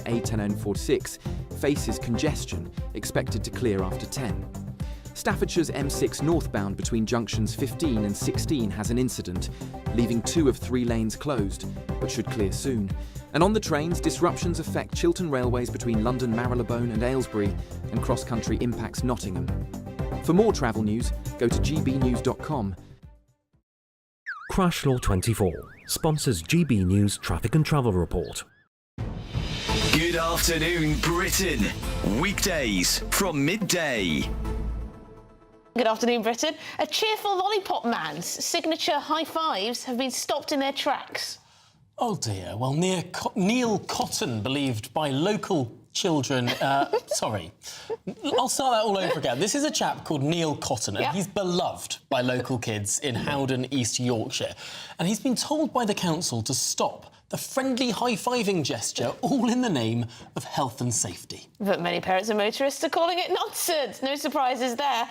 A10 and M46 faces congestion, expected to clear after 10. Staffordshire's M6 northbound between junctions 15 and 16 has an incident, leaving 2 of 3 lanes closed, but should clear soon. And on the trains, disruptions affect Chiltern Railways between London Marylebone and Aylesbury, and cross-country impacts Nottingham. For more travel news, go to gbnews.com. Crash Law 24 sponsors GB News Traffic and Travel Report. Good afternoon, Britain. Weekdays from midday. Good afternoon, Britain. A cheerful lollipop man's signature high fives have been stopped in their tracks. Oh dear. Well, Neil Cotton, believed by local children... sorry. I'll start that all over again. This is a chap called Neil Cotton, and he's beloved by local kids in Howden, East Yorkshire. And he's been told by the council to stop the friendly high-fiving gesture, all in the name of health and safety. But many parents and motorists are calling it nonsense. No surprises there.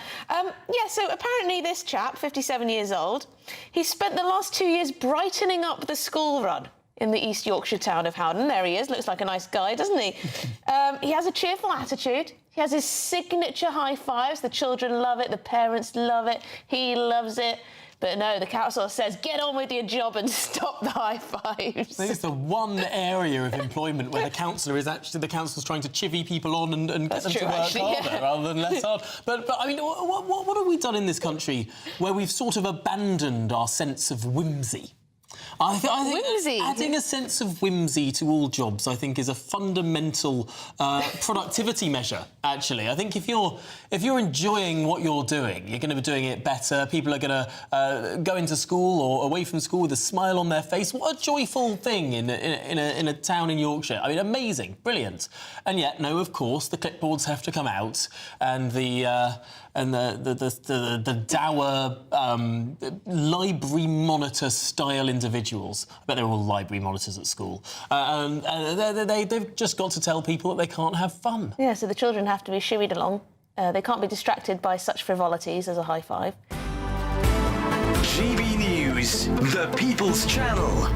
So apparently this chap, 57 years old, he spent the last 2 years brightening up the school run in the East Yorkshire town of Howden. There he is, looks like a nice guy, doesn't he? He has a cheerful attitude. He has his signature high fives. The children love it, the parents love it, he loves it. But no, the council says, get on with your job and stop the high fives. This is the one area of employment where the council's trying to chivvy people on and get them to work harder rather than less hard. But I mean, what have we done in this country where we've sort of abandoned our sense of whimsy? I think adding a sense of whimsy to all jobs, I think, is a fundamental productivity measure, actually. I think if you're enjoying what you're doing, you're going to be doing it better. People are going to go into school or away from school with a smile on their face. What a joyful thing in a town in Yorkshire. I mean, amazing, brilliant. And yet, no, of course, the clipboards have to come out and the dour library monitor style individuals. I bet they're all library monitors at school. They've just got to tell people that they can't have fun. Yeah, so the children have to be shooed along. They can't be distracted by such frivolities as a high five. GB News, the People's Channel.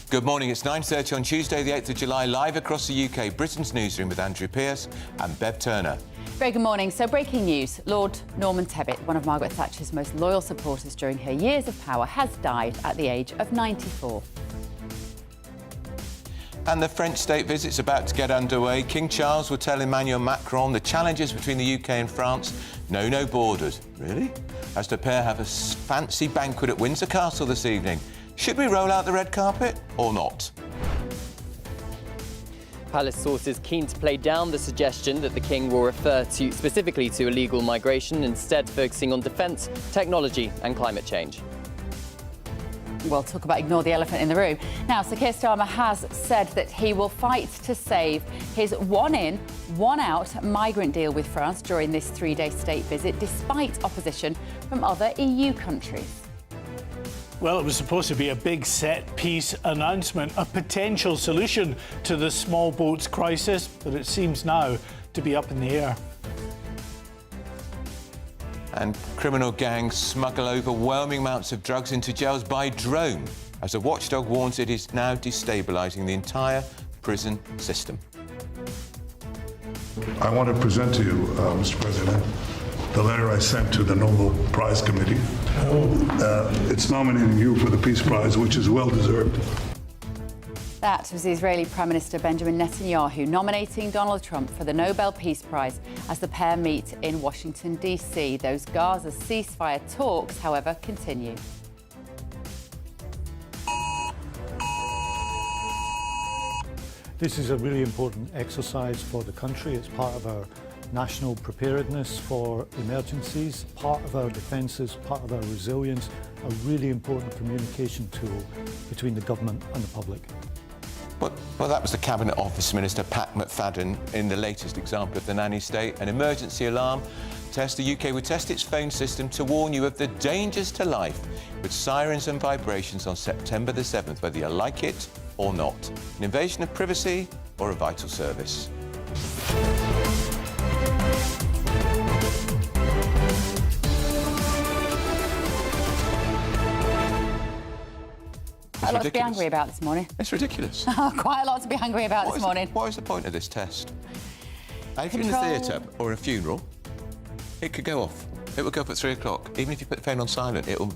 Good morning, it's 9:30 on Tuesday the 8th of July, live across the UK, Britain's Newsroom with Andrew Pearce and Bev Turner. Very good morning. So breaking news, Lord Norman Tebbit, one of Margaret Thatcher's most loyal supporters during her years of power, has died at the age of 94. And the French state visit's about to get underway. King Charles will tell Emmanuel Macron the challenges between the UK and France. No borders. Really? As the pair have a fancy banquet at Windsor Castle this evening. Should we roll out the red carpet or not? Palace sources keen to play down the suggestion that the King will refer specifically to illegal migration, instead focusing on defence, technology and climate change. We'll talk about ignore the elephant in the room. Now, Sir Keir Starmer has said that he will fight to save his one-in, one-out migrant deal with France during this 3-day state visit, despite opposition from other EU countries. Well, it was supposed to be a big set-piece announcement, a potential solution to the small boats crisis, but it seems now to be up in the air. And criminal gangs smuggle overwhelming amounts of drugs into jails by drone, as a watchdog warns it is now destabilising the entire prison system. I want to present to you, Mr. President, the letter I sent to the Nobel Prize Committee. It's nominating you for the Peace Prize, which is well-deserved. That was the Israeli Prime Minister Benjamin Netanyahu nominating Donald Trump for the Nobel Peace Prize as the pair meet in Washington, D.C. Those Gaza ceasefire talks, however, continue. This is a really important exercise for the country. It's part of our national preparedness for emergencies, part of our defences, part of our resilience, a really important communication tool between the government and the public. Well, that was the Cabinet Office Minister Pat McFadden in the latest example of the nanny state. An emergency alarm test. The UK would test its phone system to warn you of the dangers to life with sirens and vibrations on September the 7th, whether you like it or not. An invasion of privacy or a vital service. Quite a lot to be angry about this morning. It's ridiculous. Quite a lot to be angry about this morning. What is the point of this test? If you're in a theatre or a funeral, it could go off. It will go off at 3 o'clock. Even if you put the phone on silent, it'll...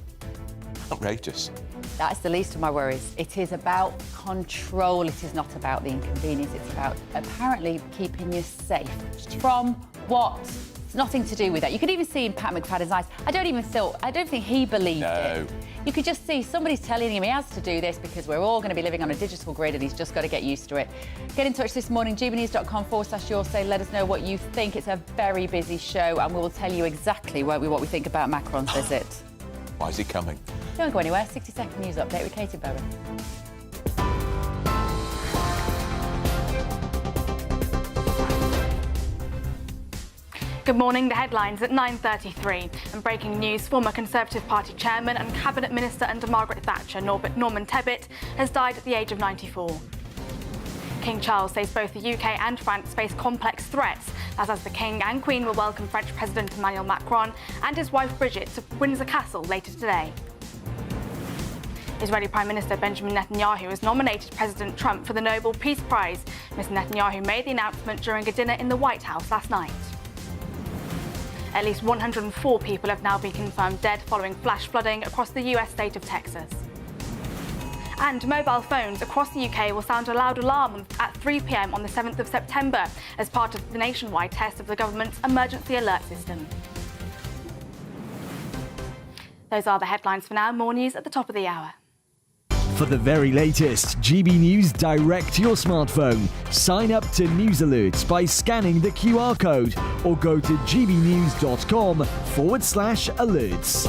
Outrageous. That's the least of my worries. It is about control. It is not about the inconvenience. It's about apparently keeping you safe. From what? It's nothing to do with that. You could even see in Pat McFadden's eyes. I don't think he believed it. You could just see somebody's telling him he has to do this because we're all going to be living on a digital grid and he's just got to get used to it. Get in touch this morning, gbnews.com/your say. Let us know what you think. It's a very busy show and we will tell you exactly, won't we, what we think about Macron's visit. Why is he coming? Don't go anywhere. 60-second news update with Katie Bowen. Good morning. The headlines at 9:33. And breaking news, former Conservative Party chairman and cabinet minister under Margaret Thatcher, Norman Tebbit, has died at the age of 94. King Charles says both the UK and France face complex threats, as the King and Queen will welcome French President Emmanuel Macron and his wife Brigitte to Windsor Castle later today. Israeli Prime Minister Benjamin Netanyahu has nominated President Trump for the Nobel Peace Prize. Mr. Netanyahu made the announcement during a dinner in the White House last night. At least 104 people have now been confirmed dead following flash flooding across the US state of Texas. And mobile phones across the UK will sound a loud alarm at 3 p.m. on the 7th of September as part of the nationwide test of the government's emergency alert system. Those are the headlines for now. More news at the top of the hour. For the very latest GB News direct to your smartphone, sign up to News Alerts by scanning the QR code or go to gbnews.com/alerts.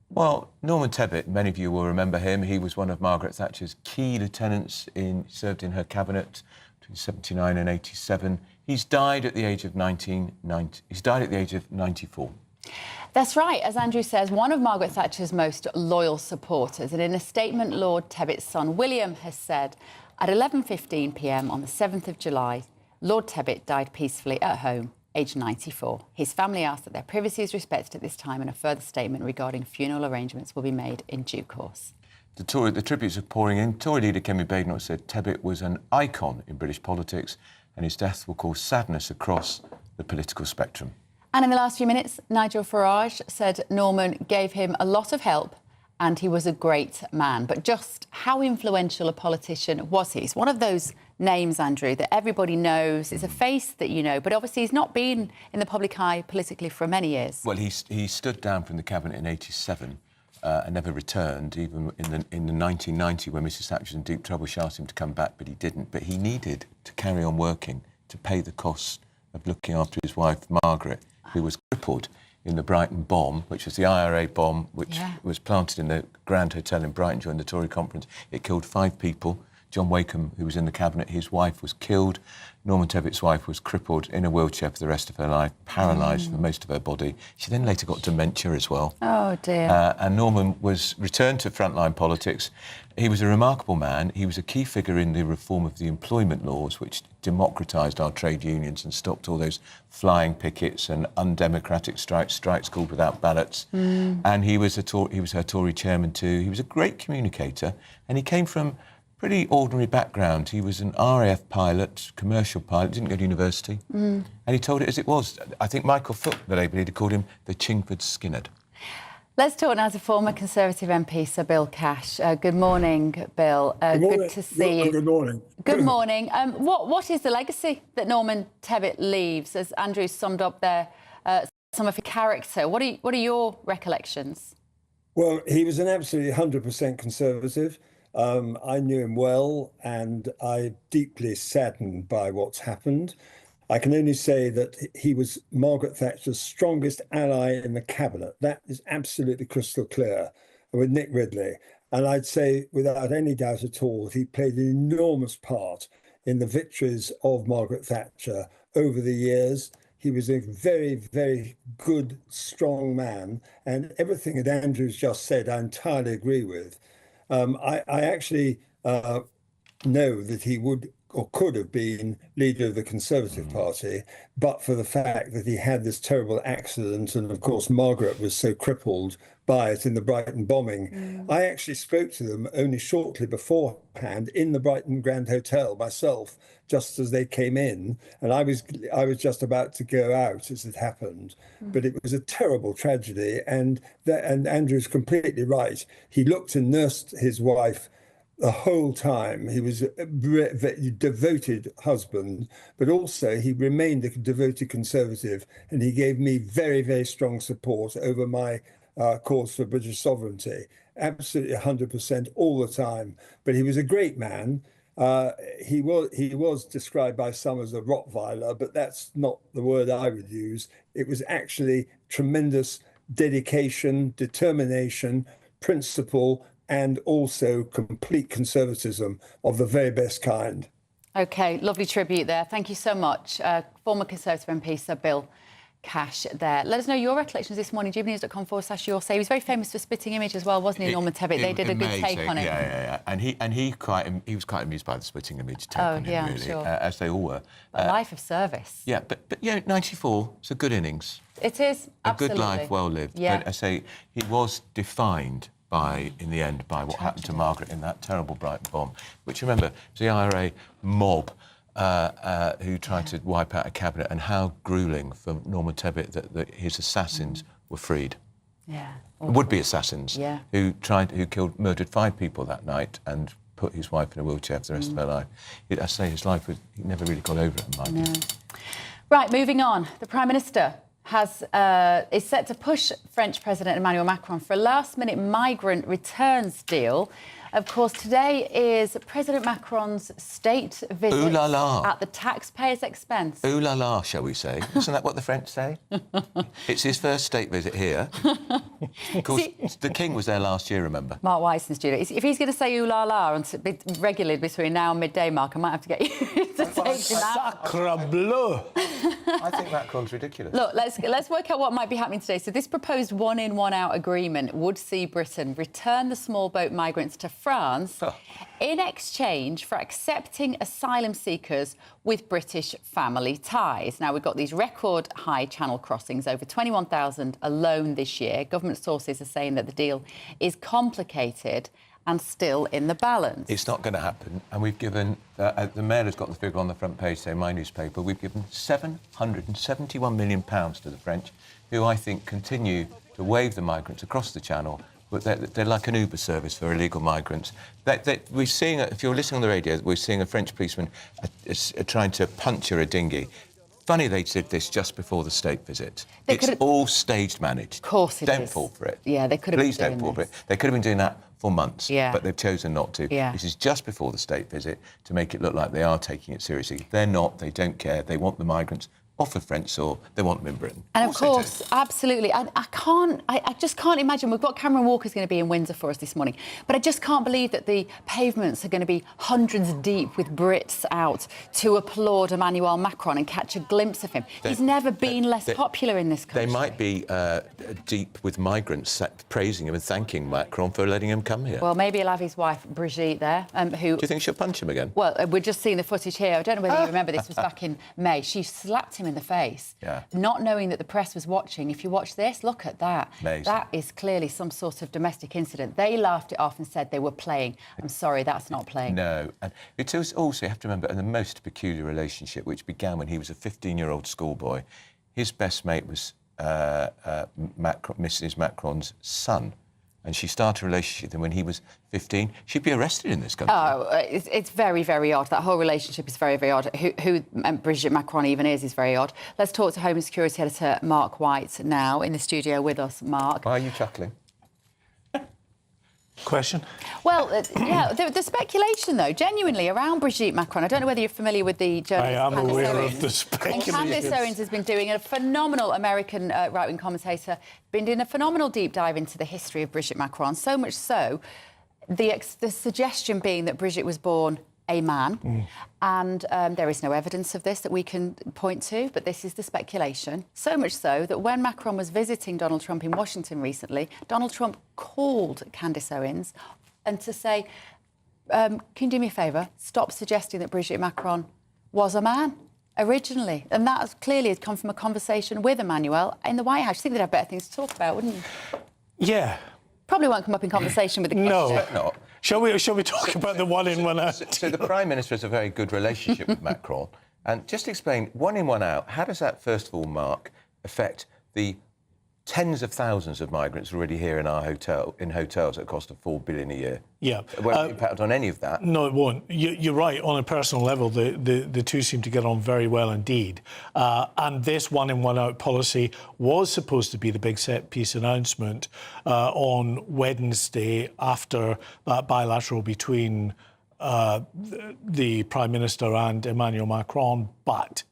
Well, Norman Tebbit, many of you will remember him. He was one of Margaret Thatcher's key lieutenants, served in her cabinet between 79 and 87. He's died at the age of 94. That's right. As Andrew says, one of Margaret Thatcher's most loyal supporters. And in a statement, Lord Tebbit's son, William, has said, at 11:15 p.m. on the 7th of July, Lord Tebbit died peacefully at home, aged 94. His family asked that their privacy is respected at this time and a further statement regarding funeral arrangements will be made in due course. The tributes are pouring in. Tory leader Kemi Badenoch said Tebbit was an icon in British politics and his death will cause sadness across the political spectrum. And in the last few minutes, Nigel Farage said Norman gave him a lot of help and he was a great man. But just how influential a politician was he? He's one of those names, Andrew, that everybody knows. It's a face that you know, but obviously he's not been in the public eye politically for many years. Well, he stood down from the cabinet in 87 and never returned, even in the 1990 when Mrs Thatcher was in deep trouble. She asked him to come back, but he didn't. But he needed to carry on working to pay the costs of looking after his wife, Margaret, who was crippled in the Brighton bomb, which was the IRA bomb, which was planted in the Grand Hotel in Brighton during the Tory conference. It killed 5 people. John Wakeham, who was in the cabinet, his wife was killed. Norman Tebbit's wife was crippled in a wheelchair for the rest of her life, paralysed for most of her body. She then later got dementia as well. Oh, dear. And Norman was returned to frontline politics. He was a remarkable man. He was a key figure in the reform of the employment laws, which democratised our trade unions and stopped all those flying pickets and undemocratic strikes called without ballots. And he was her Tory chairman too. He was a great communicator, and he came from pretty ordinary background. He was an RAF pilot, commercial pilot, didn't go to university, and he told it as it was. I think Michael Foot, the Labour leader, called him the Chingford Skinnerd. Let's talk now to former Conservative MP Sir Bill Cash. Good morning, Bill. Good to see you. Good morning. Good morning. What is the legacy that Norman Tebbit leaves? As Andrew summed up there, some of his character. What are your recollections? Well, he was an absolutely 100% Conservative. I knew him well, and I'm deeply saddened by what's happened. I can only say that he was Margaret Thatcher's strongest ally in the cabinet. That is absolutely crystal clear with Nick Ridley. And I'd say, without any doubt at all, he played an enormous part in the victories of Margaret Thatcher over the years. He was a very, very good, strong man. And everything that Andrew's just said, I entirely agree with. I actually know that he would or could have been leader of the Conservative Party, but for the fact that he had this terrible accident. And of course, Margaret was so crippled by it in the Brighton bombing. I actually spoke to them only shortly beforehand in the Brighton Grand Hotel myself, just as they came in. And I was just about to go out as it happened. But it was a terrible tragedy. And Andrew's completely right. He looked and nursed his wife the whole time. He was a devoted husband, but also he remained a devoted Conservative, and he gave me very, very strong support over my cause for British sovereignty. Absolutely 100% all the time. But he was a great man. He was described by some as a Rottweiler, but that's not the word I would use. It was actually tremendous dedication, determination, principle, and also complete conservatism of the very best kind. OK, lovely tribute there. Thank you so much. Former Conservative MP Sir Bill Cash there. Let us know your recollections this morning. GBNews.com/your say. He was very famous for Spitting Image as well, wasn't he, Norman Tebbit? They did a good take on it. Yeah. And he was quite amused by the Spitting Image take on him, really, sure. As they all were. But life of service. Yeah, but 94, it's a good innings. It is, absolutely. A good life, well lived. Yeah. But I say he was defined in the end, by what happened to Margaret in that terrible Brighton bomb, which, remember, was the IRA mob who tried to wipe out a cabinet, and how gruelling for Norman Tebbit that his assassins were freed. Yeah. Would-be assassins. Yeah. Who murdered 5 people that night and put his wife in a wheelchair for the rest of her life. I say his life he never really got over it, in my opinion. Right, moving on. The Prime Minister is set to push French President Emmanuel Macron for a last-minute migrant returns deal. Of course, today is President Macron's state visit Ooh la la. at the taxpayer's expense. Ooh la la, shall we say? Isn't that what the French say? It's his first state visit here. Of course, the King was there last year, remember? Mark White's in the studio. If he's going to say ooh la la regularly between now and midday, Mark, I might have to get you to take him out. Sacre bleu! I think Macron's ridiculous. Look, let's work out what might be happening today. So this proposed one-in, one-out agreement would see Britain return the small boat migrants to France in exchange for accepting asylum seekers with British family ties. Now, we've got these record high channel crossings, over 21,000 alone this year. Government sources are saying that the deal is complicated and still in the balance. It's not going to happen. And we've given, the Mail has got the figure on the front page, say, my newspaper, we've given £771 million to the French, who I think continue to wave the migrants across the Channel. But they're like an Uber service for illegal migrants. We're seeing, if you're listening on the radio, we're seeing a French policeman trying to puncture a dinghy. Funny they did this just before the state visit. It's all staged managed. Of course it is. Don't fall for it. Yeah, they could have Please don't fall for it. They could have been doing that for months, but they've chosen not to. Yeah. This is just before the state visit to make it look like they are taking it seriously. They're not. They don't care. They want the migrants off of French soil. They want them in Britain. And of course, absolutely. I just can't imagine. We've got Cameron Walker's going to be in Windsor for us this morning, but I just can't believe that the pavements are going to be hundreds deep with Brits out to applaud Emmanuel Macron and catch a glimpse of him. He's never been less popular in this country. They might be deep with migrants praising him and thanking Macron for letting him come here. Well, maybe he'll have his wife Brigitte there, who... Do you think she'll punch him again? Well, we're just seeing the footage here. I don't know whether you remember, this was back in May. She slapped him in the face, not knowing that the press was watching. If you watch this, look at that. Amazing. That is clearly some sort of domestic incident. They laughed it off and said they were playing. I'm sorry, that's not playing. No. And it was also, you have to remember, the most peculiar relationship, which began when he was a 15-year-old schoolboy. His best mate was Mrs. Macron's son. And she started a relationship with him when he was 15. She'd be arrested in this country. Oh, it's very, very odd. That whole relationship is very, very odd. Who Brigitte Macron even is very odd. Let's talk to Home and Security Editor Mark White now in the studio with us. Mark. Why are you chuckling? Question? Well, yeah, the speculation, though, genuinely, around Brigitte Macron. I don't know whether you're familiar with the journalist. I am Candace aware Owens. of the speculation. And Candace Owens has been doing a phenomenal American right-wing commentator, been doing a phenomenal deep dive into the history of Brigitte Macron, so much so, the suggestion being that Brigitte was born a man, and there is no evidence of this that we can point to, but this is the speculation. So much so that when Macron was visiting Donald Trump in Washington recently, Donald Trump called Candace Owens and to say, Can you do me a favour? Stop suggesting that Brigitte Macron was a man originally. And that clearly has come from a conversation with Emmanuel in the White House. You think they'd have better things to talk about, wouldn't you? Yeah. Probably won't come up in conversation with the question. No. Shall we talk about the one in, one out? So the Prime Minister has a very good relationship with Macron. And just explain, one in, one out, how does that, first of all, Mark, affect the tens of thousands of migrants already here in our hotels at a cost of $4 billion a year? Yeah. It won't impact on any of that. No, it won't. You're right. On a personal level, the two seem to get on very well indeed. And this one in, one out policy was supposed to be the big set-piece announcement on Wednesday after that bilateral between the Prime Minister and Emmanuel Macron, but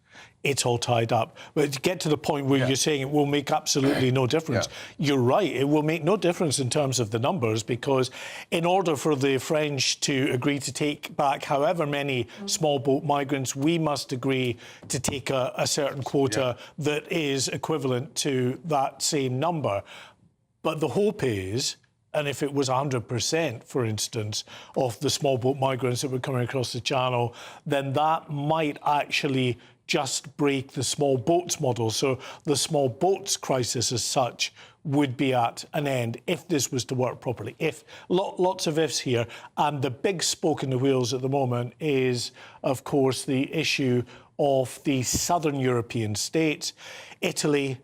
it's all tied up. But to get to the point where you're saying it will make absolutely no difference, you're right. It will make no difference in terms of the numbers, because in order for the French to agree to take back however many small boat migrants, we must agree to take a certain quota that is equivalent to that same number. But the hope is, and if it was 100%, for instance, of the small boat migrants that were coming across the Channel, then that might actually just break the small boats model. So the small boats crisis as such would be at an end if this was to work properly. If lots of ifs here. And the big spoke in the wheels at the moment is, of course, the issue of the southern European states. Italy,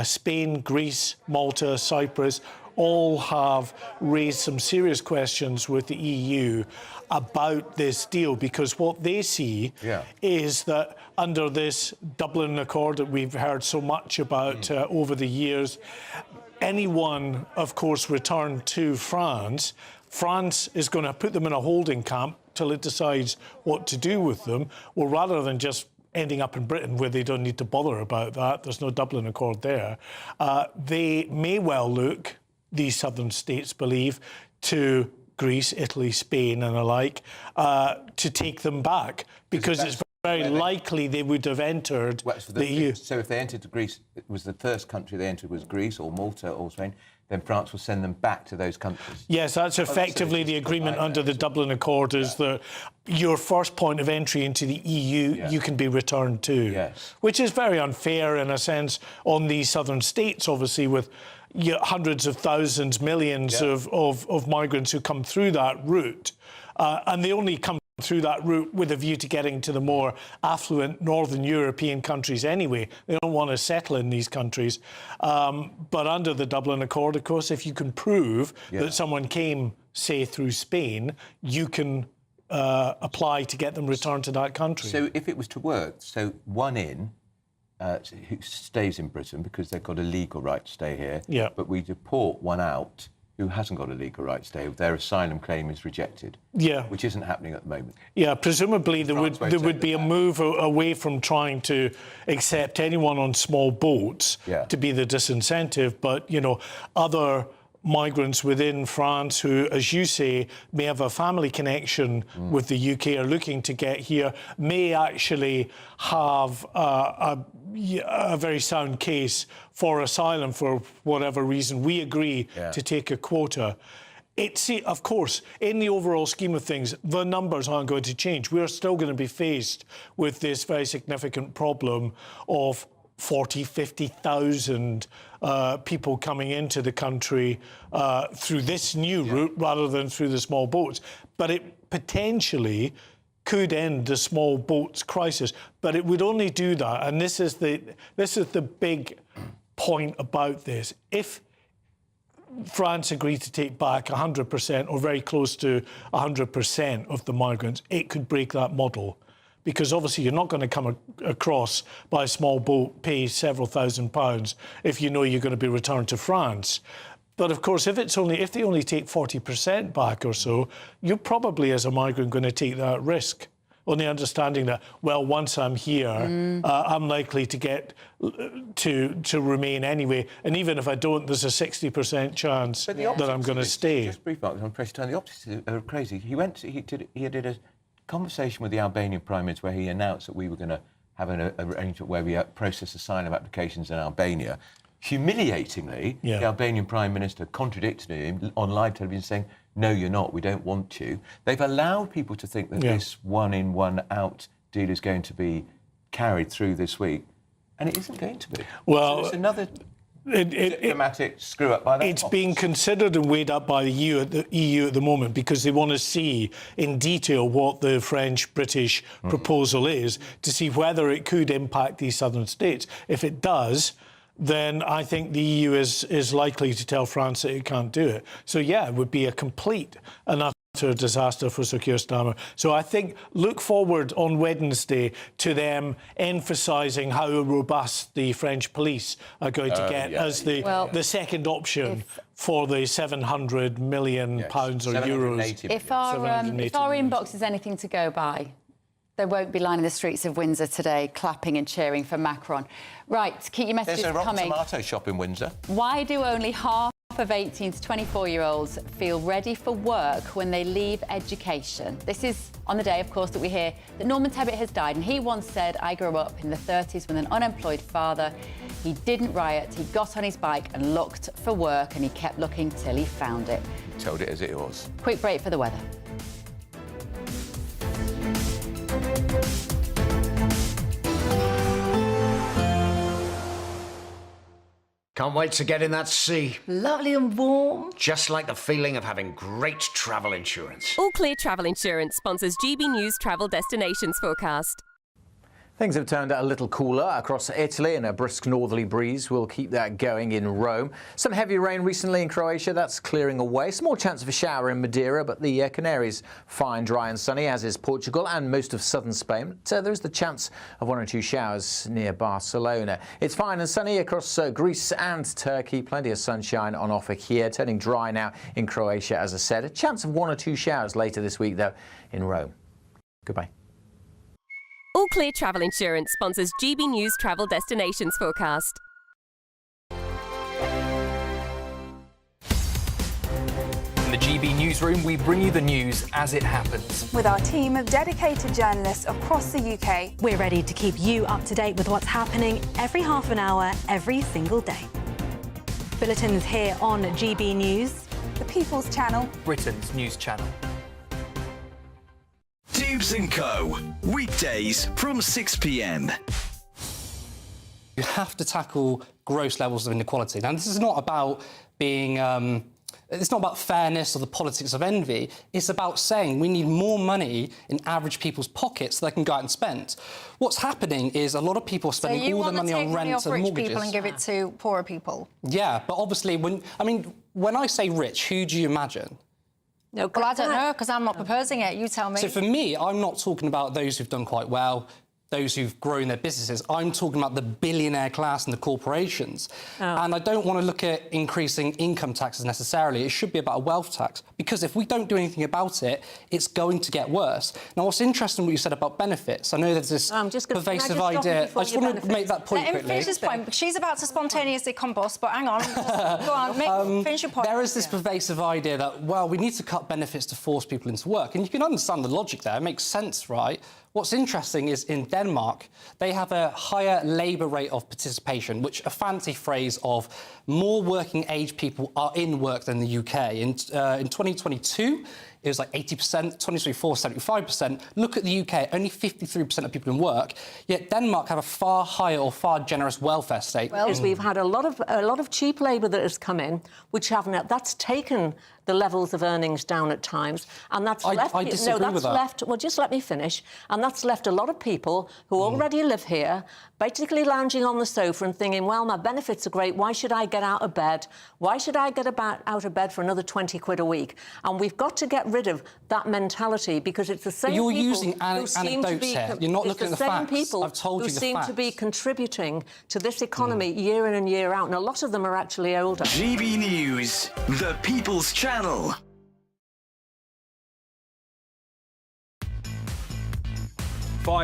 Spain, Greece, Malta, Cyprus all have raised some serious questions with the EU about this deal, because what they see is that under this Dublin Accord that we've heard so much about over the years, anyone, of course, returned to France, France is going to put them in a holding camp till it decides what to do with them. Well, rather than just ending up in Britain where they don't need to bother about that, there's no Dublin Accord there, they may well look, these southern states believe, to Greece, Italy, Spain and the like, to take them back, because it's very likely they would have entered the EU. So if they entered Greece, it was the first country they entered was Greece or Malta or Spain, then France will send them back to those countries. Yes, that's effectively the agreement under the Dublin Accord, is that your first point of entry into the EU, you can be returned to, which is very unfair in a sense on these southern states, obviously, with hundreds of thousands, millions of migrants who come through that route. And they only come through that route with a view to getting to the more affluent northern European countries anyway. They don't want to settle in these countries. But under the Dublin Accord, of course, if you can prove that someone came, say, through Spain, you can apply to get them returned to that country. So if it was to work, so one in, who stays in Britain because they've got a legal right to stay here, but we deport one out who hasn't got a legal right to stay, their asylum claim is rejected, which isn't happening at the moment. Yeah, presumably there would be a move away from trying to accept anyone on small boats to be the disincentive, but, you know, other migrants within France who, as you say, may have a family connection with the UK, are looking to get here, may actually have a very sound case for asylum for whatever reason. We agree to take a quota. Of course, in the overall scheme of things, the numbers aren't going to change. We're still going to be faced with this very significant problem of 40,000, 50,000 people coming into the country through this new route rather than through the small boats. But it potentially could end the small boats crisis. But it would only do that, and this is the big point about this. If France agreed to take back 100% or very close to 100% of the migrants, it could break that model. Because obviously you're not going to come across by a small boat, pay several £1,000s if you know you're going to be returned to France. But of course, if they only take 40% back or so, you're probably, as a migrant, going to take that risk, on the understanding that, well, once I'm here, I'm likely to get to remain anyway. And even if I don't, there's a 60% chance that I'm going to stay. Just brief, Mark, on pressure time. The opposites are crazy. He did a conversation with the Albanian Prime Minister where he announced that we were going to have an arrangement where we process asylum applications in Albania. Humiliatingly, the Albanian Prime Minister contradicted him on live television, saying, no, you're not, we don't want you. They've allowed people to think that this one-in, one-out deal is going to be carried through this week, and it isn't going to be. Well, so it's another diplomatic screw-up by that. It's being considered and weighed up by the EU at the moment because they want to see in detail what the French-British proposal is to see whether it could impact these southern states. If it does, then I think the EU is likely to tell France that it can't do it. So, yeah, it would be a complete and utter disaster for Sir Keir Starmer. So I think look forward on Wednesday to them emphasising how robust the French police are going to get as the second option for the £700 million or euros. If our inbox is anything to go by, they won't be lining the streets of Windsor today, clapping and cheering for Macron. Right, keep your messages coming. There's a Rotten Tomato shop in Windsor. Why do only half of 18 to 24-year-olds feel ready for work when they leave education? This is on the day, of course, that we hear that Norman Tebbit has died, and he once said, I grew up in the 30s with an unemployed father. He didn't riot, he got on his bike and looked for work, and he kept looking till he found it. Told it as it was. Quick break for the weather. Can't wait to get in that sea. Lovely and warm. Just like the feeling of having great travel insurance. All Clear Travel Insurance sponsors GB News travel destinations forecast. Things have turned a little cooler across Italy, and a brisk northerly breeze will keep that going in Rome. Some heavy rain recently in Croatia, that's clearing away. Small chance of a shower in Madeira, but the Canaries fine, dry and sunny, as is Portugal and most of southern Spain. So there is the chance of 1 or 2 showers near Barcelona. It's fine and sunny across Greece and Turkey. Plenty of sunshine on offer here, turning dry now in Croatia, as I said. A chance of 1 or 2 showers later this week, though, in Rome. Goodbye. All Clear Travel Insurance sponsors GB News travel destinations forecast. In the GB Newsroom, we bring you the news as it happens. With our team of dedicated journalists across the UK, we're ready to keep you up to date with what's happening every half an hour, every single day. Bulletins here on GB News, the People's Channel, Britain's news channel. Dubes & Co. Weekdays from 6 p.m. You have to tackle gross levels of inequality. Now, this is not about being... it's not about fairness or the politics of envy. It's about saying we need more money in average people's pockets so they can go out and spend. What's happening is a lot of people are spending all their money on rent and mortgages. So you want to take money off rich people and give it to poorer people? Yeah, but obviously, when I say rich, who do you imagine? No, well, I don't know, because I'm not proposing it. You tell me. So for me, I'm not talking about those who've done quite well, those who've grown their businesses. I'm talking about the billionaire class and the corporations. And I don't want to look at increasing income taxes necessarily. It should be about a wealth tax, because if we don't do anything about it, it's going to get worse. Now, what's interesting what you said about benefits, I know there's this pervasive idea. I just want to make that point quickly. Finish this point. She's about to spontaneously combust, but hang on. Go on, finish your point. There is this pervasive idea that, well, we need to cut benefits to force people into work. And you can understand the logic there. It makes sense, right? What's interesting is in Denmark, they have a higher labour rate of participation, which a fancy phrase of more working age people are in work than the UK. In 2022, it was like 80%, 2024, 75%. Look at the UK, only 53% of people in work, yet Denmark have a far higher or far generous welfare state. Well, we've had a lot of cheap labour that has come in, which that's taken the levels of earnings down at times, and that's left... I disagree with that. Well, just let me finish. And that's left a lot of people who already live here, basically lounging on the sofa and thinking, well, my benefits are great, why should I get out of bed? Why should I get out of bed for another 20 quid a week? And we've got to get rid of that mentality, because it's the same people You're using anecdotes here. You're not looking at the facts. I've told you the facts. Who seem to be contributing to this economy year in and year out, and a lot of them are actually older. GB News, the People's Channel. 5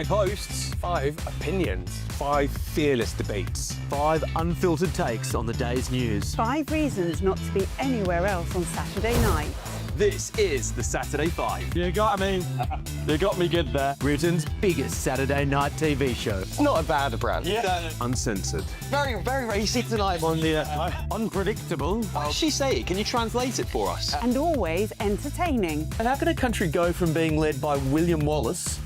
hosts, 5 opinions, 5 fearless debates, 5 unfiltered takes on the day's news. 5 reasons not to be anywhere else on Saturday night. This is the Saturday Five. You got me. You got me good there. Britain's biggest Saturday night TV show. It's not a bad brand. Yeah. Uncensored. Very, very racy tonight on the unpredictable. What does she say? Can you translate it for us? And always entertaining. And how can a country go from being led by William Wallace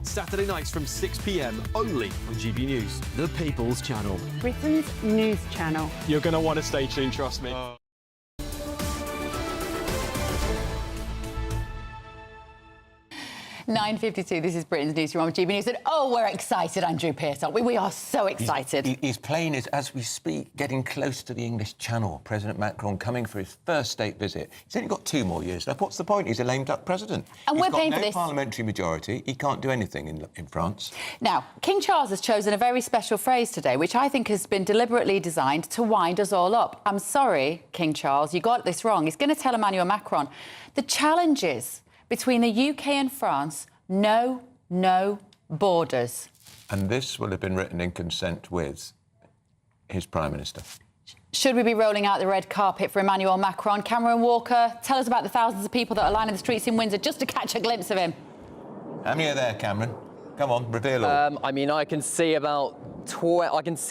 Saturday nights from 6 p.m. only on GB News, the People's Channel. Britain's news channel. You're going to want to stay tuned, trust me. 9:52, this is Britain's Newsroom on GB News. And oh, we're excited, Andrew Pearce, aren't we? We are so excited. His plane is, as we speak, getting close to the English Channel. President Macron coming for his first state visit. He's only got 2 more years left. What's the point? He's a lame duck president. And we're paying for this. He's got no parliamentary majority. He can't do anything in France. Now, King Charles has chosen a very special phrase today, which I think has been deliberately designed to wind us all up. I'm sorry, King Charles, you got this wrong. He's going to tell Emmanuel Macron the challenges between the UK and France, no borders. And this will have been written in consent with his Prime Minister. Should we be rolling out the red carpet for Emmanuel Macron? Cameron Walker, tell us about the thousands of people that are lining the streets in Windsor just to catch a glimpse of him. How many are there, Cameron? Come on, reveal all. I mean, I can see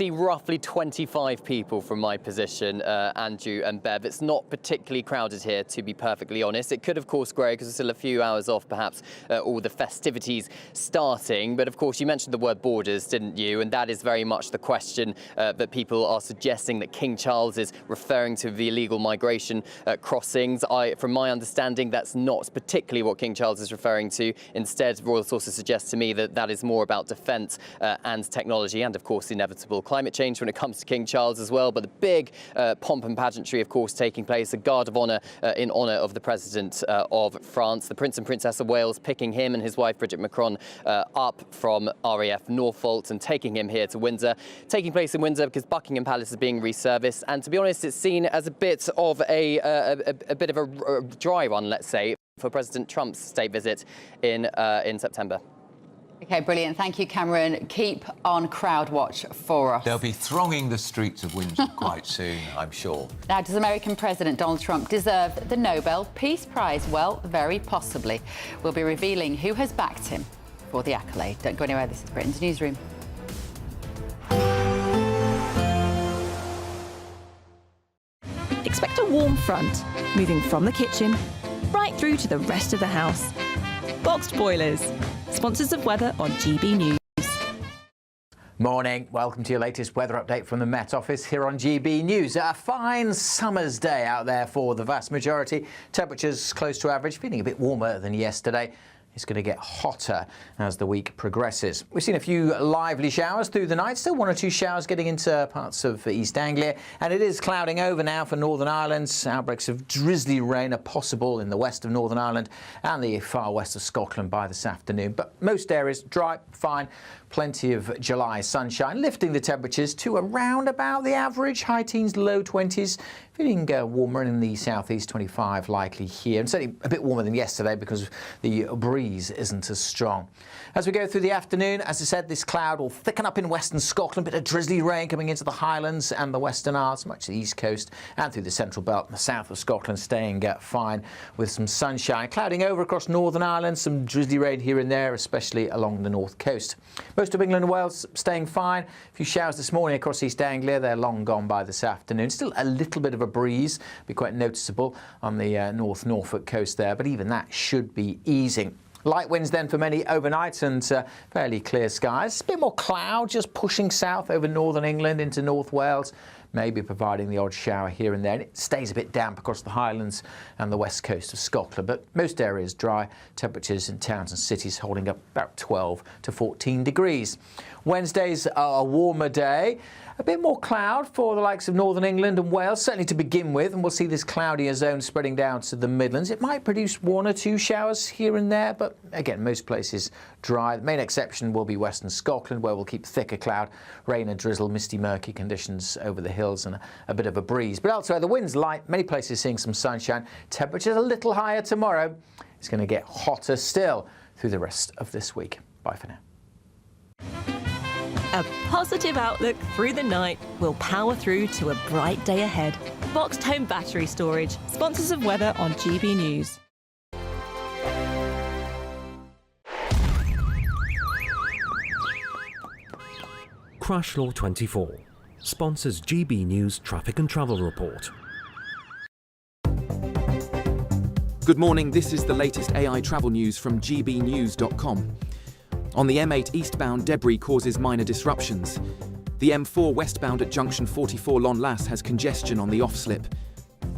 roughly 25 people from my position, Andrew and Bev. It's not particularly crowded here, to be perfectly honest. It could, of course, grow because we're still a few hours off, perhaps, all the festivities starting. But, of course, you mentioned the word borders, didn't you? And that is very much the question that people are suggesting that King Charles is referring to the illegal migration crossings. From my understanding, that's not particularly what King Charles is referring to. Instead, royal sources suggest to me that that is more about defence and technology and, of course, the inevitable climate change when it comes to King Charles as well. But the big pomp and pageantry, of course, taking place, a guard of honour in honour of the President of France. The Prince and Princess of Wales picking him and his wife, Bridget Macron, up from RAF Norfolk and taking him here to Windsor. Taking place in Windsor because Buckingham Palace is being resurfaced. And to be honest, it's seen as a bit of a bit of a dry run, let's say, for President Trump's state visit in September. OK, brilliant. Thank you, Cameron. Keep on crowd watch for us. They'll be thronging the streets of Windsor quite soon, I'm sure. Now, does American President Donald Trump deserve the Nobel Peace Prize? Well, very possibly. We'll be revealing who has backed him for the accolade. Don't go anywhere. This is Britain's Newsroom. Expect a warm front, moving from the kitchen right through to the rest of the house. Boxed Boilers, sponsors of weather on GB News. Morning. Welcome to your latest weather update from the Met Office here on GB News. A fine summer's day out there for the vast majority. Temperatures close to average, feeling a bit warmer than yesterday. It's going to get hotter as the week progresses. We've seen a few lively showers through the night, still 1 or 2 showers getting into parts of East Anglia, and it is clouding over now for Northern Ireland. Outbreaks of drizzly rain are possible in the west of Northern Ireland and the far west of Scotland by this afternoon, but most areas dry, fine. Plenty of July sunshine, lifting the temperatures to around about the average, high teens, low 20s. Feeling warmer in the southeast, 25 likely here, and certainly a bit warmer than yesterday because the breeze isn't as strong. As we go through the afternoon, as I said, this cloud will thicken up in western Scotland, a bit of drizzly rain coming into the Highlands and the Western Isles, much of the east coast and through the central belt and the south of Scotland, staying fine with some sunshine. Clouding over across Northern Ireland, some drizzly rain here and there, especially along the north coast. Most of England and Wales staying fine. A few showers this morning across East Anglia. They're long gone by this afternoon. Still a little bit of a breeze, be quite noticeable on the North Norfolk coast there, but even that should be easing. Light winds then for many overnight and fairly clear skies. A bit more cloud just pushing south over northern England into North Wales, maybe providing the odd shower here and there. And it stays a bit damp across the Highlands and the west coast of Scotland, but most areas dry. Temperatures in towns and cities holding up about 12 to 14 degrees. Wednesday's a warmer day. A bit more cloud for the likes of northern England and Wales, certainly to begin with, and we'll see this cloudier zone spreading down to the Midlands. It might produce 1 or 2 showers here and there, but again, most places dry. The main exception will be western Scotland, where we'll keep thicker cloud, rain and drizzle, misty, murky conditions over the hills and a bit of a breeze. But elsewhere, the wind's light, many places seeing some sunshine. Temperatures a little higher tomorrow. It's going to get hotter still through the rest of this week. Bye for now. A positive outlook through the night will power through to a bright day ahead. Boxed home battery storage. Sponsors of weather on GB News. Crash Law 24 sponsors GB News Traffic and Travel Report. Good morning, this is the latest AI travel news from GBNews.com. On the M8 eastbound, debris causes minor disruptions. The M4 westbound at junction 44 Lon-Las has congestion on the off-slip.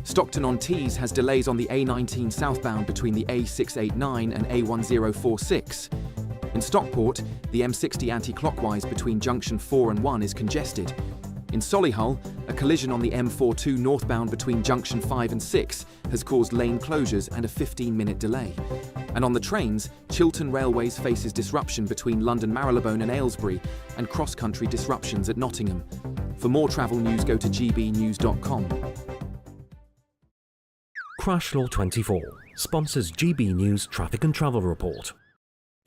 Stockton-on-Tees has delays on the A19 southbound between the A689 and A1046. In Stockport, the M60 anti-clockwise between junction 4 and 1 is congested. In Solihull, a collision on the M42 northbound between junction 5 and 6 has caused lane closures and a 15-minute delay. And on the trains, Chiltern Railways faces disruption between London Marylebone and Aylesbury and cross-country disruptions at Nottingham. For more travel news, go to gbnews.com. Crash Law 24 sponsors GB News Traffic and Travel Report.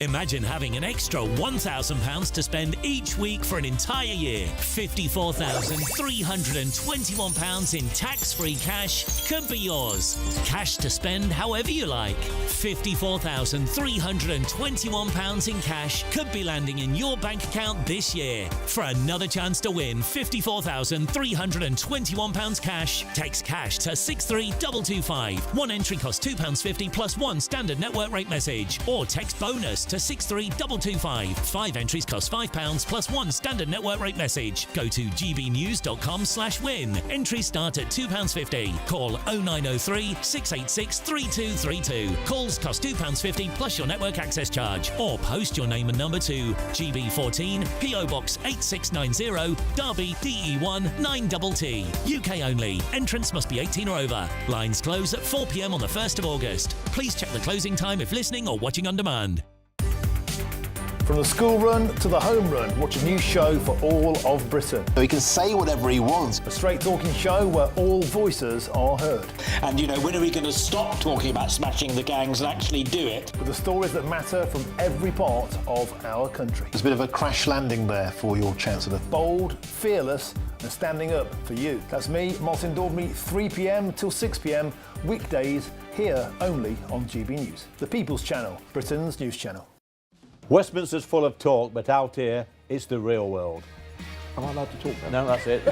Imagine having an extra £1,000 to spend each week for an entire year. £54,321 in tax-free cash could be yours. Cash to spend however you like. £54,321 in cash could be landing in your bank account this year. For another chance to win £54,321 cash, text cash to 63225. One entry costs £2.50 plus one standard network rate message. Or text bonus to 63225. 5 entries cost £5 plus one standard network rate message. Go to gbnews.com/win. Entries start at £2.50. Call 0903 686 3232. Calls cost £2.50 plus your network access charge. Or post your name and number to GB14 PO Box 8690 Derby DE1 9TT. UK only. Entrance must be 18 or over. Lines close at 4 p.m. on the 1st of August. Please check the closing time if listening or watching on demand. From the school run to the home run, watch a new show for all of Britain. He can say whatever he wants. A straight-talking show where all voices are heard. And, you know, when are we going to stop talking about smashing the gangs and actually do it? With the stories that matter from every part of our country. There's a bit of a crash landing there for your Chancellor. Bold, fearless and standing up for you. That's me, Martin Dordme, 3 p.m. till 6 p.m, weekdays, here only on GB News. The People's Channel, Britain's news channel. Westminster's full of talk, but out here, it's the real world. Am I allowed to talk then? No, that's it.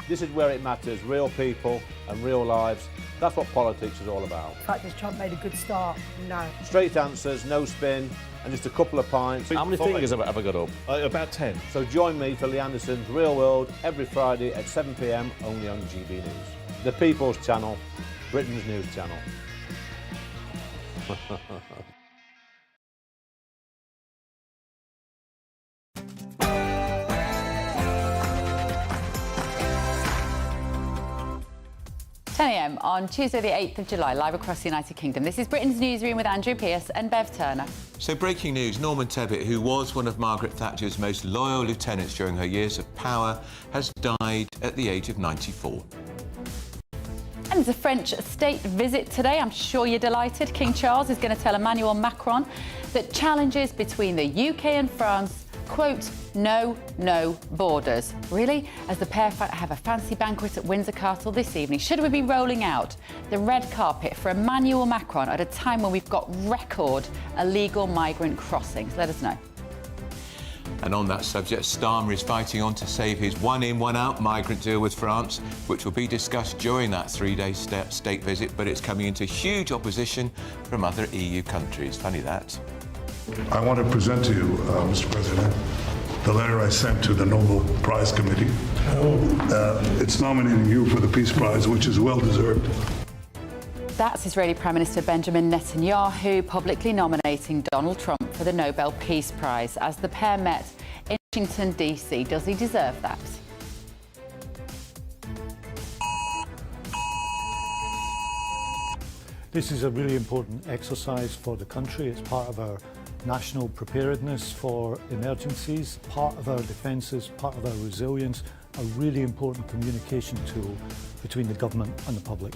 This is where it matters, real people and real lives. That's what politics is all about. In fact, has Trump made a good start? No. Straight answers, no spin, and just a couple of pints. How many fingers have I got up? About 10. So join me for Lee Anderson's Real World every Friday at 7 p.m, only on GB News. The People's Channel, Britain's news channel. 10 a.m. on Tuesday the 8th of July, live across the United Kingdom. This is Britain's Newsroom with Andrew Pearce and Bev Turner. So breaking news, Norman Tebbit, who was one of Margaret Thatcher's most loyal lieutenants during her years of power, has died at the age of 94. And there's a French state visit today. I'm sure you're delighted. King Charles is going to tell Emmanuel Macron that challenges between the UK and France, quote, no borders. Really? As the pair have a fancy banquet at Windsor Castle this evening, should we be rolling out the red carpet for Emmanuel Macron at a time when we've got record illegal migrant crossings? Let us know. And on that subject, Starmer is fighting on to save his one-in, one-out migrant deal with France, which will be discussed during that three-day state visit, but it's coming into huge opposition from other EU countries. Funny that. I want to present to you, Mr. President, the letter I sent to the Nobel Prize Committee. It's nominating you for the Peace Prize, which is well-deserved. That's Israeli Prime Minister Benjamin Netanyahu publicly nominating Donald Trump for the Nobel Peace Prize as the pair met in Washington, D.C. Does he deserve that? This is a really important exercise for the country. It's part of our national preparedness for emergencies, part of our defences, part of our resilience, a really important communication tool between the government and the public.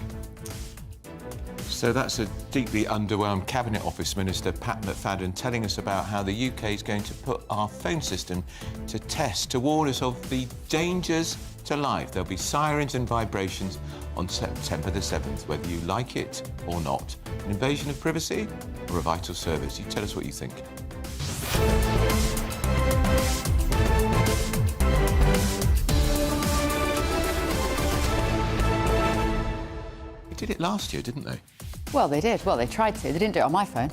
So that's a deeply underwhelmed Cabinet Office Minister, Pat McFadden, telling us about how the UK is going to put our phone system to test to warn us of the dangers to life. There'll be sirens and vibrations on September the 7th, whether you like it or not. An invasion of privacy or a vital service? You tell us what you think. They did it last year, didn't they? Well, they did. Well, they tried to. They didn't do it on my phone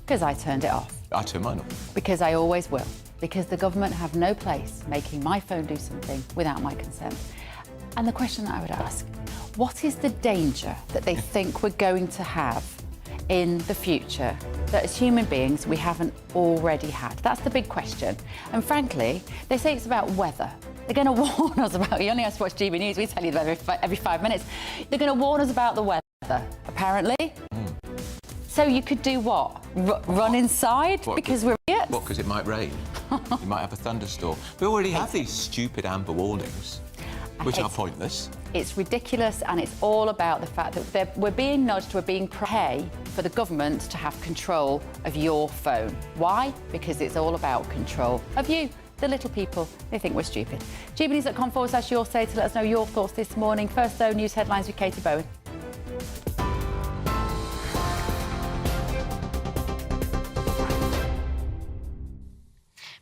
because I turned it off. I turned mine off. Because I always will. Because the government have no place making my phone do something without my consent. And the question that I would ask, what is the danger that they think we're going to have in the future that as human beings we haven't already had? That's the big question. And frankly, they say it's about weather. They're going to warn us about, you only have to watch GB News, we tell you the weather every 5 minutes. They're going to warn us about the weather, apparently. So you could do what? Run inside because we're idiots? What, because it might rain? You might have a thunderstorm. We already have these stupid amber warnings, which are pointless. It's ridiculous, and it's all about the fact that we're being nudged, we're being pay for the government to have control of your phone. Why? Because it's all about control of you, the little people. They think we're stupid. gbnews.com/your say to let us know your thoughts this morning. First, though, news headlines with Katie Bowen.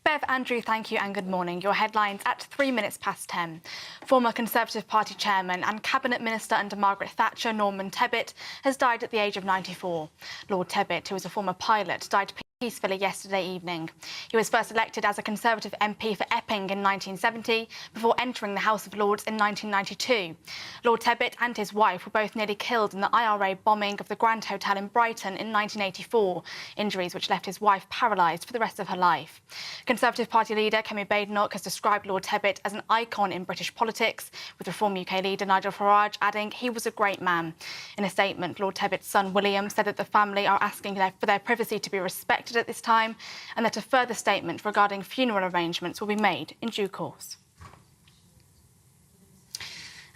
Bev, Andrew, thank you and good morning. Your headlines at 3 minutes past 10. Former Conservative Party chairman and Cabinet Minister under Margaret Thatcher, Norman Tebbit, has died at the age of 94. Lord Tebbit, who was a former pilot, died peacefully yesterday evening. He was first elected as a Conservative MP for Epping in 1970 before entering the House of Lords in 1992. Lord Tebbit and his wife were both nearly killed in the IRA bombing of the Grand Hotel in Brighton in 1984, injuries which left his wife paralysed for the rest of her life. Conservative Party leader Kemi Badenoch has described Lord Tebbit as an icon in British politics, with Reform UK leader Nigel Farage adding he was a great man. In a statement, Lord Tebbit's son William said that the family are asking for their privacy to be respected at this time, and that a further statement regarding funeral arrangements will be made in due course.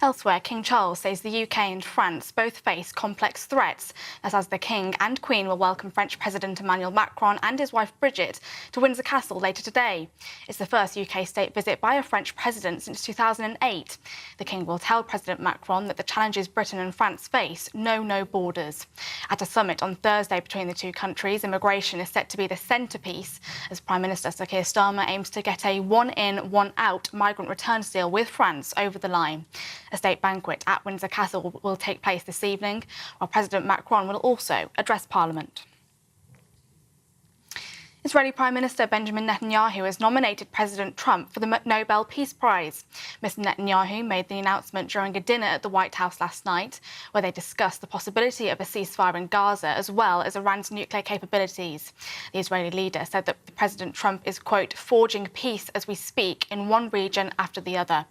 Elsewhere, King Charles says the UK and France both face complex threats, as the King and Queen will welcome French President Emmanuel Macron and his wife Brigitte to Windsor Castle later today. It's the first UK state visit by a French president since 2008. The King will tell President Macron that the challenges Britain and France face know no borders. At a summit on Thursday between the two countries, immigration is set to be the centrepiece, as Prime Minister Sir Keir Starmer aims to get a one-in, one-out migrant returns deal with France over the line. A state banquet at Windsor Castle will take place this evening, while President Macron will also address Parliament. Israeli Prime Minister Benjamin Netanyahu has nominated President Trump for the Nobel Peace Prize. Mr. Netanyahu made the announcement during a dinner at the White House last night, where they discussed the possibility of a ceasefire in Gaza as well as Iran's nuclear capabilities. The Israeli leader said that President Trump is, quote, forging peace as we speak in one region after the other.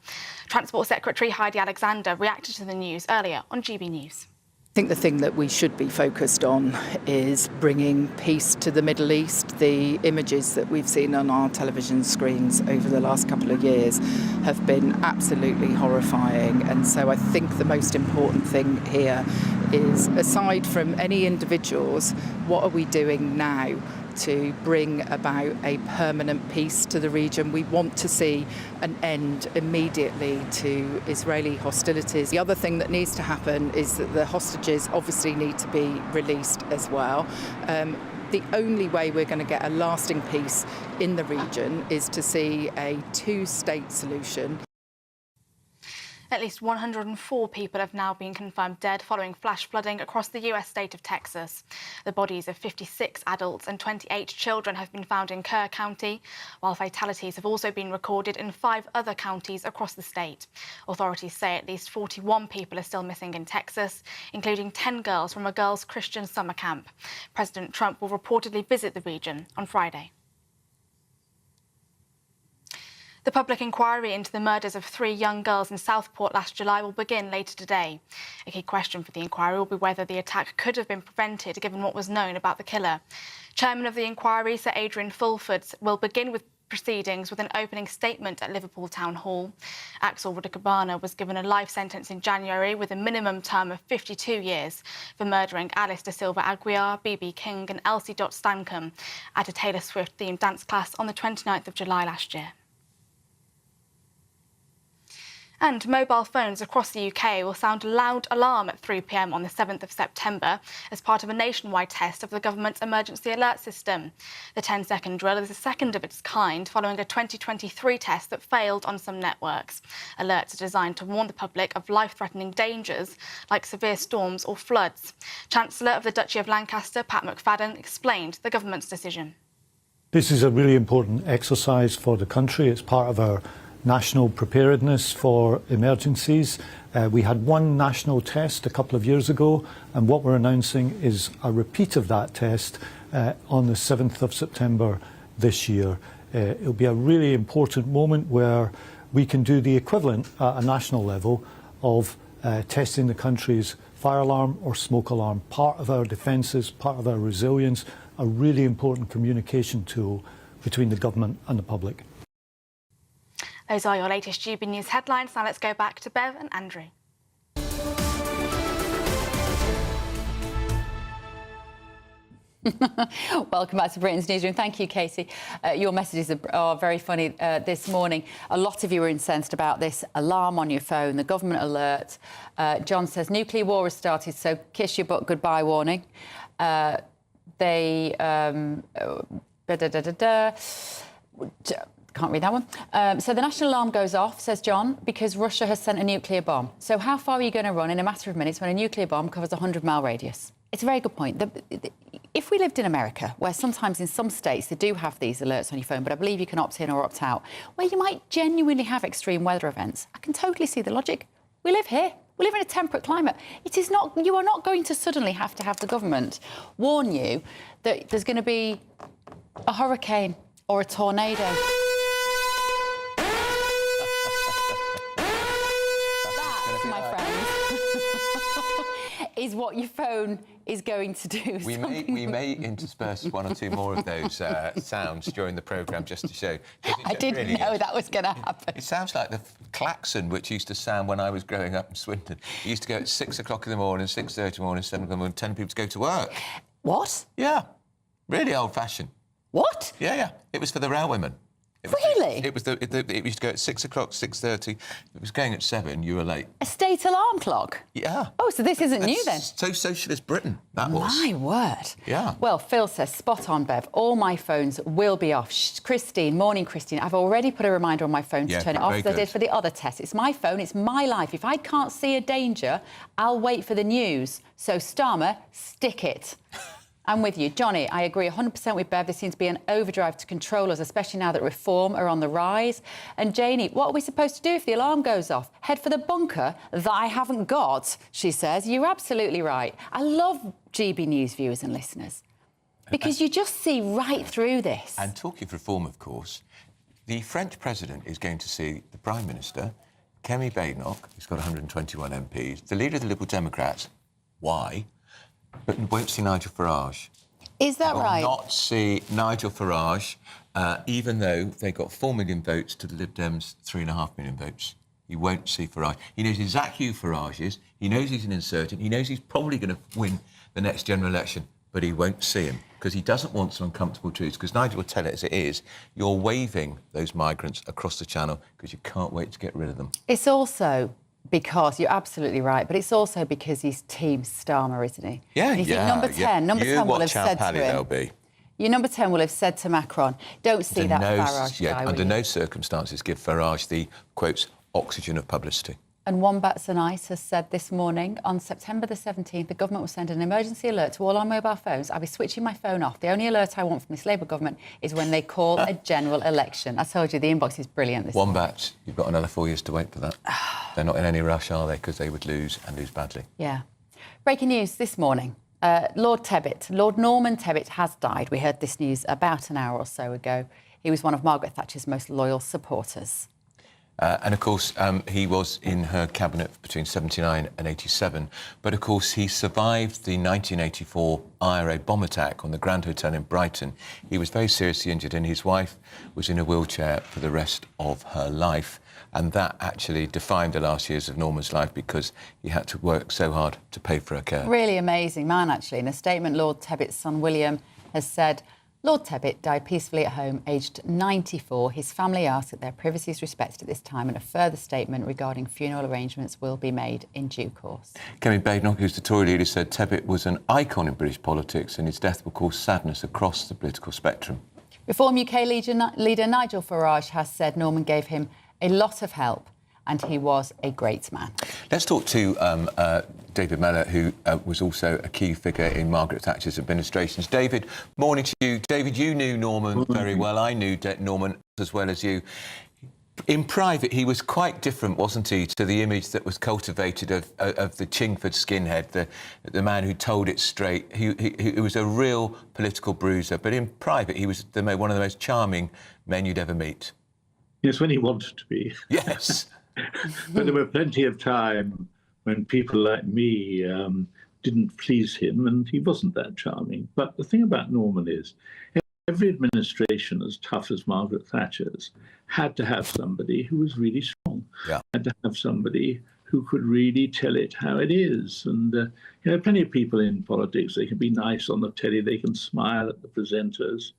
Transport Secretary Heidi Alexander reacted to the news earlier on GB News. I think the thing that we should be focused on is bringing peace to the Middle East. The images that we've seen on our television screens over the last couple of years have been absolutely horrifying. And so I think the most important thing here is, aside from any individuals, what are we doing now to bring about a permanent peace to the region? We want to see an end immediately to Israeli hostilities. The other thing that needs to happen is that the hostages obviously need to be released as well. The only way we're going to get a lasting peace in the region is to see a two-state solution. At least 104 people have now been confirmed dead following flash flooding across the US state of Texas. The bodies of 56 adults and 28 children have been found in Kerr County, while fatalities have also been recorded in 5 other counties across the state. Authorities say at least 41 people are still missing in Texas, including 10 girls from a girls' Christian summer camp. President Trump will reportedly visit the region on Friday. The public inquiry into the murders of 3 young girls in Southport last July will begin later today. A key question for the inquiry will be whether the attack could have been prevented given what was known about the killer. Chairman of the inquiry, Sir Adrian Fulford, will begin with proceedings with an opening statement at Liverpool Town Hall. Axel Rudakabana was given a life sentence in January with a minimum term of 52 years for murdering Alice Da Silva Aguiar, B.B. King and Elsie Dot Stancombe at a Taylor Swift-themed dance class on the 29th of July last year. And mobile phones across the UK will sound a loud alarm at 3 p.m. on the 7th of September as part of a nationwide test of the government's emergency alert system. The 10-second drill is the second of its kind following a 2023 test that failed on some networks. Alerts are designed to warn the public of life-threatening dangers like severe storms or floods. Chancellor of the Duchy of Lancaster, Pat McFadden, explained the government's decision. This is a really important exercise for the country. It's part of our national preparedness for emergencies. We had one national test a couple of years ago, and what we're announcing is a repeat of that test on the 7th of September this year. It'll be a really important moment where we can do the equivalent at a national level of testing the country's fire alarm or smoke alarm. Part of our defences, part of our resilience, a really important communication tool between the government and the public. Those are your latest GB News headlines. Now let's go back to Bev and Andrew. Welcome back to Britain's Newsroom. Thank you, Katie. Your messages are very funny this morning. A lot of you were incensed about this alarm on your phone, the government alert. John says, nuclear war has started, so kiss your butt goodbye warning. Can't read that one. So the national alarm goes off, says John, because Russia has sent a nuclear bomb. So how far are you going to run in a matter of minutes when a nuclear bomb covers a 100-mile radius? It's a very good point. If we lived in America, where sometimes in some states they do have these alerts on your phone, but I believe you can opt in or opt out, where you might genuinely have extreme weather events, I can totally see the logic. We live here. We live in a temperate climate. It is not. You are not going to suddenly have to have the government warn you that there's going to be a hurricane or a tornado. Is what your phone is going to do. We may intersperse one or two more of those sounds during the programme just to show. I didn't really know that was going to happen. It sounds like the klaxon which used to sound when I was growing up in Swindon. It used to go at 6 o'clock in the morning, 6:30 in the morning, 7 o'clock in the morning, telling people to go to work. What? Yeah. Really old-fashioned. What? Yeah. It was for the railwaymen. Really? It used to go at 6 o'clock, 6:30. If it was going at 7, you were late. A state alarm clock? Yeah. Oh, so this isn't new then? So socialist Britain, that was. My word. Yeah. Well, Phil says, spot on, Bev. All my phones will be off. Christine, morning, Christine. I've already put a reminder on my phone to turn it off, as I did for the other test. It's my phone, it's my life. If I can't see a danger, I'll wait for the news. So, Starmer, stick it. I'm with you. Johnny, I agree 100% with Bev. There seems to be an overdrive to control us, especially now that reform are on the rise. And Janie, what are we supposed to do if the alarm goes off? Head for the bunker that I haven't got, she says. You're absolutely right. I love GB News viewers and listeners because you just see right through this. And talking of reform, of course, the French president is going to see the Prime Minister, Kemi Badenoch, who's got 121 MPs, the leader of the Liberal Democrats. Why? But won't see Nigel Farage. Is that right? Will not see Nigel Farage, even though they got 4 million votes to the Lib Dems' 3.5 million votes. He won't see Farage. He knows exactly who Farage is. He knows he's an insurgent. He knows he's probably going to win the next general election, but he won't see him because he doesn't want some uncomfortable truths. Because Nigel will tell it as it is. You're waving those migrants across the channel because you can't wait to get rid of them. It's also because you're absolutely right, but it's also because he's Team Starmer, isn't he? Yeah, and you think number 10 will have said to him. Your number 10 will have said to Macron, "Don't see that Farage guy." Under no circumstances give Farage the quotes oxygen of publicity. And Wombats and Ice has said this morning, on September the 17th, the government will send an emergency alert to all our mobile phones. I'll be switching my phone off. The only alert I want from this Labour government is when they call a general election. I told you, the inbox is brilliant this morning. Wombats, you've got another 4 years to wait for that. They're not in any rush, are they? Because they would lose and lose badly. Yeah. Breaking news this morning. Lord Norman Tebbit has died. We heard this news about an hour or so ago. He was one of Margaret Thatcher's most loyal supporters. And, of course, he was in her cabinet between 79 and 87. But, of course, he survived the 1984 IRA bomb attack on the Grand Hotel in Brighton. He was very seriously injured and his wife was in a wheelchair for the rest of her life. And that actually defined the last years of Norman's life because he had to work so hard to pay for her care. Really amazing man, actually. In a statement, Lord Tebbit's son, William, has said, Lord Tebbit died peacefully at home, aged 94. His family asked that their privacy is respected at this time, and a further statement regarding funeral arrangements will be made in due course. Kemi Badenoch, who's the Tory leader, said Tebbit was an icon in British politics and his death will cause sadness across the political spectrum. Reform UK leader Nigel Farage has said Norman gave him a lot of help and he was a great man. Let's talk to David Mellor, who was also a key figure in Margaret Thatcher's administrations. David, morning to you. David, you knew Norman very well. I knew Norman as well as you. In private, he was quite different, wasn't he, to the image that was cultivated of the Chingford skinhead, the man who told it straight. He was a real political bruiser, but in private, he was one of the most charming men you'd ever meet. Yes, when he wanted to be. Yes. But there were plenty of time when people like me didn't please him, and he wasn't that charming. But the thing about Norman is, every administration as tough as Margaret Thatcher's had to have somebody who was really strong. Yeah. Had to have somebody who could really tell it how it is. And plenty of people in politics, they can be nice on the telly, they can smile at the presenters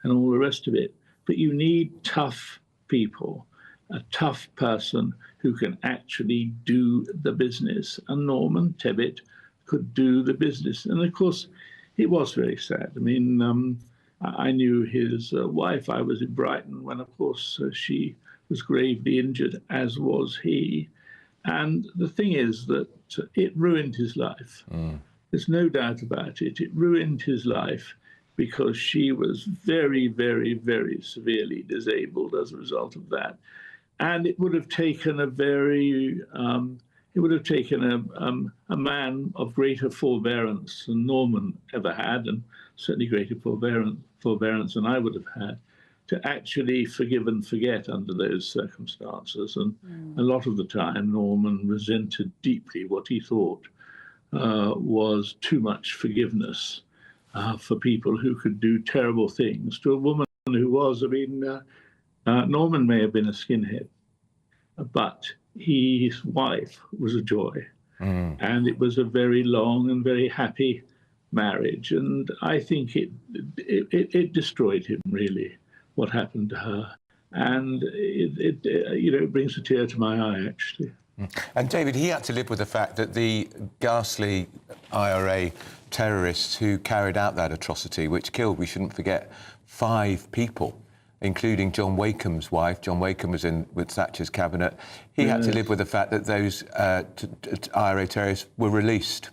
and all the rest of it. But you need tough people, a tough person who can actually do the business. And Norman Tebbit could do the business. And of course, it was very sad. I mean, I knew his wife. I was in Brighton when, of course, she was gravely injured, as was he. And the thing is that it ruined his life. There's no doubt about it. It ruined his life because she was very, very, very severely disabled as a result of that. And it would have taken a a man of greater forbearance than Norman ever had, and certainly greater forbearance than I would have had, to actually forgive and forget under those circumstances. And a lot of the time, Norman resented deeply what he thought was too much forgiveness for people who could do terrible things to a woman who was, Norman may have been a skinhead, but his wife was a joy. And it was a very long and very happy marriage. And I think it destroyed him, really, what happened to her. And it brings a tear to my eye, actually. And David, he had to live with the fact that the ghastly IRA terrorists who carried out that atrocity, which killed, we shouldn't forget, 5 people, including John Wakeham's wife. John Wakeham was in with Thatcher's cabinet. He had to live with the fact that those IRA terrorists were released.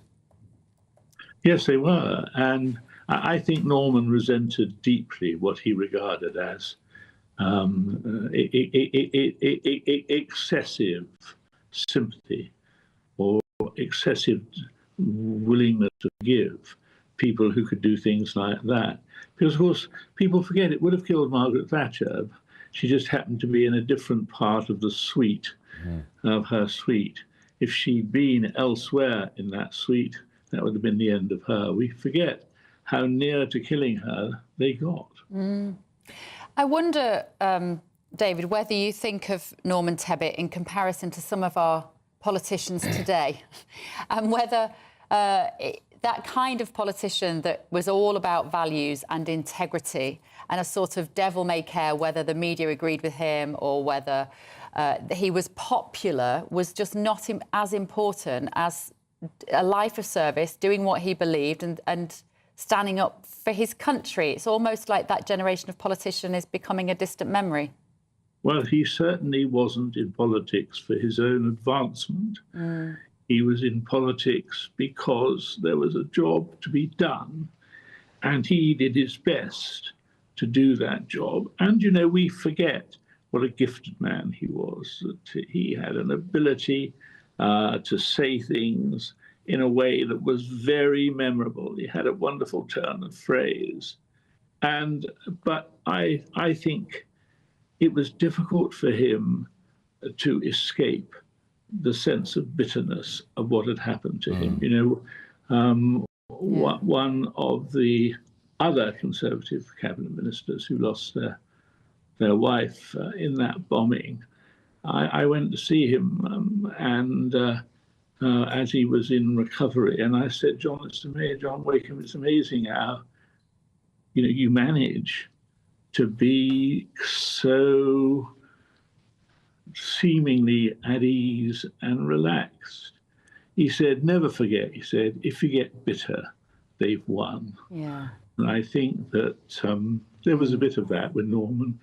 Yes, they were. And I think Norman resented deeply what he regarded as excessive sympathy or excessive willingness to forgive people who could do things like that. Because, of course, people forget it would have killed Margaret Thatcher. She just happened to be in a different part of the suite, of her suite. If she'd been elsewhere in that suite, that would have been the end of her. We forget how near to killing her they got. I wonder, David, whether you think of Norman Tebbit in comparison to some of our politicians today, and whether that kind of politician that was all about values and integrity and a sort of devil may care whether the media agreed with him or whether he was popular was just not as important as a life of service, doing what he believed and standing up for his country. It's almost like that generation of politician is becoming a distant memory. Well, he certainly wasn't in politics for his own advancement. He was in politics because there was a job to be done, and he did his best to do that job. And, we forget what a gifted man he was, that he had an ability to say things in a way that was very memorable. He had a wonderful turn of phrase. But I think it was difficult for him to escape the sense of bitterness of what had happened to him. One of the other Conservative cabinet ministers who lost their wife in that bombing, I went to see him as he was in recovery, and I said, John Wakeham, it's amazing how you manage to be so seemingly at ease and relaxed. He said, never forget, he said, if you get bitter, they've won. Yeah. And I think that there was a bit of that with Norman.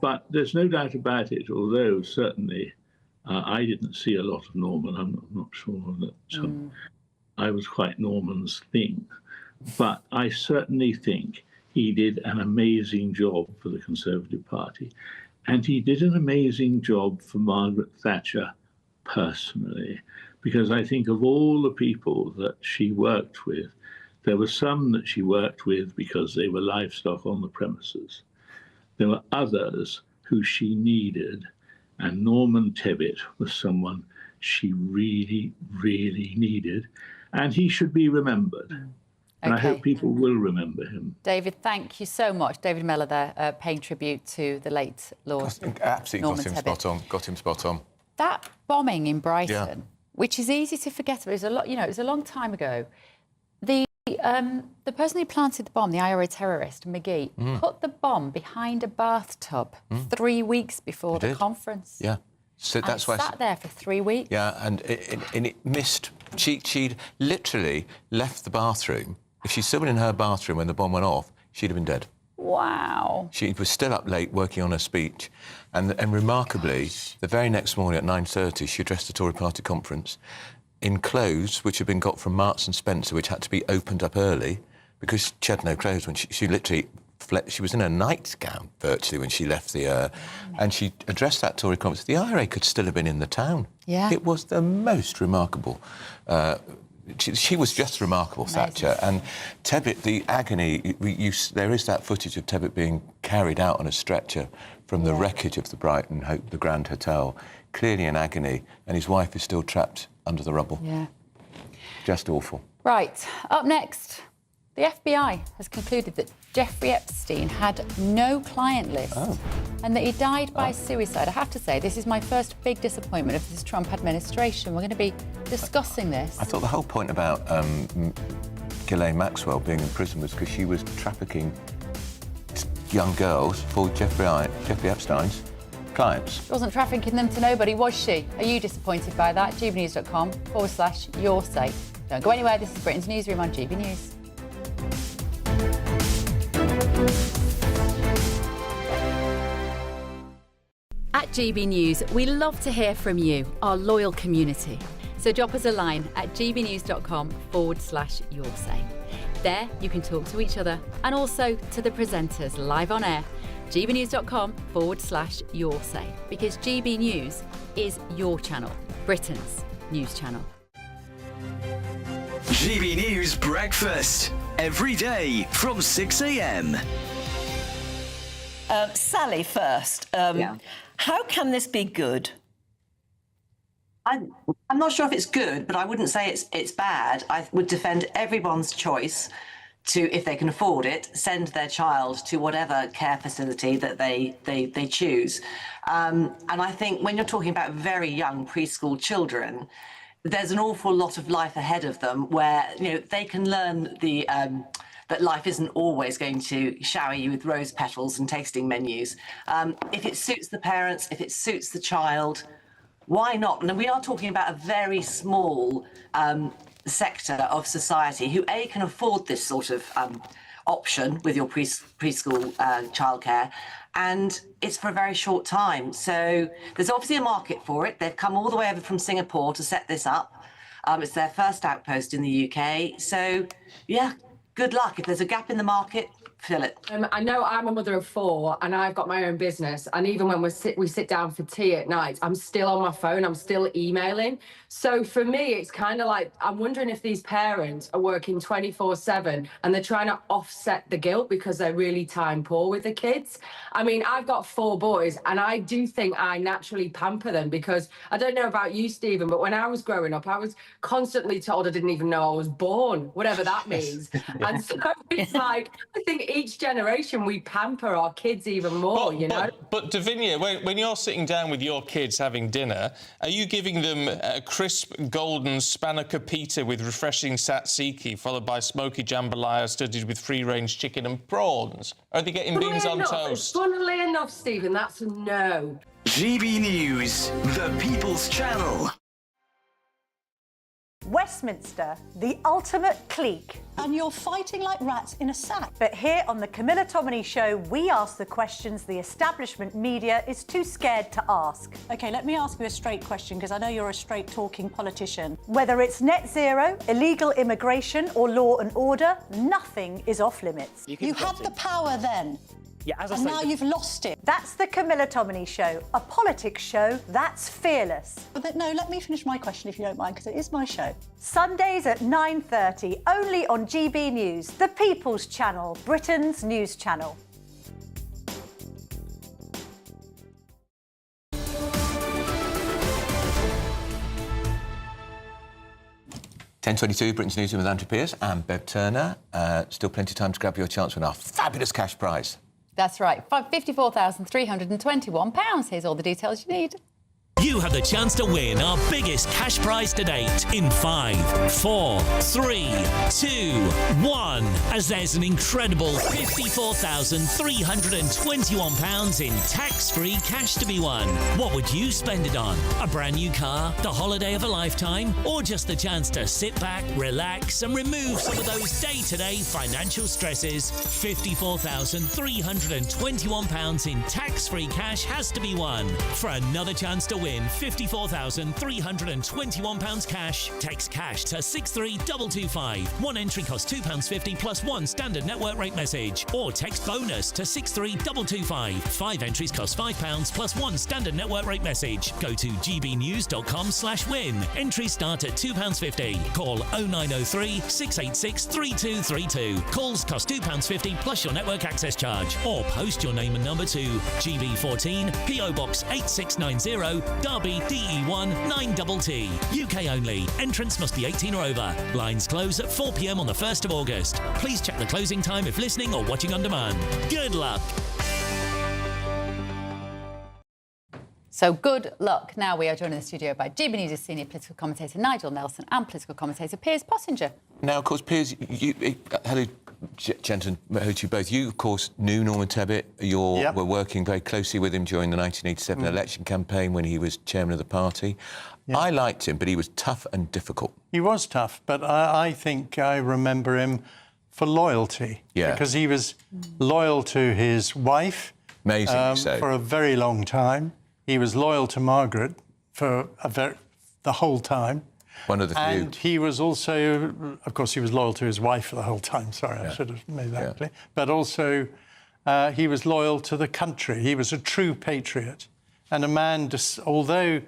But there's no doubt about it, although certainly I didn't see a lot of Norman. I'm not sure that I was quite Norman's thing. But I certainly think he did an amazing job for the Conservative Party. And he did an amazing job for Margaret Thatcher personally, because I think of all the people that she worked with, there were some that she worked with because they were livestock on the premises. There were others who she needed, and Norman Tebbit was someone she really, really needed, and he should be remembered. And I hope people will remember him. David, thank you so much. David Miller there, paying tribute to the late Lord Absolutely Norman got him Tebbit. spot on. Got him spot on. That bombing in Brighton, which is easy to forget, but it was it was a long time ago. The person who planted the bomb, the IRA terrorist, McGee, put the bomb behind a bathtub 3 weeks before the conference. Yeah. So And that's why sat there for 3 weeks. Yeah, and it missed. She'd literally left the bathroom. If she'd still been in her bathroom when the bomb went off, she'd have been dead. Wow. She was still up late working on her speech. And remarkably, the very next morning at 9:30, she addressed the Tory party conference in clothes which had been got from Marks and Spencer, which had to be opened up early because she had no clothes when she literally... She was in a nightgown, virtually, when she left the... and she addressed that Tory conference. The IRA could still have been in the town. Yeah. It was the most remarkable... She was just remarkable, Thatcher. And Tebbit, the agony, there is that footage of Tebbit being carried out on a stretcher from the wreckage of the the Grand Hotel, clearly in agony, and his wife is still trapped under the rubble. Yeah. Just awful. Right, up next, the FBI has concluded that Jeffrey Epstein had no client list and that he died by suicide. I have to say, this is my first big disappointment of this Trump administration. We're going to be discussing this. I thought the whole point about Ghislaine Maxwell being in prison was because she was trafficking young girls for Jeffrey Epstein's clients. She wasn't trafficking them to nobody, was she? Are you disappointed by that? gbnews.com/your say. Don't go anywhere. This is Britain's Newsroom on GB News. At GB News, we love to hear from you, our loyal community. So drop us a line at gbnews.com/your say. There, you can talk to each other and also to the presenters live on air. gbnews.com/your say, because GB News is your channel, Britain's news channel. GB News Breakfast, every day from 6 a.m. Sally first. How can this be good? I'm not sure if it's good, but I wouldn't say it's bad. I would defend everyone's choice to, if they can afford it, send their child to whatever care facility that they choose. And I think when you're talking about very young preschool children, there's an awful lot of life ahead of them where they can learn that life isn't always going to shower you with rose petals and tasting menus. If it suits the parents, if it suits the child, why not? And we are talking about a very small sector of society who, A, can afford this sort of option with your preschool childcare, and it's for a very short time. So there's obviously a market for it. They've come all the way over from Singapore to set this up. It's their first outpost in the UK. So, yeah, good luck. If there's a gap in the market, fill it. I know I'm a mother of 4 and I've got my own business, and even when we sit down for tea at night, I'm still on my phone, I'm still emailing. So for me, it's kind of like, I'm wondering if these parents are working 24/7 and they're trying to offset the guilt because they're really time poor with the kids. I mean, I've got 4 boys and I do think I naturally pamper them because I don't know about you, Stephen, but when I was growing up, I was constantly told I didn't even know I was born, whatever that means. And so it's like, I think each generation we pamper our kids even more, you know? But Davinia, when you're sitting down with your kids having dinner, are you giving them a crisp golden Spanaca pita with refreshing tzatziki, followed by smoky jambalaya studded with free-range chicken and prawns? Or are they getting beans on toast? Funnily enough, Stephen, that's a no. GB News, the People's Channel. Westminster, the ultimate clique. And you're fighting like rats in a sack. But here on the Camilla Tominey Show, we ask the questions the establishment media is too scared to ask. OK, let me ask you a straight question, because I know you're a straight-talking politician. Whether it's net zero, illegal immigration or law and order, nothing is off-limits. You had the power then. Yeah, as I And say, now you've lost it. That's the Camilla Tominey Show, a politics show that's fearless. But no, let me finish my question if you don't mind, because it is my show. Sundays at 9:30, only on GB News, the People's Channel, Britain's news channel. (10:22) Britain's Newsroom with Andrew Pearce and Bev Turner. Still plenty of time to grab your chance to win our fabulous cash prize. That's right, £54,321. Here's all the details you need. You have the chance to win our biggest cash prize to date in 5, 4, 3, 2, 1. As there's an incredible £54,321 in tax-free cash to be won. What would you spend it on? A brand new car, the holiday of a lifetime, or just the chance to sit back, relax and remove some of those day-to-day financial stresses? £54,321 in tax-free cash has to be won. For another chance to win £54,321 cash, text cash to 63225. One entry costs £2.50 plus one standard network rate message. Or text bonus to 63225. 5 entries cost £5 plus one standard network rate message. Go to gbnews.com/win. Entries start at £2.50. Call 0903 686 3232. Calls cost £2.50 plus your network access charge. Or post your name and number to GB14 PO Box 8690 Derby DE1 9TT. UK only. Entrance must be 18 or over. Lines close at 4 p.m. on the 1st of August. Please check the closing time if listening or watching on demand. Good luck. So good luck. Now we are joined in the studio by GB News' senior political commentator Nigel Nelson and political commentator Piers Possinger. Now, of course, Piers, hello, gentlemen, heard you both. You, of course, knew Norman Tebbit. You were working very closely with him during the 1987 election campaign when he was chairman of the party. Yeah. I liked him, but he was tough and difficult. He was tough, but I think I remember him for loyalty. Yeah. Because he was loyal to his wife. Amazingly so. For a very long time. He was loyal to Margaret for the whole time. One of the few. And he was also, of course, he was loyal to his wife for the whole time. Sorry, I should have made that clear. But also, he was loyal to the country. He was a true patriot. And a man, although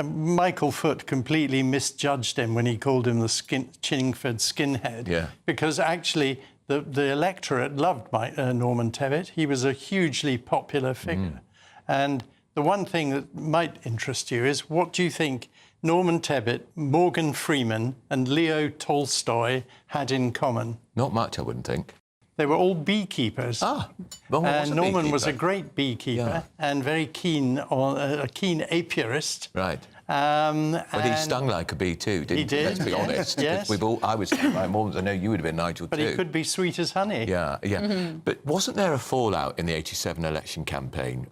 Michael Foot completely misjudged him when he called him the Chingford skinhead. Yeah. Because actually, the electorate loved Norman Tebbit. He was a hugely popular figure. And the one thing that might interest you is, what do you think Norman Tebbit, Morgan Freeman and Leo Tolstoy had in common? Not much, I wouldn't think. They were all beekeepers. Norman was a great beekeeper and very keen, a keen apiarist. Right. But he stung like a bee too, didn't he? Did. Let's be honest. Yes. I was stung by more. I know you would have been, Nigel, but too. But he could be sweet as honey. Yeah, yeah. Mm-hmm. But wasn't there a fallout in the 87 election campaign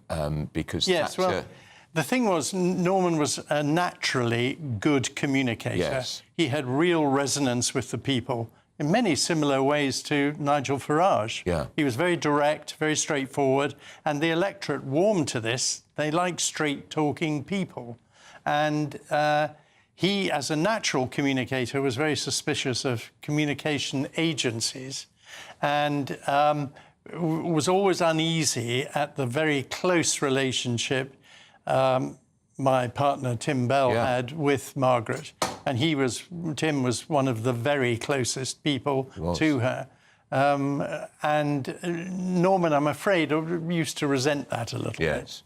because Thatcher... Well, the thing was, Norman was a naturally good communicator. Yes. He had real resonance with the people in many similar ways to Nigel Farage. Yeah. He was very direct, very straightforward, and the electorate warmed to this. They like straight-talking people. And he, as a natural communicator, was very suspicious of communication agencies and was always uneasy at the very close relationship my partner, Tim Bell, had with Margaret. And Tim was one of the very closest people to her. And Norman, I'm afraid, used to resent that a little bit,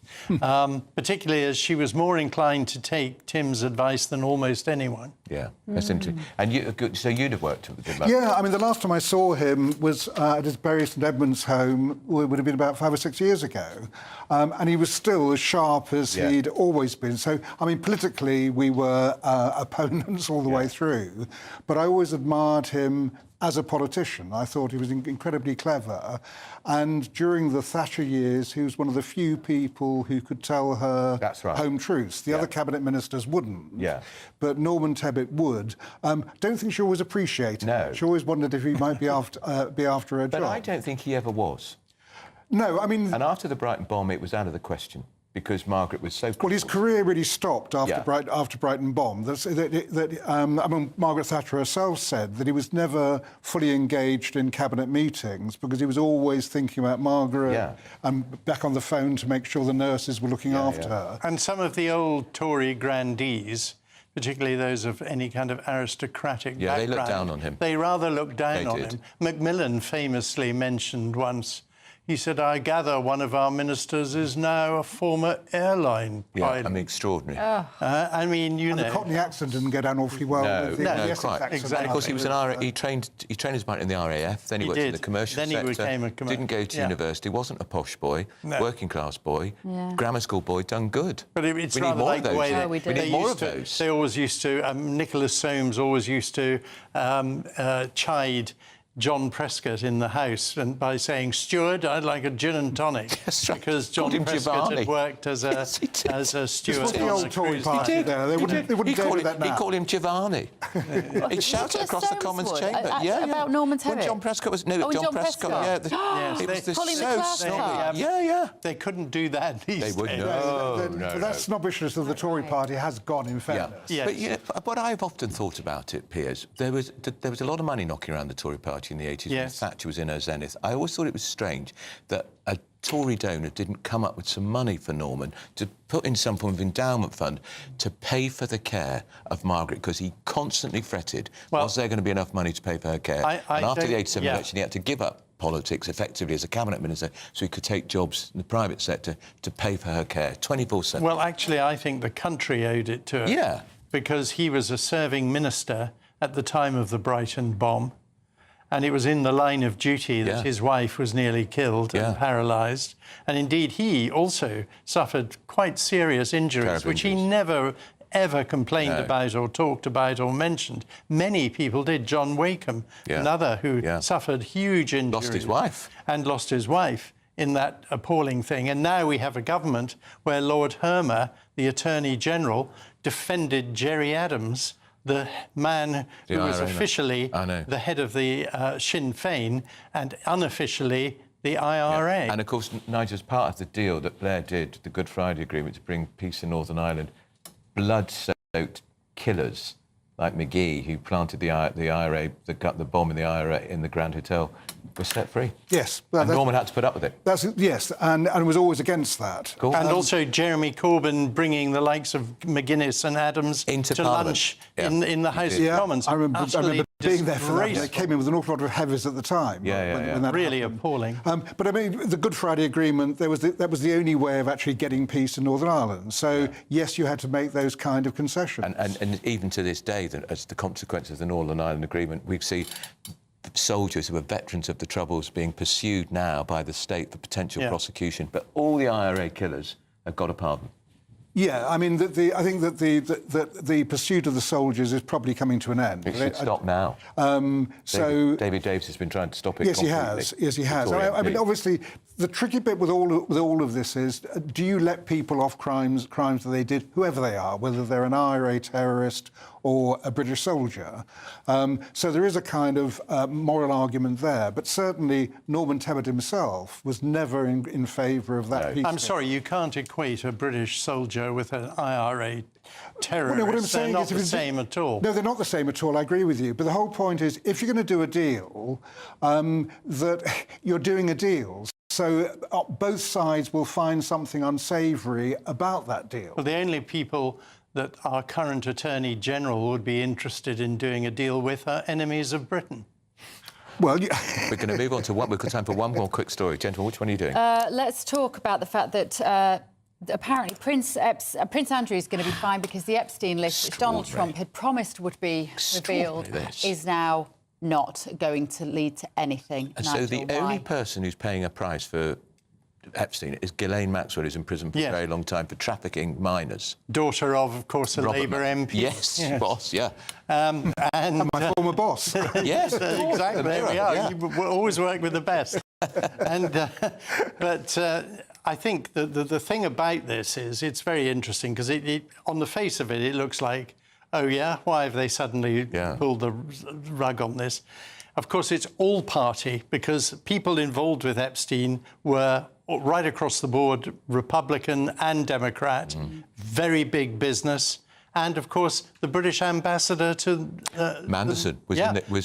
particularly as she was more inclined to take Tim's advice than almost anyone. Yeah, that's interesting. And so you'd have worked with him? Yeah, I mean, the last time I saw him was at his Bury St Edmunds home, would have been about 5 or 6 years ago. And he was still as sharp as he'd always been. So, I mean, politically, we were opponents all the way through. But I always admired him as a politician. I thought he was incredibly clever. And during the Thatcher years, he was one of the few people who could tell her home truths. The other cabinet ministers wouldn't. Yeah. But Norman Tebbit would. Don't think she always appreciated it. She always wondered if he might be after her job. But I don't think he ever was. No, I mean... And after the Brighton bomb, it was out of the question, because Margaret was so... Well, his career really stopped after Brighton bomb. I mean, Margaret Thatcher herself said that he was never fully engaged in cabinet meetings because he was always thinking about Margaret and back on the phone to make sure the nurses were looking after her. And some of the old Tory grandees, particularly those of any kind of aristocratic background... they looked down on him. They rather looked down on him. Macmillan famously mentioned once... He said, I gather one of our ministers is now a former airline pilot. I mean, extraordinary. I mean, you know... the Cockney accent didn't go down awfully well. No, with the Essex quite. accent. Exactly. Of course, he was he trained his mind in the RAF, then he worked in the commercial sector. Then he became a didn't go to university, wasn't a posh boy, working class boy, grammar school boy, done good. But it's we rather need more like of those. the way that we need more of those. They always used to... Nicholas Soames always used to chide John Prescott in the House and by saying, "Steward, I'd like a gin and tonic," because John Prescott had worked as a steward. This was the old Tory party there. They wouldn't do that now. He called him Giovanni. He'd shout it across the Commons chamber. About Norman Tebbit. When John Prescott was... No, John Prescott. It was so snobby. They couldn't do that these days. They would, no. That snobbishness of the Tory party has gone, in fairness. But you know, what I've often thought about it, Piers, there was a lot of money knocking around the Tory party in the 80s when Thatcher was in her zenith. I always thought it was strange that a Tory donor didn't come up with some money for Norman to put in some form of endowment fund to pay for the care of Margaret, because he constantly fretted, was there going to be enough money to pay for her care? And after the 87 election, he had to give up politics effectively as a cabinet minister so he could take jobs in the private sector to pay for her care 24/7. Well, actually, I think the country owed it to her. Yeah. Because he was a serving minister at the time of the Brighton bomb. And it was in the line of duty that his wife was nearly killed and paralysed. And indeed, he also suffered quite serious injuries, which he never, ever complained about or talked about or mentioned. Many people did. John Wakeham, another who suffered huge injuries. Lost his wife. And lost his wife in that appalling thing. And now we have a government where Lord Hermer, the Attorney General, defended Gerry Adams, the man who was officially the head of the Sinn Féin and unofficially the IRA. And, of course, Nigel, as part of the deal that Blair did, the Good Friday Agreement to bring peace in Northern Ireland, blood-soaked killers like McGee, who planted the IRA, the bomb in the IRA in the Grand Hotel, were set free. Yes. And Norman had to put up with it. Yes, and was always against that. Cool. And also Jeremy Corbyn bringing the likes of McGuinness and Adams to lunch in the House of Commons. I remember being there for that. They came in with an awful lot of heavies at the time. When that really happened. Appalling. But I mean, the Good Friday Agreement, that was the only way of actually getting peace in Northern Ireland. So, yes, you had to make those kind of concessions. And even to this day, as the consequence of the Northern Ireland Agreement, we see soldiers who are veterans of the Troubles being pursued now by the state for potential prosecution. But all the IRA killers have got a pardon. Yeah, I mean, I think that the pursuit of the soldiers is probably coming to an end. It should stop now. David Davis has been trying to stop it. Yes, he has. Yes, he has. I mean, obviously, the tricky bit with all of this is: do you let people off crimes that they did, whoever they are, whether they're an IRA terrorist or a British soldier? So there is a kind of moral argument there. But certainly, Norman Tebbit himself was never in favour of that. I'm sorry, you can't equate a British soldier with an IRA terrorist. Well, no, what I'm saying they're is not the same at all. No, they're not the same at all. I agree with you. But the whole point is, if you're going to do a deal, that you're doing a deal. So both sides will find something unsavoury about that deal. Well, the only people that our current Attorney General would be interested in doing a deal with are enemies of Britain. Well, we're going to move on to one. We've got time for one more quick story. Gentlemen, which one are you doing? Let's talk about the fact that apparently Prince Andrew is going to be fine because the Epstein list, which Donald Trump had promised would be revealed, is now not going to lead to anything. And so the only person who's paying a price for Epstein is Ghislaine Maxwell, who's in prison for a very long time for trafficking minors. Daughter of course, a Labour MP. Yes, boss, yeah. And my former boss. Yes, exactly. There we are. Yeah. You always work with the best. But I think the thing about this is it's very interesting because on the face of it, it looks like, oh, yeah, why have they suddenly pulled the rug on this? Of course, it's all party because people involved with Epstein were right across the board, Republican and Democrat, very big business. And, of course, the British ambassador to... Mandelson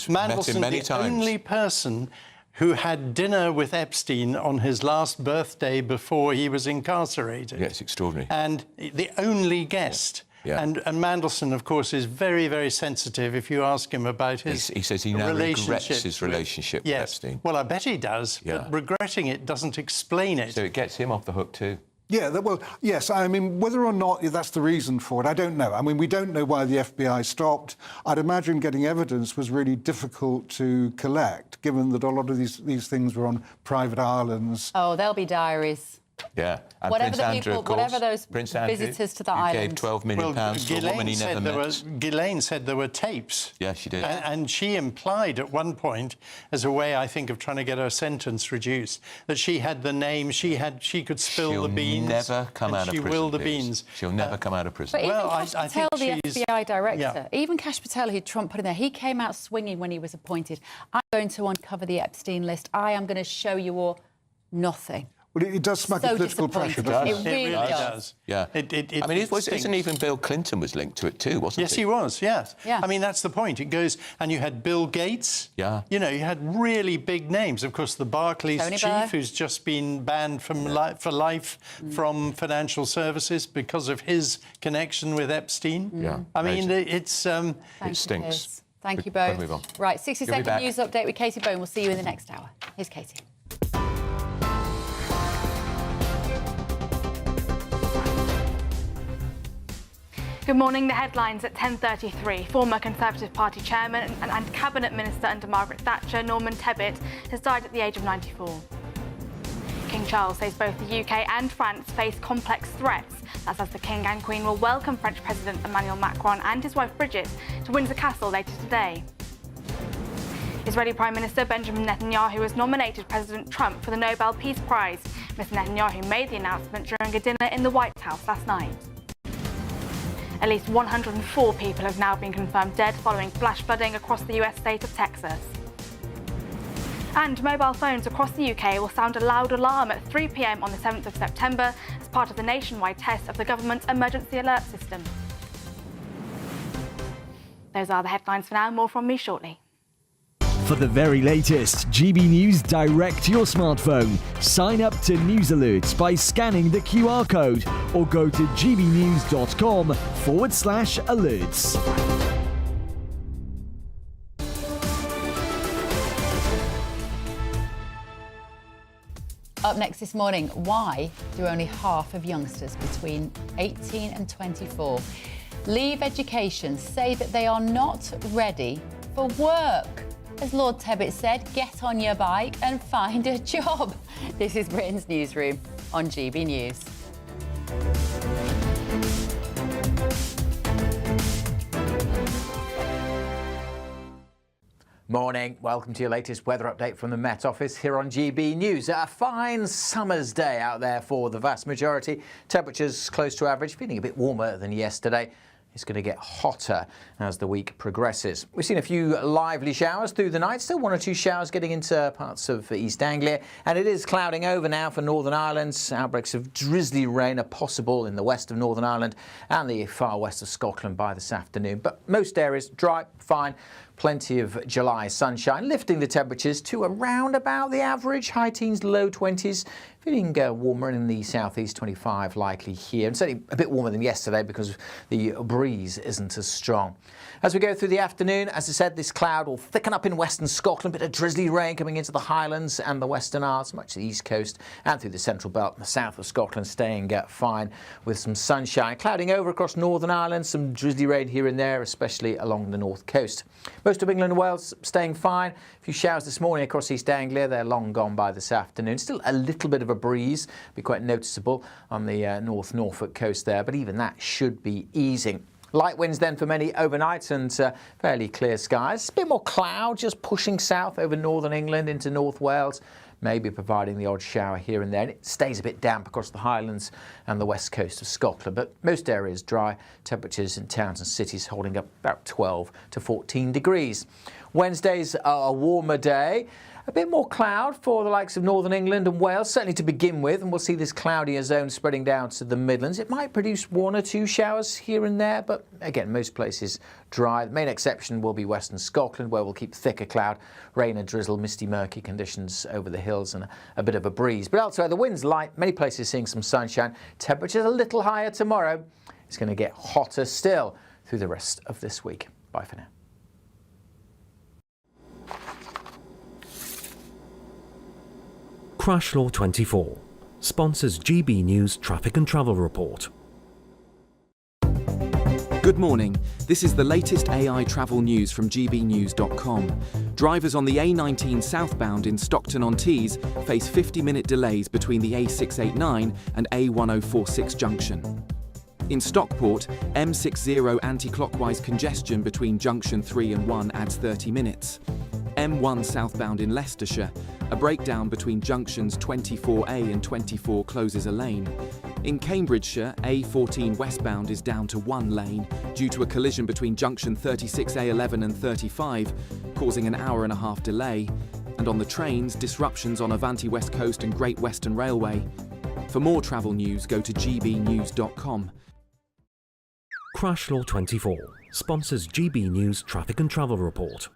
met him many times. The only person who had dinner with Epstein on his last birthday before he was incarcerated. Yeah, it's extraordinary. And the only guest... Yeah. And Mandelson, of course, is very, very sensitive if you ask him about his He says he now regrets his relationship with Epstein. Well, I bet he does, but regretting it doesn't explain it. So it gets him off the hook too. Yeah, well, yes, I mean, whether or not that's the reason for it, I don't know. I mean, we don't know why the FBI stopped. I'd imagine getting evidence was really difficult to collect, given that a lot of these things were on private islands. Oh, there'll be diaries. Yeah, and whatever Prince the Andrew, people, of course. whatever those Prince Andrew, visitors to the who island. gave £12 million to a woman he never met. Ghislaine said there were tapes. Yeah, she did. And she implied at one point, as a way, I think, of trying to get her sentence reduced, that she had the name, she could spill the beans. She'll never come out of prison. She will the beans. She'll never come out of prison. But even Kash Patel, the FBI director, even Kash Patel, who Trump put in there, he came out swinging when he was appointed. I'm going to uncover the Epstein list. I am going to show you all nothing. Well, it does smack of political pressure, doesn't it? It really does. Yeah. I mean, isn't even Bill Clinton was linked to it too, wasn't he? Yes, he was, yes. Yeah. I mean, that's the point. It goes... And you had Bill Gates. Yeah. You know, you had really big names. Of course, the Barclays chief, who's just been banned from for life from financial services because of his connection with Epstein. Yeah. I mean, it's... it stinks. Thank you both. Right, 60-second news update with Katie Bone. We'll see you in the next hour. Here's Katie. Good morning. The headlines at 10:33. Former Conservative Party chairman and Cabinet Minister under Margaret Thatcher, Norman Tebbit, has died at the age of 94. King Charles says both the UK and France face complex threats. That's as the King and Queen will welcome French President Emmanuel Macron and his wife Bridget to Windsor Castle later today. Israeli Prime Minister Benjamin Netanyahu has nominated President Trump for the Nobel Peace Prize. Mr. Netanyahu made the announcement during a dinner in the White House last night. At least 104 people have now been confirmed dead following flash flooding across the US state of Texas. And mobile phones across the UK will sound a loud alarm at 3 p.m. on the 7th of September as part of the nationwide test of the government's emergency alert system. Those are the headlines for now. More from me shortly. For the very latest GB News direct to your smartphone, sign up to News Alerts by scanning the QR code or go to gbnews.com/alerts. Up next this morning, why do only half of youngsters between 18 and 24 leave education say that they are not ready for work? As Lord Tebbit said, get on your bike and find a job. This is Britain's Newsroom on GB News. Morning. Welcome to your latest weather update from the Met Office here on GB News. A fine summer's day out there for the vast majority. Temperatures close to average, feeling a bit warmer than yesterday. It's going to get hotter as the week progresses. We've seen a few lively showers through the night, still one or two showers getting into parts of East Anglia, and it is clouding over now for Northern Ireland. Outbreaks of drizzly rain are possible in the west of Northern Ireland and the far west of Scotland by this afternoon, but most areas dry, fine, Plenty of July sunshine, lifting the temperatures to around about the average, high teens, low 20s. Feeling warmer in the southeast, 25 likely here, and certainly a bit warmer than yesterday because the breeze isn't as strong. As we go through the afternoon, as I said, this cloud will thicken up in western Scotland, bit of drizzly rain coming into the Highlands and the Western Isles, much of the east coast and through the central belt and the south of Scotland, staying fine with some sunshine. Clouding over across Northern Ireland, some drizzly rain here and there, especially along the north coast. Most of England and Wales staying fine. A few showers this morning across East Anglia, they're long gone by this afternoon. Still a little bit of a breeze, be quite noticeable on the North Norfolk coast there, but even that should be easing. Light winds then for many overnight and fairly clear skies. A bit more cloud just pushing south over northern England into North Wales, maybe providing the odd shower here and there. And it stays a bit damp across the Highlands and the west coast of Scotland, but most areas dry. Temperatures in towns and cities holding up about 12 to 14 degrees. Wednesday's a warmer day. A bit more cloud for the likes of northern England and Wales, certainly to begin with, and we'll see this cloudier zone spreading down to the Midlands. It might produce 1 or 2 showers here and there, but again, most places dry. The main exception will be western Scotland, where we'll keep thicker cloud, rain and drizzle, misty, murky conditions over the hills and a bit of a breeze. But elsewhere, the wind's light, many places seeing some sunshine. Temperatures a little higher tomorrow. It's going to get hotter still through the rest of this week. Bye for now. Crash Law 24 sponsors GB News Traffic and Travel Report. Good morning. This is the latest AI travel news from GBNews.com. Drivers on the A19 southbound in Stockton-on-Tees face 50-minute delays between the A689 and A1046 junction. In Stockport, M60 anti-clockwise congestion between junction 3 and 1 adds 30 minutes. M1 southbound in Leicestershire, a breakdown between junctions 24A and 24 closes a lane. In Cambridgeshire, A14 westbound is down to 1 lane due to a collision between junction 36A11 and 35, causing an hour-and-a-half delay. And on the trains, disruptions on Avanti West Coast and Great Western Railway. For more travel news, go to gbnews.com. Crash Law 24 sponsors GB News Traffic and Travel Report.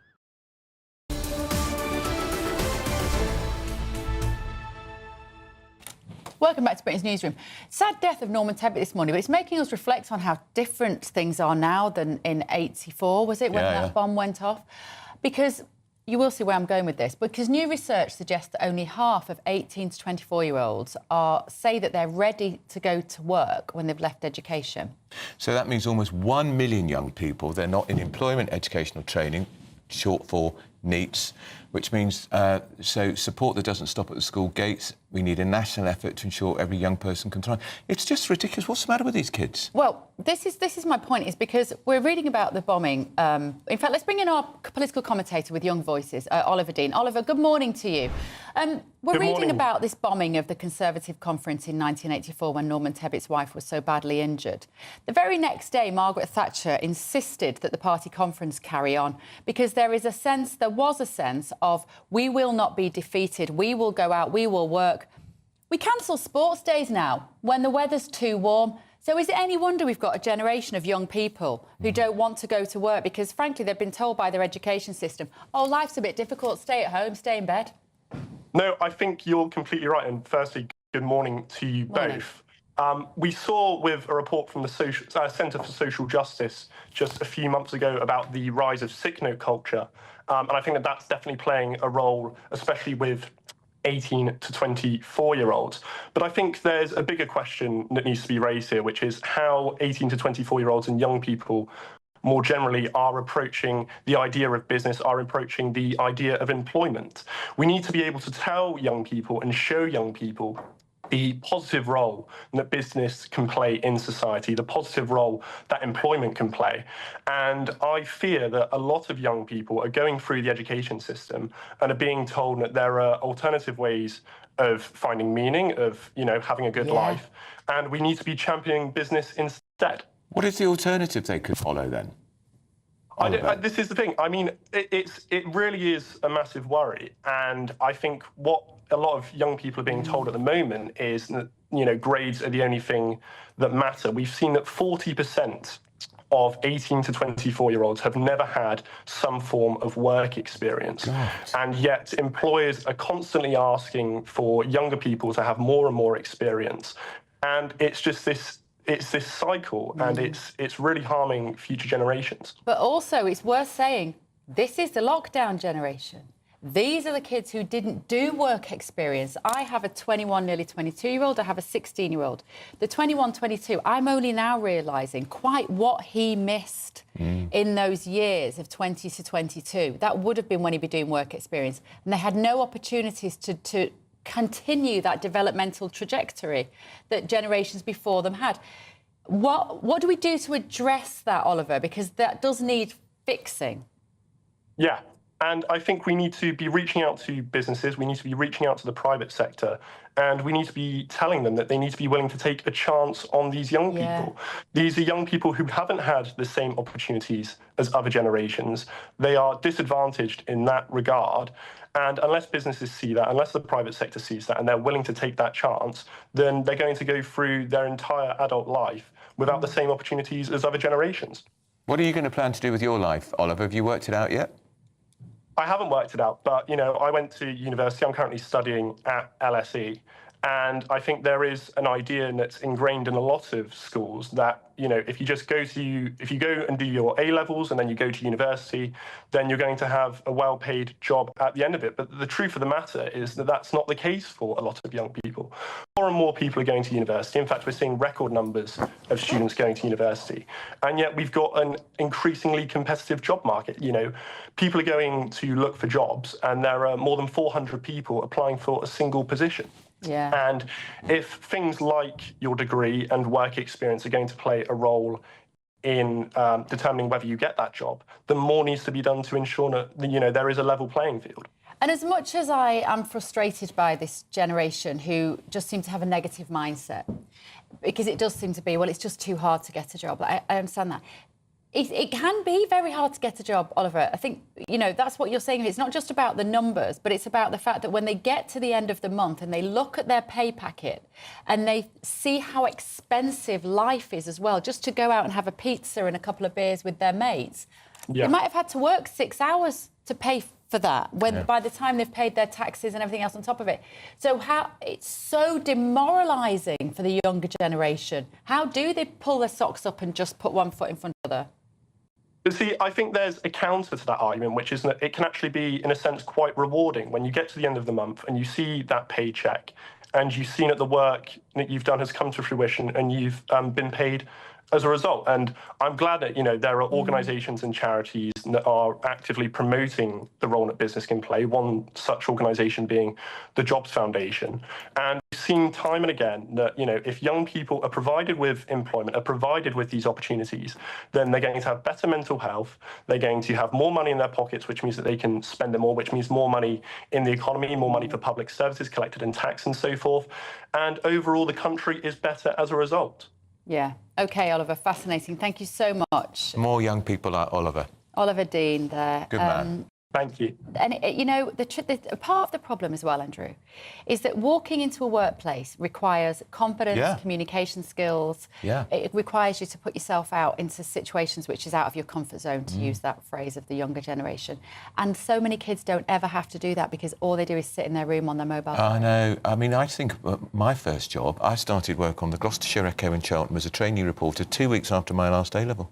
Welcome back to Britain's Newsroom. Sad death of Norman Tebbit this morning, but it's making us reflect on how different things are now than in '84, was it, when that bomb went off? Because you will see where I'm going with this, because new research suggests that only half of 18 to 24-year-olds say that they're ready to go to work when they've left education. So that means almost 1 million young people, they're not in employment, educational training, short for NEETs, which means so support that doesn't stop at the school gates. We need a national effort to ensure every young person can thrive. It's just ridiculous. What's the matter with these kids? Well, this is my point, is because we're reading about the bombing. In fact, let's bring in our political commentator with Young Voices, Oliver Dean. Oliver, good morning to you. We're reading about this bombing of the Conservative conference in 1984 when Norman Tebbit's wife was so badly injured. The very next day, Margaret Thatcher insisted that the party conference carry on because there was a sense of we will not be defeated, we will go out, we will work. We cancel sports days now when the weather's too warm. So is it any wonder we've got a generation of young people who don't want to go to work because, frankly, they've been told by their education system, oh, life's a bit difficult, stay at home, stay in bed? No, I think you're completely right. And firstly, good morning to you both. We saw with a report from the Centre for Social Justice just a few months ago about the rise of sick note culture. And I think that that's definitely playing a role, especially with 18 to 24-year-olds. But I think there's a bigger question that needs to be raised here, which is how 18 to 24-year-olds and young people more generally are approaching the idea of business, are approaching the idea of employment. We need to be able to tell young people and show young people the positive role that business can play in society, the positive role that employment can play. And I fear that a lot of young people are going through the education system and are being told that there are alternative ways of finding meaning, of, having a good life. And we need to be championing business instead. What is the alternative they could follow then? This is the thing. I mean, it really is a massive worry. And I think what a lot of young people are being told at the moment is that, grades are the only thing that matter. We've seen that 40% of 18 to 24-year-olds have never had some form of work experience. God. And yet employers are constantly asking for younger people to have more and more experience. And it's just this cycle, and it's really harming future generations. But also, it's worth saying, this is the lockdown generation. These are the kids who didn't do work experience. I have a 21, nearly 22-year-old. I have a 16-year-old. The 21, 22, I'm only now realising quite what he missed in those years of 20 to 22. That would have been when he'd be doing work experience. And they had no opportunities to continue that developmental trajectory that generations before them had. What do we do to address that, Oliver? Because that does need fixing. Yeah. And I think we need to be reaching out to businesses, we need to be reaching out to the private sector, and we need to be telling them that they need to be willing to take a chance on these young people. These are young people who haven't had the same opportunities as other generations. They are disadvantaged in that regard. And unless businesses see that, unless the private sector sees that, and they're willing to take that chance, then they're going to go through their entire adult life without the same opportunities as other generations. What are you going to plan to do with your life, Oliver? Have you worked it out yet? I haven't worked it out, but, I went to university. I'm currently studying at LSE. And I think there is an idea that's ingrained in a lot of schools that, if you go and do your A-levels and then you go to university, then you're going to have a well-paid job at the end of it. But the truth of the matter is that that's not the case for a lot of young people. More and more people are going to university. In fact, we're seeing record numbers of students going to university. And yet we've got an increasingly competitive job market. People are going to look for jobs, and there are more than 400 people applying for a single position. Yeah. And if things like your degree and work experience are going to play a role in determining whether you get that job, then more needs to be done to ensure that there is a level playing field. And as much as I am frustrated by this generation who just seem to have a negative mindset, because it does seem to be, well, it's just too hard to get a job. I understand that. It can be very hard to get a job, Oliver. I think, that's what you're saying. It's not just about the numbers, but it's about the fact that when they get to the end of the month and they look at their pay packet and they see how expensive life is as well, just to go out and have a pizza and a couple of beers with their mates, they might have had to work 6 hours to pay for that, by the time they've paid their taxes and everything else on top of it. So it's so demoralising for the younger generation. How do they pull their socks up and just put one foot in front of the other? But see, I think there's a counter to that argument, which is that it can actually be, in a sense, quite rewarding when you get to the end of the month and you see that paycheck and you've seen that the work that you've done has come to fruition and you've been paid as a result. And I'm glad that, there are organisations and charities that are actively promoting the role that business can play, one such organisation being the Jobs Foundation. And we've seen time and again that, if young people are provided with employment, are provided with these opportunities, then they're going to have better mental health, they're going to have more money in their pockets, which means that they can spend it more, which means more money in the economy, more money for public services collected in tax and so forth. And overall, the country is better as a result. Yeah. OK, Oliver, fascinating. Thank you so much. More young people like Oliver. Oliver Dean there. Good man. Thank you. And, the part of the problem as well, Andrew, is that walking into a workplace requires confidence, communication skills. Yeah. It requires you to put yourself out into situations which is out of your comfort zone, to use that phrase of the younger generation. And so many kids don't ever have to do that because all they do is sit in their room on their mobile phone. I know. I mean, I think my first job, I started work on the Gloucestershire Echo in Cheltenham as a trainee reporter 2 weeks after my last A-level.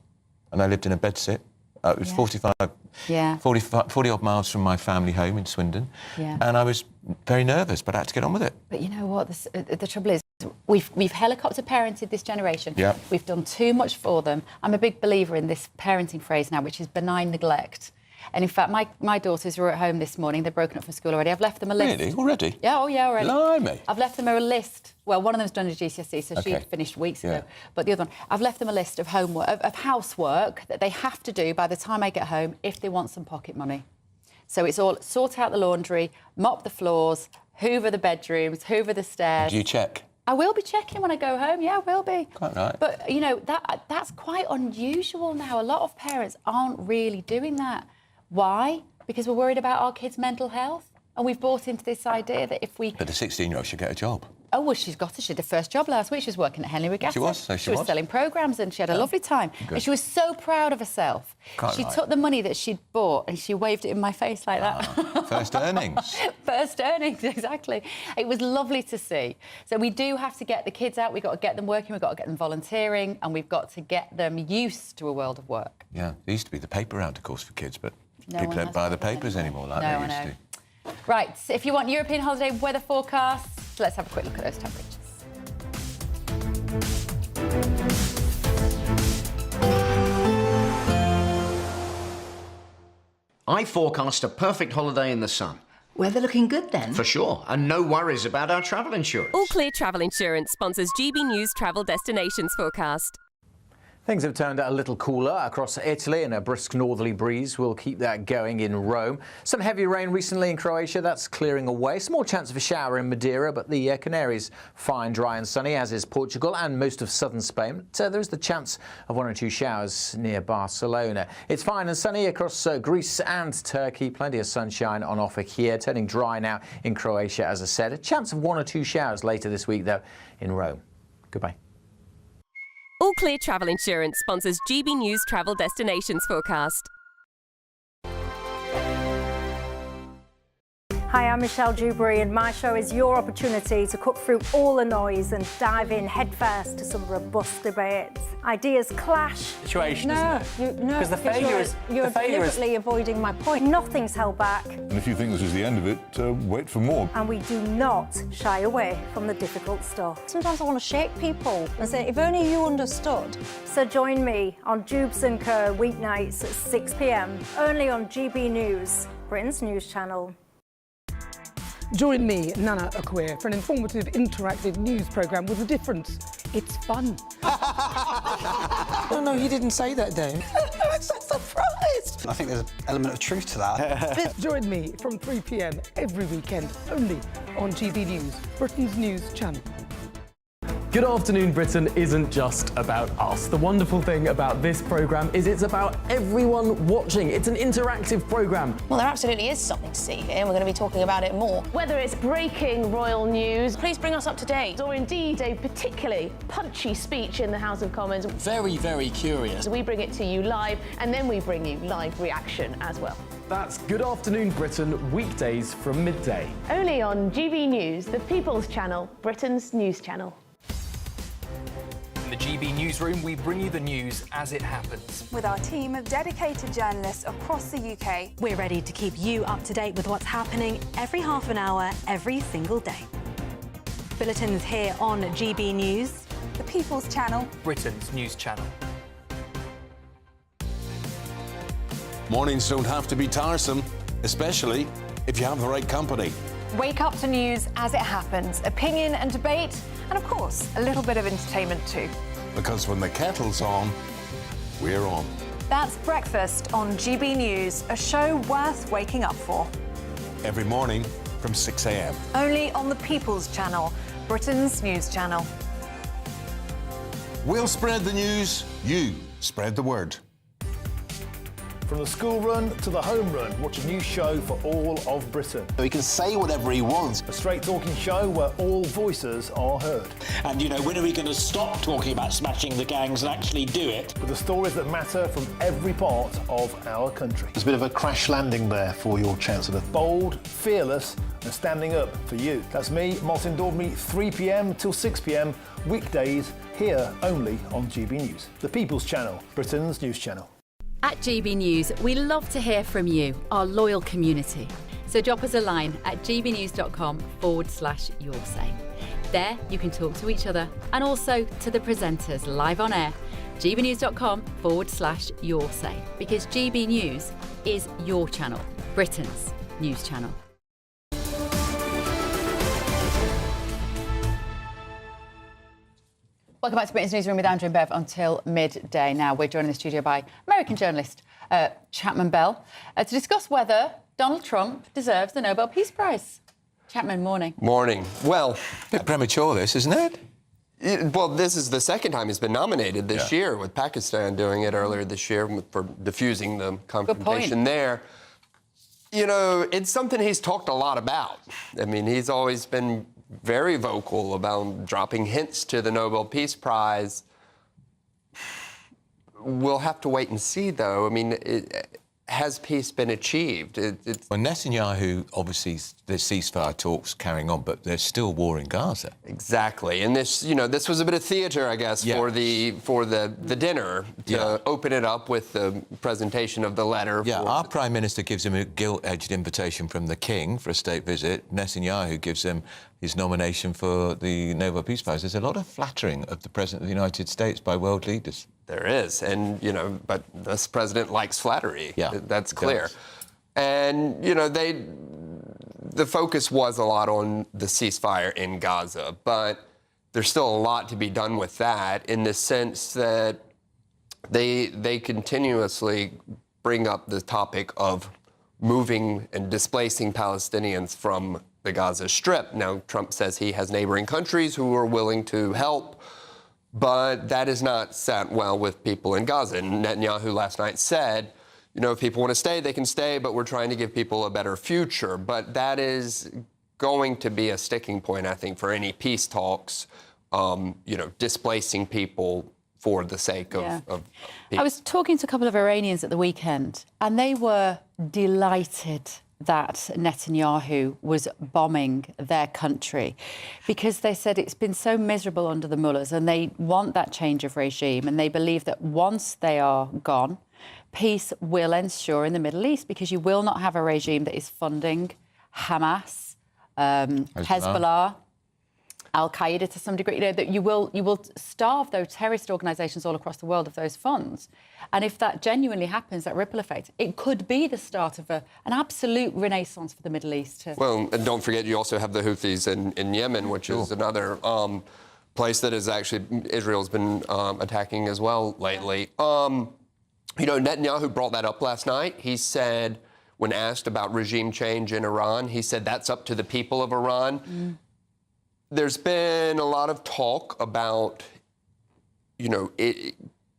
And I lived in a bedsit. It was 40 odd miles from my family home in Swindon. Yeah. And I was very nervous, but I had to get on with it. But you know what? The trouble is, we've helicopter parented this generation. Yeah. We've done too much for them. I'm a big believer in this parenting phrase now, which is benign neglect. And in fact, my daughters were at home this morning. They've broken up from school already. I've left them a list. Really? Already? Yeah, already. Blimey. I've left them a list. Well, one of them's done a GCSE, so she finished weeks ago. But the other one, I've left them a list of homework, of housework that they have to do by the time I get home if they want some pocket money. So it's all sort out the laundry, mop the floors, hoover the bedrooms, hoover the stairs. Do you check? I will be checking when I go home. Yeah, I will be. Quite right. But, that's quite unusual now. A lot of parents aren't really doing that. Why? Because we're worried about our kids' mental health. And we've bought into this idea that if we... But the 16-year-old should get a job. Oh, well, she's got it. She did her first job last week. She was working at Henley Regatta. She was, so she was. selling programmes and she had a lovely time. Good. And she was so proud of herself. She took the money that she'd bought and she waved it in my face like that. First earnings. First earnings, exactly. It was lovely to see. So we do have to get the kids out. We've got to get them working. We've got to get them volunteering and we've got to get them used to a world of work. Yeah, there used to be the paper round, of course, for kids, but No people one don't has buy the papers papers anymore like No, they I used know. to. Right, so if you want European holiday weather forecasts, let's have a quick look at those temperatures. I forecast a perfect holiday in the sun. Weather looking good then? For sure, and no worries about our travel insurance. All Clear Travel Insurance sponsors GB News Travel Destinations forecast. Things have turned a little cooler across Italy and a brisk northerly breeze will keep that going in Rome. Some heavy rain recently in Croatia, that's clearing away. Small chance of a shower in Madeira, but the Canaries fine, dry and sunny, as is Portugal and most of southern Spain. So there is the chance of 1 or 2 showers near Barcelona. It's fine and sunny across Greece and Turkey. Plenty of sunshine on offer here. Turning dry now in Croatia, as I said. A chance of 1 or 2 showers later this week, though, in Rome. Goodbye. All Clear Travel Insurance sponsors GB News Travel Destinations forecast. Hi, I'm Michelle Dewberry and my show is your opportunity to cut through all the noise and dive in headfirst to some robust debates. Ideas clash. Situation, No, isn't it? Because the failure is... You're the failure is... deliberately avoiding my point. Nothing's held back. And if you think this is the end of it, wait for more. And we do not shy away from the difficult stuff. Sometimes I want to shake people and say, if only you understood. So join me on Jubes & Co weeknights at 6 p.m, only on GB News, Britain's news channel. Join me, Nana Akwe, for an informative, interactive news programme with a difference. It's fun. No, he didn't say that, Dave. I'm so surprised. I think there's an element of truth to that. Join me from 3 p.m. every weekend, only on GB News, Britain's news channel. Good Afternoon Britain isn't just about us. The wonderful thing about this programme is it's about everyone watching. It's an interactive programme. Well, there absolutely is something to see here, and we're going to be talking about it more. Whether it's breaking royal news, please bring us up to date, or indeed a particularly punchy speech in the House of Commons. Very, very curious. We bring it to you live, and then we bring you live reaction as well. That's Good Afternoon Britain, weekdays from midday. Only on GB News, the People's Channel, Britain's news channel. In the GB Newsroom, we bring you the news as it happens. With our team of dedicated journalists across the UK, we're ready to keep you up to date with what's happening every half an hour, every single day. Bulletins here on GB News, the People's Channel, Britain's news channel. Mornings don't have to be tiresome, especially if you have the right company. Wake up to news as it happens, opinion and debate, and of course, a little bit of entertainment too. Because when the kettle's on, we're on. That's Breakfast on GB News, a show worth waking up for. Every morning from 6 a.m. Only on the People's Channel, Britain's news channel. We'll spread the news, you spread the word. From the school run to the home run, watch a new show for all of Britain. He can say whatever he wants. A straight-talking show where all voices are heard. And, you know, when are we going to stop talking about smashing the gangs and actually do it? With the stories that matter from every part of our country. There's a bit of a crash landing there for your Chancellor. Bold, fearless and standing up for you. That's me, Martin Daubney, 3 p.m. till 6 p.m, weekdays, here only on GB News. The People's Channel, Britain's news channel. At GB News, we love to hear from you, our loyal community. So drop us a line at gbnews.com/yoursay. There you can talk to each other and also to the presenters live on air. gbnews.com/yoursay, because GB News is your channel, Britain's news channel. Welcome back to Britain's Newsroom with Andrew and Bev until midday. Now, we're joined in the studio by American journalist Chapman Bell to discuss whether Donald Trump deserves the Nobel Peace Prize. Chapman, morning. Morning. Well... A bit premature, this, isn't it? Well, this is the second time he's been nominated this year, with Pakistan doing it earlier this year for diffusing the confrontation there. You know, it's something he's talked a lot about. I mean, he's always been very vocal about dropping hints to the Nobel Peace Prize. We'll have to wait and see, though. I mean, has peace been achieved? Well, Netanyahu, obviously, the ceasefire talks carrying on, but there's still war in Gaza. Exactly, and this, this was a bit of theatre, I guess, for the dinner to open it up with the presentation of the letter. Yeah, our Prime Minister gives him a gilt-edged invitation from the King for a state visit. Netanyahu gives him his nomination for the Nobel Peace Prize. There's a lot of flattering of the President of the United States by world leaders. There is, and, but this president likes flattery. Yeah, that's clear. And, the focus was a lot on the ceasefire in Gaza, but there's still a lot to be done with that in the sense that they continuously bring up the topic of moving and displacing Palestinians from the Gaza Strip. Now, Trump says he has neighboring countries who are willing to help, but that is not sat well with people in Gaza. And Netanyahu last night said, if people want to stay, they can stay, but we're trying to give people a better future. But that is going to be a sticking point, I think, for any peace talks, displacing people for the sake of peace. I was talking to a couple of Iranians at the weekend, and they were delighted that Netanyahu was bombing their country because they said it's been so miserable under the mullahs and they want that change of regime, and they believe that once they are gone, peace will ensure in the Middle East because you will not have a regime that is funding Hamas, Hezbollah, Al-Qaeda to some degree. That you will starve those terrorist organisations all across the world of those funds. And if that genuinely happens, that ripple effect, it could be the start of an absolute renaissance for the Middle East. Well, and don't forget, you also have the Houthis in Yemen, which is another place that is actually Israel's been attacking as well lately. Netanyahu brought that up last night. He said, when asked about regime change in Iran, he said that's up to the people of Iran. There's been a lot of talk about,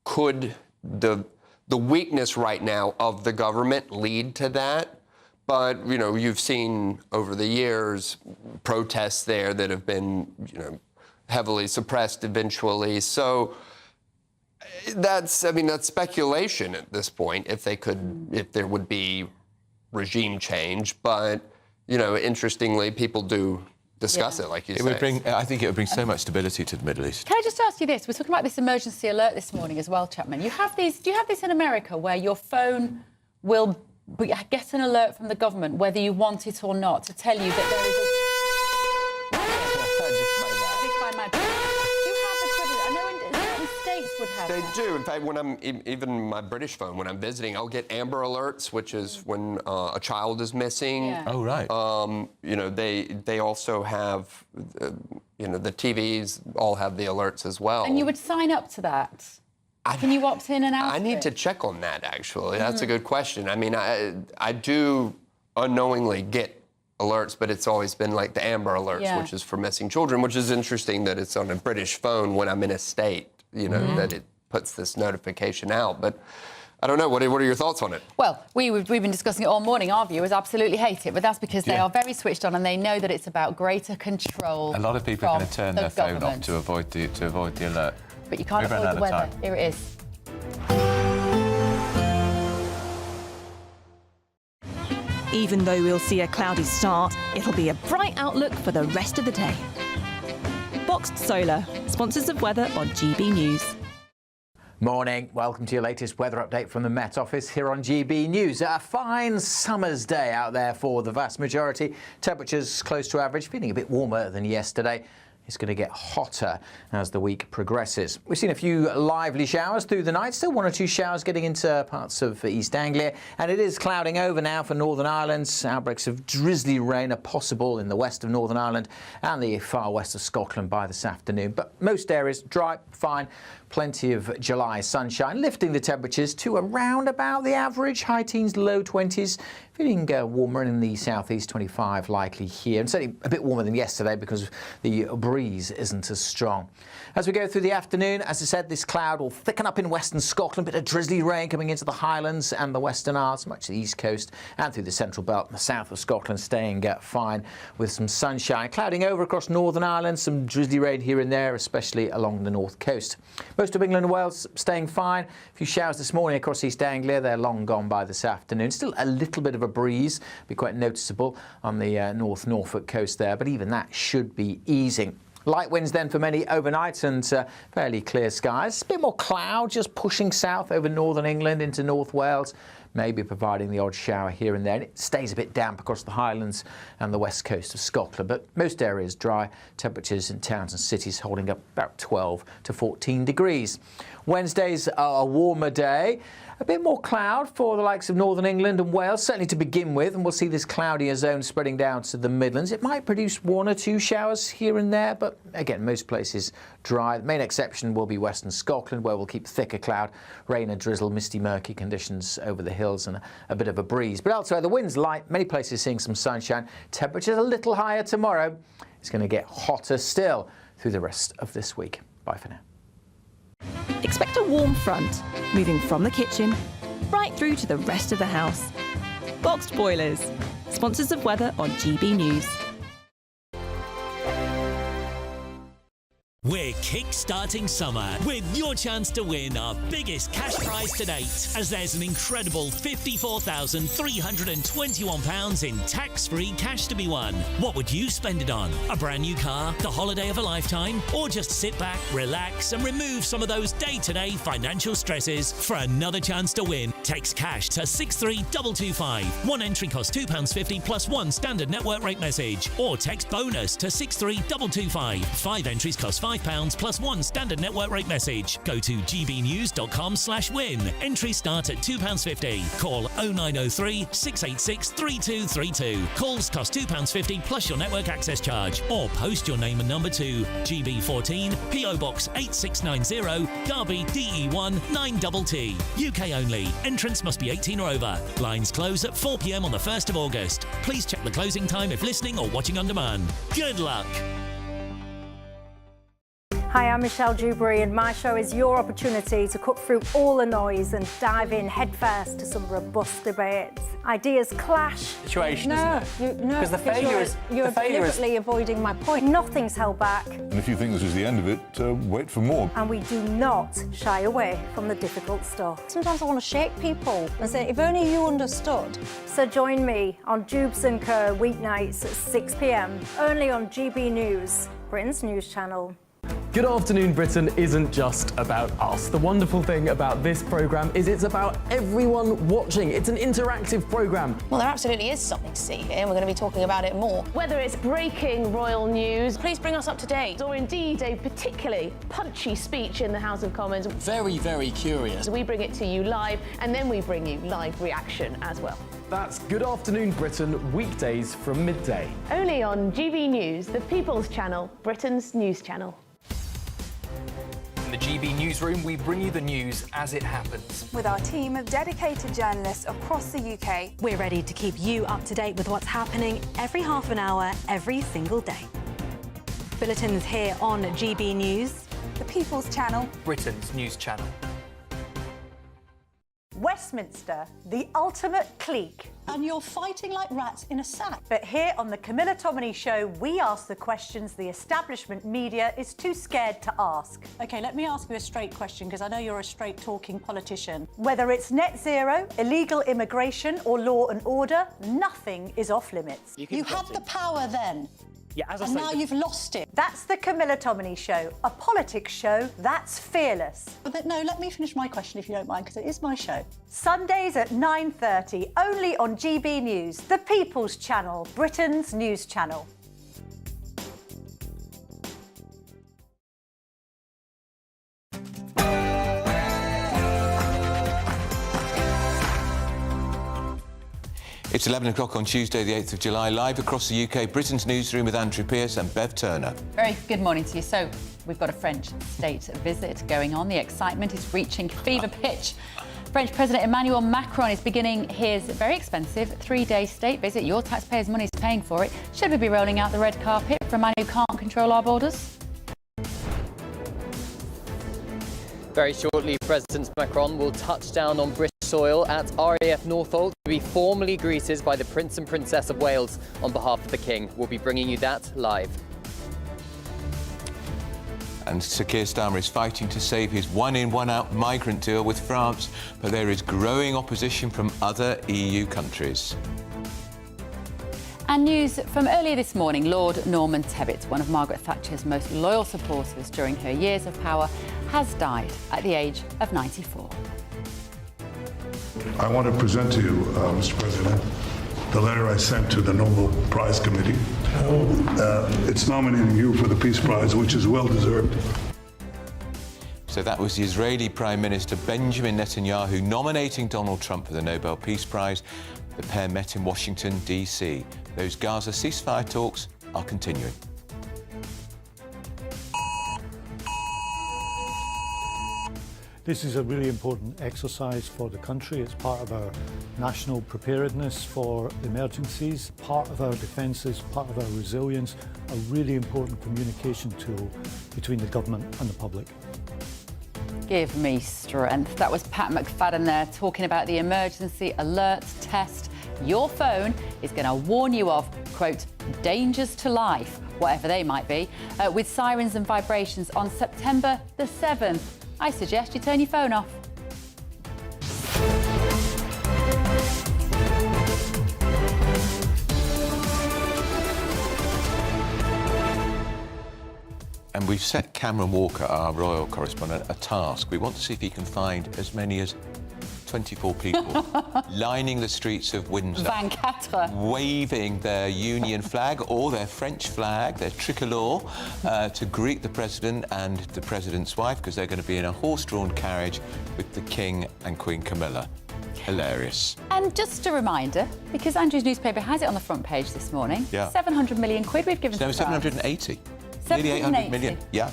could the weakness right now of the government lead to that? But, you've seen over the years protests there that have been, heavily suppressed eventually. So that's speculation at this point, if there would be regime change. But, interestingly, people do discuss it, like you say. I think it would bring so much stability to the Middle East. Can I just ask you this? We're talking about this emergency alert this morning as well, Chapman. Do you have this in America where your phone will get an alert from the government, whether you want it or not, to tell you that there is a... They do. In fact, when I'm even my British phone, when I'm visiting, I'll get Amber Alerts, which is when a child is missing. Yeah. Oh, right. They also have, the TVs all have the alerts as well. And you would sign up to that? Can you opt in and out? I need to check on that, actually. That's a good question. I mean, I do unknowingly get alerts, but it's always been like the Amber Alerts, which is for missing children, which is interesting that it's on a British phone when I'm in a state, that it puts this notification out. But I don't know. What are your thoughts on it? Well, we've been discussing it all morning. Our viewers absolutely hate it, but that's because they are very switched on and they know that it's about greater control. A lot of people are going to turn their phone off to avoid the alert. But you can't avoid the weather. Here it is. Even though we'll see a cloudy start, it'll be a bright outlook for the rest of the day. Boxed Solar, sponsors of weather on GB News. Morning. Welcome to your latest weather update from the Met Office here on GB News. A fine summer's day out there for the vast majority. Temperatures close to average, feeling a bit warmer than yesterday. It's going to get hotter as the week progresses. We've seen a few lively showers through the night, still one or two showers getting into parts of East Anglia, and it is clouding over now for Northern Ireland. Outbreaks of drizzly rain are possible in the west of Northern Ireland and the far west of Scotland by this afternoon, but most areas dry, fine. Plenty of July sunshine, lifting the temperatures to around about the average, high teens, low 20s. Feeling warmer in the southeast, 25 likely here, and certainly a bit warmer than yesterday because the breeze isn't as strong. As we go through the afternoon, as I said, this cloud will thicken up in western Scotland, a bit of drizzly rain coming into the Highlands and the Western Isles, much of the east coast and through the central belt and the south of Scotland staying fine with some sunshine. Clouding over across Northern Ireland, some drizzly rain here and there, especially along the north coast. Most of England and Wales staying fine. A few showers this morning across East Anglia, they're long gone by this afternoon. Still a little bit of a breeze, be quite noticeable on the North Norfolk coast there, but even that should be easing. Light winds then for many overnight and fairly clear skies. A bit more cloud just pushing south over northern England into North Wales, maybe providing the odd shower here and there. And it stays a bit damp across the Highlands and the west coast of Scotland, but most areas dry. Temperatures in towns and cities holding up about 12 to 14 degrees. Wednesday's a warmer day. A bit more cloud for the likes of northern England and Wales, certainly to begin with, and we'll see this cloudier zone spreading down to the Midlands. It might produce one or two showers here and there, but again, most places dry. The main exception will be western Scotland, where we'll keep thicker cloud, rain and drizzle, misty, murky conditions over the hills and a bit of a breeze. But elsewhere, the wind's light, many places seeing some sunshine. Temperatures a little higher tomorrow. It's going to get hotter still through the rest of this week. Bye for now. Expect a warm front, moving from the kitchen right through to the rest of the house. Boxed boilers, sponsors of weather on GB News. We're kick-starting summer with your chance to win our biggest cash prize to date, as there's an incredible £54,321 in tax-free cash to be won. What would you spend it on? A brand new car, the holiday of a lifetime, or just sit back, relax and remove some of those day-to-day financial stresses? For another chance to win, text cash to 63225. One entry costs £2.50 plus one standard network rate message, or text bonus to 63225. 5 entries cost £5 plus one standard network rate message. Go to gbnews.com/win. Entries start at £2.50. Call 0903 686 3232. Calls cost £2.50 plus your network access charge. Or post your name and number to GB14 PO Box 8690 Derby DE1 9TT. UK only. Entrance must be 18 or over. Lines close at 4 p.m. on the 1st of August. Please check the closing time if listening or watching on demand. Good luck. Hi, I'm Michelle Dewberry, and my show is your opportunity to cut through all the noise and dive in headfirst to some robust debates. Ideas clash. Situation, no, isn't it? No, because the failure is you're deliberately avoiding my point. Nothing's held back. And if you think this is the end of it, wait for more. And we do not shy away from the difficult stuff. Sometimes I want to shake people and say, if only you understood. So join me on Jubes & Co. weeknights at 6 p.m. only on GB News, Britain's news channel. Good Afternoon Britain isn't just about us. The wonderful thing about this programme is it's about everyone watching. It's an interactive programme. Well, there absolutely is something to see here, and we're going to be talking about it more. Whether it's breaking royal news, please bring us up to date, or indeed a particularly punchy speech in the House of Commons. Very, very curious. We bring it to you live, and then we bring you live reaction as well. That's Good Afternoon Britain, weekdays from midday. Only on GB News, the People's Channel, Britain's news channel. In the GB Newsroom, we bring you the news as it happens. With our team of dedicated journalists across the UK. We're ready to keep you up to date with what's happening every half an hour, every single day. Bulletins here on GB News, the People's Channel, Britain's news channel. Westminster, the ultimate clique. And you're fighting like rats in a sack. But here on the Camilla Tominey Show, we ask the questions the establishment media is too scared to ask. OK, let me ask you a straight question, because I know you're a straight-talking politician. Whether it's net zero, illegal immigration or law and order, nothing is off limits. You had the power then. Yeah, as I and now you've lost it. That's the Camilla Tominey Show, a politics show that's fearless. But no, let me finish my question if you don't mind, because it is my show. Sundays at 9:30, only on GB News, the People's Channel, Britain's news channel. It's 11 o'clock on Tuesday, the 8th of July, live across the UK, Britain's Newsroom with Andrew Pearce and Bev Turner. Very good morning to you. So, we've got a French state visit going on. The excitement is reaching fever pitch French President Emmanuel Macron is beginning his very expensive 3-day state visit. Your taxpayers' money is paying for it. Should we be rolling out the red carpet for a man who can't control our borders? Very shortly, President Macron will touch down on British soil at RAF Northolt to be formally greeted by the Prince and Princess of Wales on behalf of the King. We'll be bringing you that live. And Sir Keir Starmer is fighting to save his one-in, one-out migrant deal with France, but there is growing opposition from other EU countries. And news from earlier this morning, Lord Norman Tebbit, one of Margaret Thatcher's most loyal supporters during her years of power, has died at the age of 94. I want to present to you, Mr. President, the letter I sent to the Nobel Prize Committee. It's nominating you for the Peace Prize, which is well deserved. So that was the Israeli Prime Minister Benjamin Netanyahu nominating Donald Trump for the Nobel Peace Prize. The pair met in Washington, D.C. Those Gaza ceasefire talks are continuing. This is a really important exercise for the country. It's part of our national preparedness for emergencies, part of our defences, part of our resilience, a really important communication tool between the government and the public. Give me strength. That was Pat McFadden there talking about the emergency alert test. Your phone is going to warn you of, quote, dangers to life, whatever they might be, with sirens and vibrations on September the 7th. I suggest you turn your phone off. And we've set Cameron Walker, our royal correspondent, a task. We want to see if he can find as many as 24 people lining the streets of Windsor, 24, waving their Union flag or their French flag, their tricolore, to greet the President and the President's wife, because they're going to be in a horse-drawn carriage with the King and Queen Camilla. Hilarious. And just a reminder, because Andrew's newspaper has it on the front page this morning, Yeah. 700 million quid we've given to France. 780. Nearly 800 million. Yeah.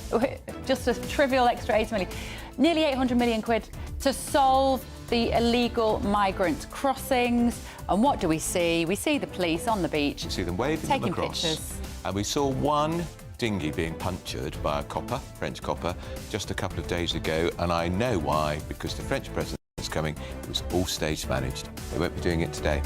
Just a trivial extra 80 million. Nearly 800 million quid to solve the illegal migrant crossings. And what do we see? We see the police on the beach. You see them waving them across. Pictures. And we saw one dinghy being punctured by a copper, French copper, just a couple of days ago. And I know why, because the French president is coming. It was all stage managed. They won't be doing it today.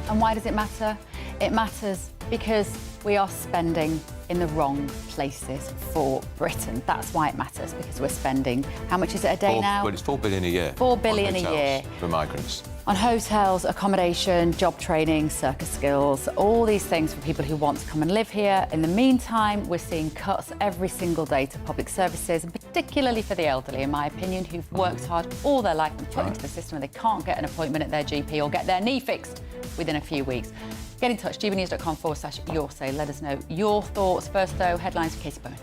And why does it matter? It matters because we are spending in the wrong places for Britain. That's why it matters, because we're spending, how much is it a day now? Well, it's $4 billion a year. $4 billion a year. For migrants. On hotels, accommodation, job training, circus skills, all these things for people who want to come and live here. In the meantime, we're seeing cuts every single day to public services, and particularly for the elderly, in my opinion, who've worked hard all their life and put into the system and they can't get an appointment at their GP or get their knee fixed within a few weeks. Get in touch, gbnews.com/your say. Let us know your thoughts. First, though, headlines for Katie Bone.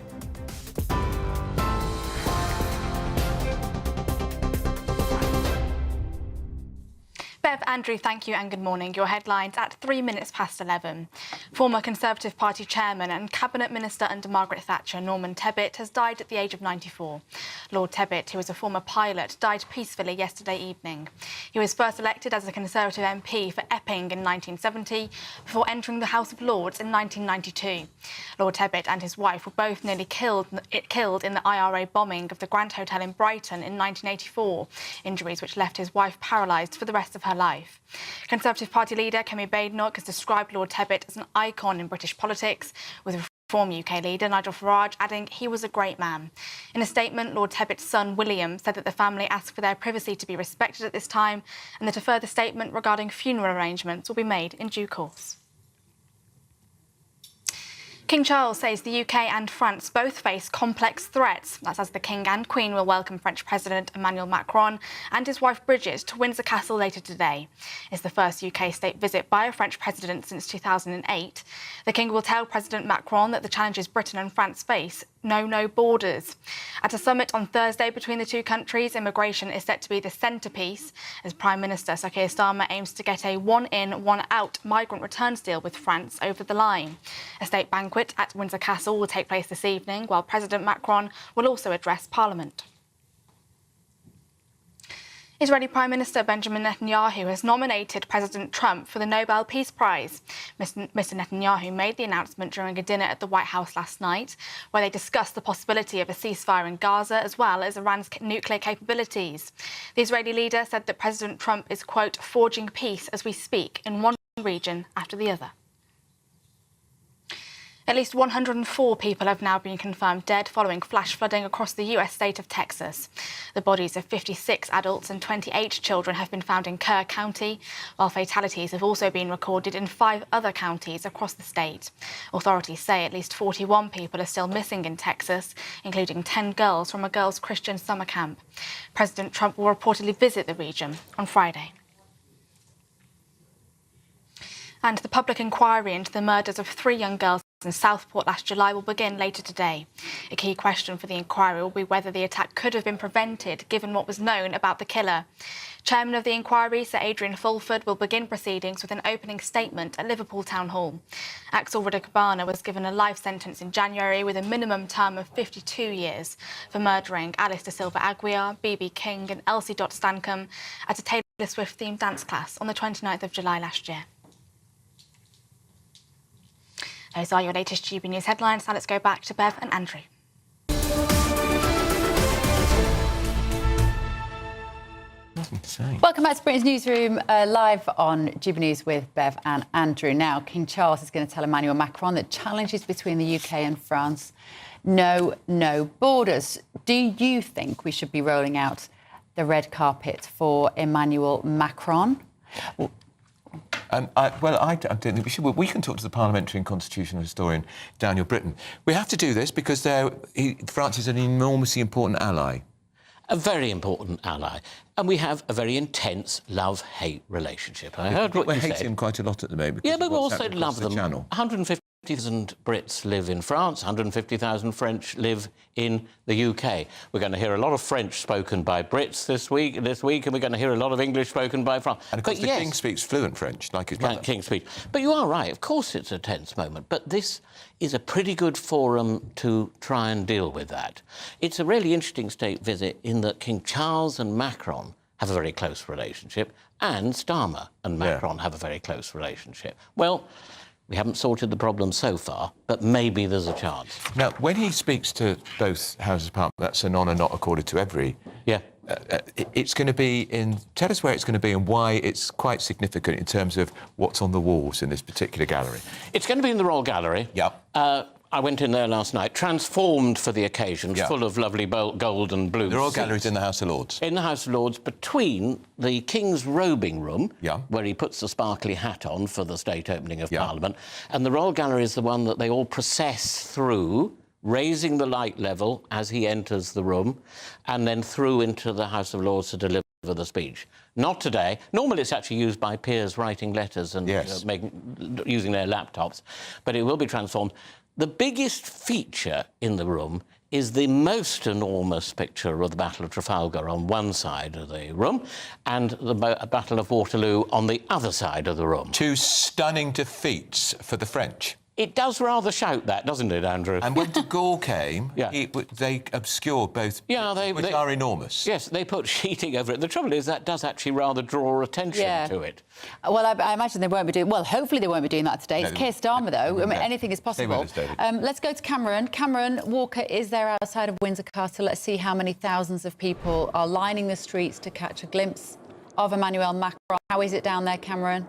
Bev, Andrew, thank you and good morning. Your headlines at 3 minutes past 11. Former Conservative Party chairman and cabinet minister under Margaret Thatcher, Norman Tebbit, has died at the age of 94. Lord Tebbit, who was a former pilot, died peacefully yesterday evening. He was first elected as a Conservative MP for Epping in 1970 before entering the House of Lords in 1992. Lord Tebbit and his wife were both nearly killed in the IRA bombing of the Grand Hotel in Brighton in 1984, injuries which left his wife paralysed for the rest of her life. Conservative Party leader Kemi Badenoch has described Lord Tebbit as an icon in British politics, with Reform UK leader Nigel Farage adding he was a great man. In a statement, Lord Tebbit's son William said that the family asked for their privacy to be respected at this time and that a further statement regarding funeral arrangements will be made in due course. King Charles says the UK and France both face complex threats. That's as the King and Queen will welcome French President Emmanuel Macron and his wife Bridget to Windsor Castle later today. It's the first UK state visit by a French president since 2008. The King will tell President Macron that the challenges Britain and France face know no borders. At a summit on Thursday between the two countries, immigration is set to be the centrepiece as Prime Minister Sir Keir Starmer aims to get a one-in, one-out migrant returns deal with France over the line. A state banquet at Windsor Castle will take place this evening, while President Macron will also address Parliament. Israeli Prime Minister Benjamin Netanyahu has nominated President Trump for the Nobel Peace Prize. Mr. Netanyahu made the announcement during a dinner at the White House last night, where they discussed the possibility of a ceasefire in Gaza as well as Iran's nuclear capabilities. The Israeli leader said that President Trump is, quote, forging peace as we speak in one region after the other. At least 104 people have now been confirmed dead following flash flooding across the US state of Texas. The bodies of 56 adults and 28 children have been found in Kerr County, while fatalities have also been recorded in 5 other counties across the state. Authorities say at least 41 people are still missing in Texas, including 10 girls from a girls' Christian summer camp. President Trump will reportedly visit the region on Friday. And the public inquiry into the murders of 3 young girls in Southport last July will begin later today. A key question for the inquiry will be whether the attack could have been prevented given what was known about the killer. Chairman of the inquiry, Sir Adrian Fulford, will begin proceedings with an opening statement at Liverpool Town Hall. Axel Rudder-Cabana was given a life sentence in January with a minimum term of 52 years for murdering Alice Da Silva Aguiar, B.B. King and Elsie Dot Stancombe at a Taylor Swift-themed dance class on the 29th of July last year. Those are your latest GB News headlines. Now let's go back to Bev and Andrew. Welcome back to Britain's Newsroom, live on GB News with Bev and Andrew. Now, King Charles is going to tell Emmanuel Macron that challenges between the UK and France know no borders. Do you think we should be rolling out the red carpet for Emmanuel Macron? I don't think we should. We can talk to the parliamentary and constitutional historian Daniel Britton. We have to do this because France is an enormously important ally. A very important ally. And we have a very intense love-hate relationship. I heard what you said. We hate him quite a lot at the moment. Yeah, but we also love them. Channel. 150,000 Brits live in France, 150,000 French live in the UK. We're going to hear a lot of French spoken by Brits this week, and we're going to hear a lot of English spoken by France. And of course, King speaks fluent French, like his brother. King speaks. But you are right, of course it's a tense moment, but this is a pretty good forum to try and deal with that. It's a really interesting state visit in that King Charles and Macron have a very close relationship, and Starmer and Macron have a very close relationship. Well, we haven't sorted the problem so far, but maybe there's a chance. Now, when he speaks to both Houses of Parliament, that's an honour not accorded to every. Yeah. It's going to be in... Tell us where it's going to be and why it's quite significant in terms of what's on the walls in this particular gallery. It's going to be in the Royal Gallery. Yeah. I went in there last night, transformed for the occasion, full of lovely gold and blue. The Royal Gallery's in the House of Lords. In the House of Lords, between the King's robing room, where he puts the sparkly hat on for the state opening of Parliament, and the Royal Gallery is the one that they all process through, raising the light level as he enters the room, and then through into the House of Lords to deliver the speech. Not today. Normally it's actually used by peers writing letters and using their laptops, but it will be transformed. The biggest feature in the room is the most enormous picture of the Battle of Trafalgar on one side of the room and the Battle of Waterloo on the other side of the room. 2 stunning defeats for the French. It does rather shout that, doesn't it, Andrew? And when de Gaulle came, they obscured both, which are enormous. Yes, they put sheeting over it. The trouble is that does actually rather draw attention to it. Well, I imagine they won't be doing... Well, hopefully they won't be doing that today. It's Keir Starmer, though. I mean, anything is possible. Let's go to Cameron. Cameron, Walker is there outside of Windsor Castle. Let's see how many thousands of people are lining the streets to catch a glimpse of Emmanuel Macron. How is it down there, Cameron?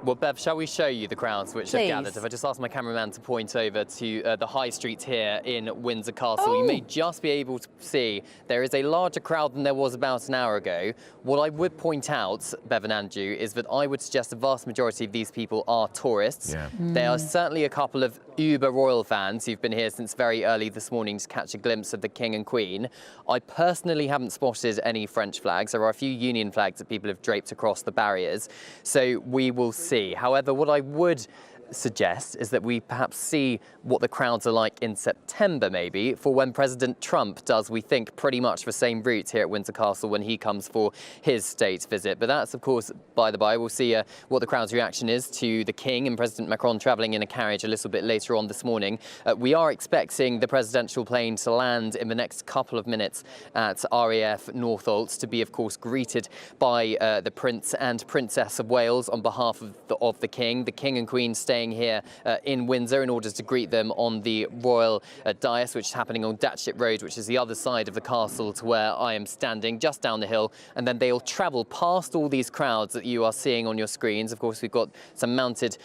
Well, Bev, shall we show you the crowds which have gathered? If I just ask my cameraman to point over to the high street here in Windsor Castle, you may just be able to see there is a larger crowd than there was about an hour ago. What I would point out, Bev and Andrew, is that I would suggest the vast majority of these people are tourists. There are certainly a couple of uber royal fans who've been here since very early this morning to catch a glimpse of the King and Queen. I personally haven't spotted any French flags. There are a few Union flags that people have draped across the barriers. So we will see. However, what I would suggest is that we perhaps see what the crowds are like in September, maybe, for when President Trump does, we think, pretty much the same route here at Windsor Castle when he comes for his state visit. But that's, of course, by the by. We'll see what the crowd's reaction is to the King and President Macron travelling in a carriage a little bit later on this morning. We are expecting the presidential plane to land in the next couple of minutes at RAF Northolt to be, of course, greeted by the Prince and Princess of Wales on behalf of the King. The King and Queen staying here in Windsor in order to greet them on the royal dais, which is happening on Datchet Road, which is the other side of the castle to where I am standing, just down the hill. And then they'll travel past all these crowds that you are seeing on your screens. Of course, we've got some mounted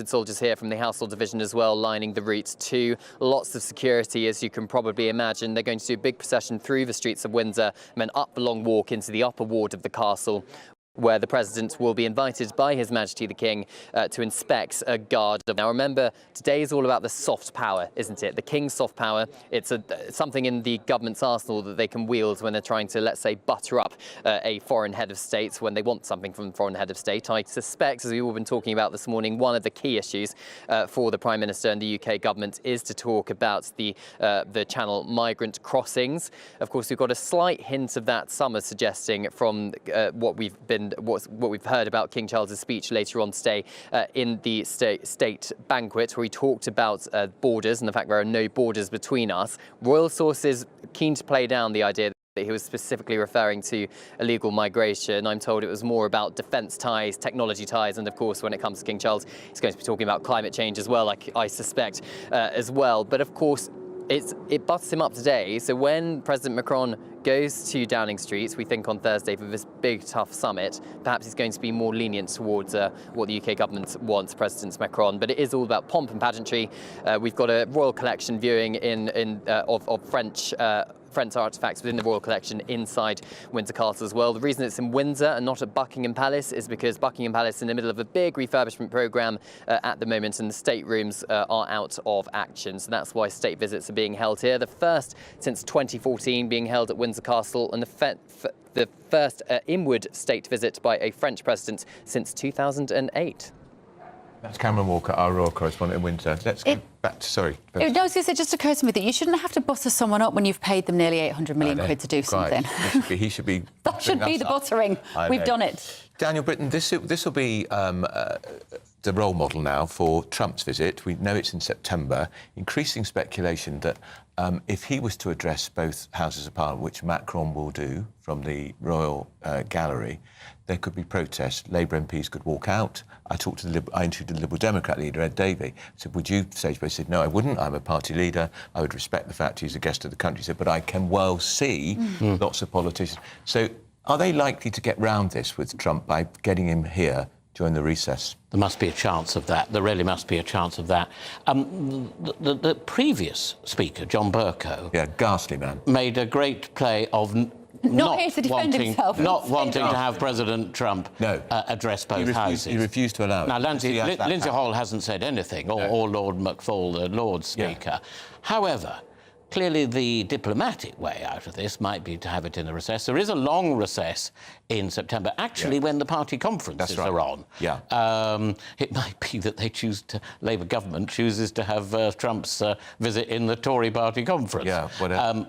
soldiers here from the Household Division as well, lining the route too. Lots of security, as you can probably imagine. They're going to do a big procession through the streets of Windsor and then up the long walk into the upper ward of the castle, where the President will be invited by His Majesty the King to inspect a guard. Now remember, today is all about the soft power, isn't it? The King's soft power. It's something in the government's arsenal that they can wield when they're trying to, let's say, butter up a foreign head of state when they want something from the foreign head of state. I suspect, as we've all been talking about this morning, one of the key issues for the Prime Minister and the UK government is to talk about the Channel migrant crossings. Of course, we've got a slight hint of that, some are suggesting, from what we've heard about King Charles's speech later on today in the state banquet, where he talked about borders and the fact there are no borders between us. Royal sources keen to play down the idea that he was specifically referring to illegal migration. I'm told it was more about defence ties, technology ties, and of course, when it comes to King Charles, he's going to be talking about climate change as well, I suspect, as well. But of course, it busts him up today. So when President Macron goes to Downing Street, we think on Thursday, for this big, tough summit, perhaps he's going to be more lenient towards what the UK government wants, President Macron. But it is all about pomp and pageantry. We've got a royal collection viewing of French artefacts within the Royal Collection inside Windsor Castle as well. The reason it's in Windsor and not at Buckingham Palace is because Buckingham Palace is in the middle of a big refurbishment programme at the moment, and the staterooms are out of action. So that's why state visits are being held here. The first since 2014 being held at Windsor Castle, and the first inward state visit by a French president since 2008. That's Cameron Walker, our royal correspondent in Windsor. Let's go back to, sorry. It just occurs to me that you shouldn't have to butter someone up when you've paid them nearly 800 million quid to do something. He should be that should be the buttering. We've done it. Daniel Britton, this will be the role model now for Trump's visit. We know it's in September. Increasing speculation that if he was to address both Houses of Parliament, which Macron will do from the Royal Gallery, there could be protests. Labour MPs could walk out. I interviewed the Liberal Democrat leader, Ed Davey. I said, would you say to me? He said, no, I wouldn't. I'm a party leader. I would respect the fact he's a guest of the country. He said, but I can well see lots of politicians. So are they likely to get round this with Trump by getting him here during the recess? There must be a chance of that. There really must be a chance of that. The previous speaker, John Bercow... Yeah, ghastly man. ...made a great play of... Not here to defend himself. Not wanting to have President Trump address both houses. He refused to allow it. Now, Lindsay Hall hasn't said anything, or Lord McFall, the Lord Speaker. However, clearly the diplomatic way out of this might be to have it in a recess. There is a long recess in September, actually, when the party conferences are on. It might be that Labour government chooses to have Trump's visit in the Tory party conference.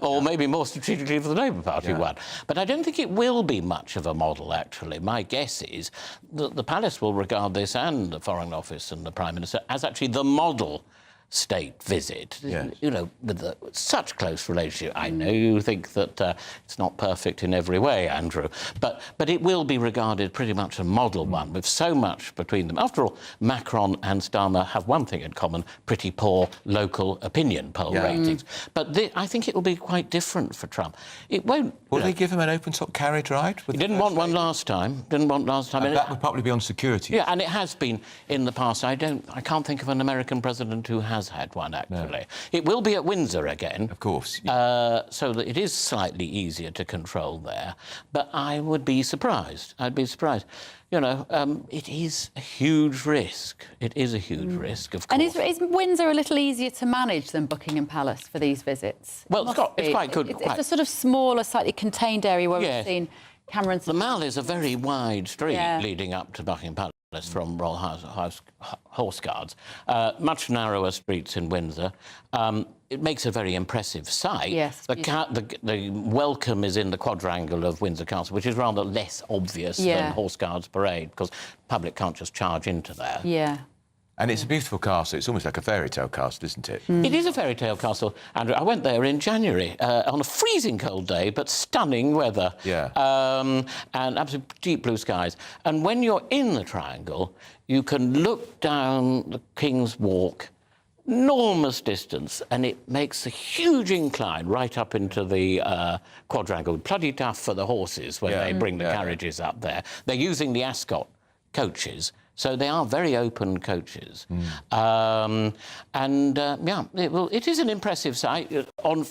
Or maybe more strategically for the Labour Party one. But I don't think it will be much of a model, actually. My guess is that the Palace will regard this, and the Foreign Office and the Prime Minister, as actually the model state visit, you know, with such close relationship. I know you think that it's not perfect in every way, Andrew, but it will be regarded pretty much a model one, with so much between them. After all, Macron and Starmer have one thing in common: pretty poor local opinion poll ratings. But I think it will be quite different for Trump. It won't... Will they give him an open-top carriage ride? He didn't want one last time. And that would probably be on security. Yeah, and it has been in the past. I can't think of an American president who has had one, actually. No. It will be at Windsor again. Of course. So that it is slightly easier to control there. But I would be surprised. I'd be surprised. You know, it is a huge risk. It is a huge risk, of course. And is Windsor a little easier to manage than Buckingham Palace for these visits? Well, it's quite good. It's a sort of smaller, slightly contained area where we've seen Cameron... The Mall is a very wide street leading up to Buckingham Palace. from Royal Horse Guards. Much narrower streets in Windsor. It makes a very impressive sight. Yes, the welcome is in the quadrangle of Windsor Castle, which is rather less obvious than Horse Guards Parade, because the public can't just charge into there. Yeah. And it's a beautiful castle. It's almost like a fairy tale castle, isn't it? It is a fairy tale castle, Andrew. I went there in January on a freezing cold day, but stunning weather. Yeah. And absolute deep blue skies. And when you're in the triangle, you can look down the King's Walk, enormous distance, and it makes a huge incline right up into the quadrangle. Bloody tough for the horses when they bring the carriages up there. They're using the Ascot coaches. So they are very open coaches. It is an impressive sight. On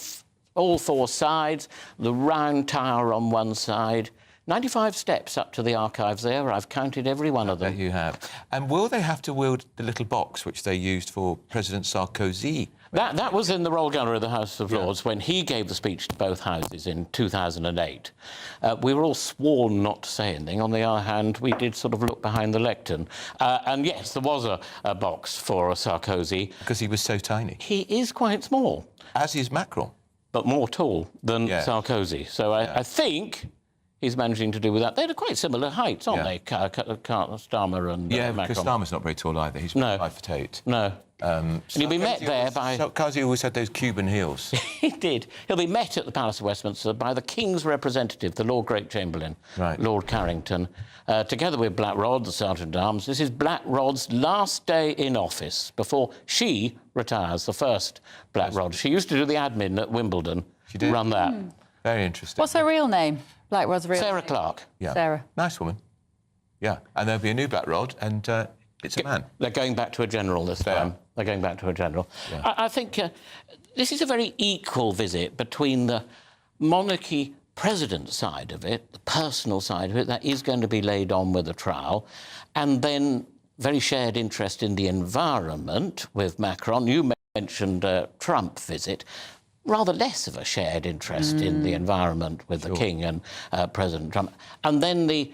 all four sides, the round tower on one side, 95 steps up to the archives there. I've counted every one of them. I bet you have. And will they have to wield the little box which they used for President Sarkozy? That was in the Royal Gallery of the House of Lords when he gave the speech to both houses in 2008. We were all sworn not to say anything. On the other hand, we did sort of look behind the lectern. And yes, there was a box for Sarkozy. Because he was so tiny. He is quite small. As is Macron. But more tall than Sarkozy. So I think he's managing to do with that. They're quite similar heights, aren't they? Starmer and Macron. Because Starmer's not very tall either. He's 5'8". No. And he'll be met there by... Sarkozy always had those Cuban heels. He did. He'll be met at the Palace of Westminster by the King's representative, the Lord Great Chamberlain, Lord Carrington, together with Black Rod, the Sergeant-at-Arms. This is Black Rod's last day in office before she retires, the first Black Rod. She used to do the admin at Wimbledon. She did? Run that. Very interesting. What's her real name? Black Rod's real Sarah name? Clark. Yeah. Sarah. Nice woman. Yeah. And there'll be a new Black Rod, and it's a man. They're going back to a general this time. They're going back to a general. Yeah. I think this is a very equal visit between the monarchy president side of it, the personal side of it, that is going to be laid on with the trial, and then very shared interest in the environment with Macron. You mentioned Trump visit. Rather less of a shared interest in the environment with the King and President Trump. And then the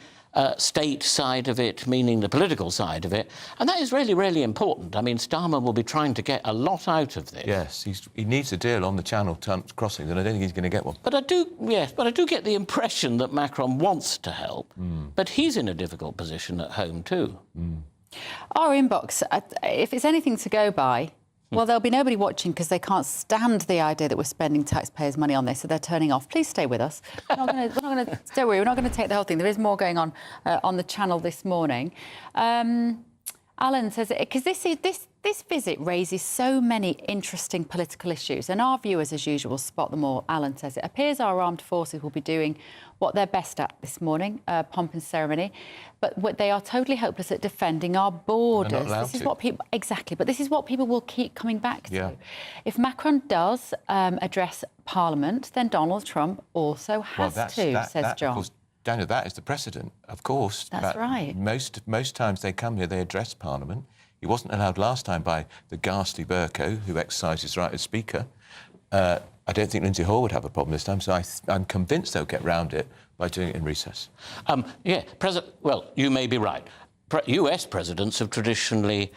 state side of it, meaning the political side of it. And that is really, really important. I mean, Starmer will be trying to get a lot out of this. Yes, he needs a deal on the Channel crossing, and I don't think he's going to get one. But I do get the impression that Macron wants to help, but he's in a difficult position at home too. Our inbox, if it's anything to go by, well, there'll be nobody watching because they can't stand the idea that we're spending taxpayers' money on this, so they're turning off. Please stay with us. Don't worry, we're not going to take the whole thing. There is more going on the channel this morning. Alan says, because this visit raises so many interesting political issues, and our viewers, as usual, spot them all. Alan says, it appears our armed forces will be doing what they're best at this morning, pomp and ceremony, but they are totally hopeless at defending our borders. They're not allowed this is to. what people but this is what people will keep coming back to. Yeah. If Macron does address Parliament, then Donald Trump also has says John. Of course, Daniel, that is the precedent, of course. That's right. Most times they come here, they address Parliament. He wasn't allowed last time by the ghastly Bercow, who exercised his right as Speaker. I don't think Lindsay Hall would have a problem this time, so I'm convinced they'll get round it by doing it in recess. Well, you may be right. US presidents have traditionally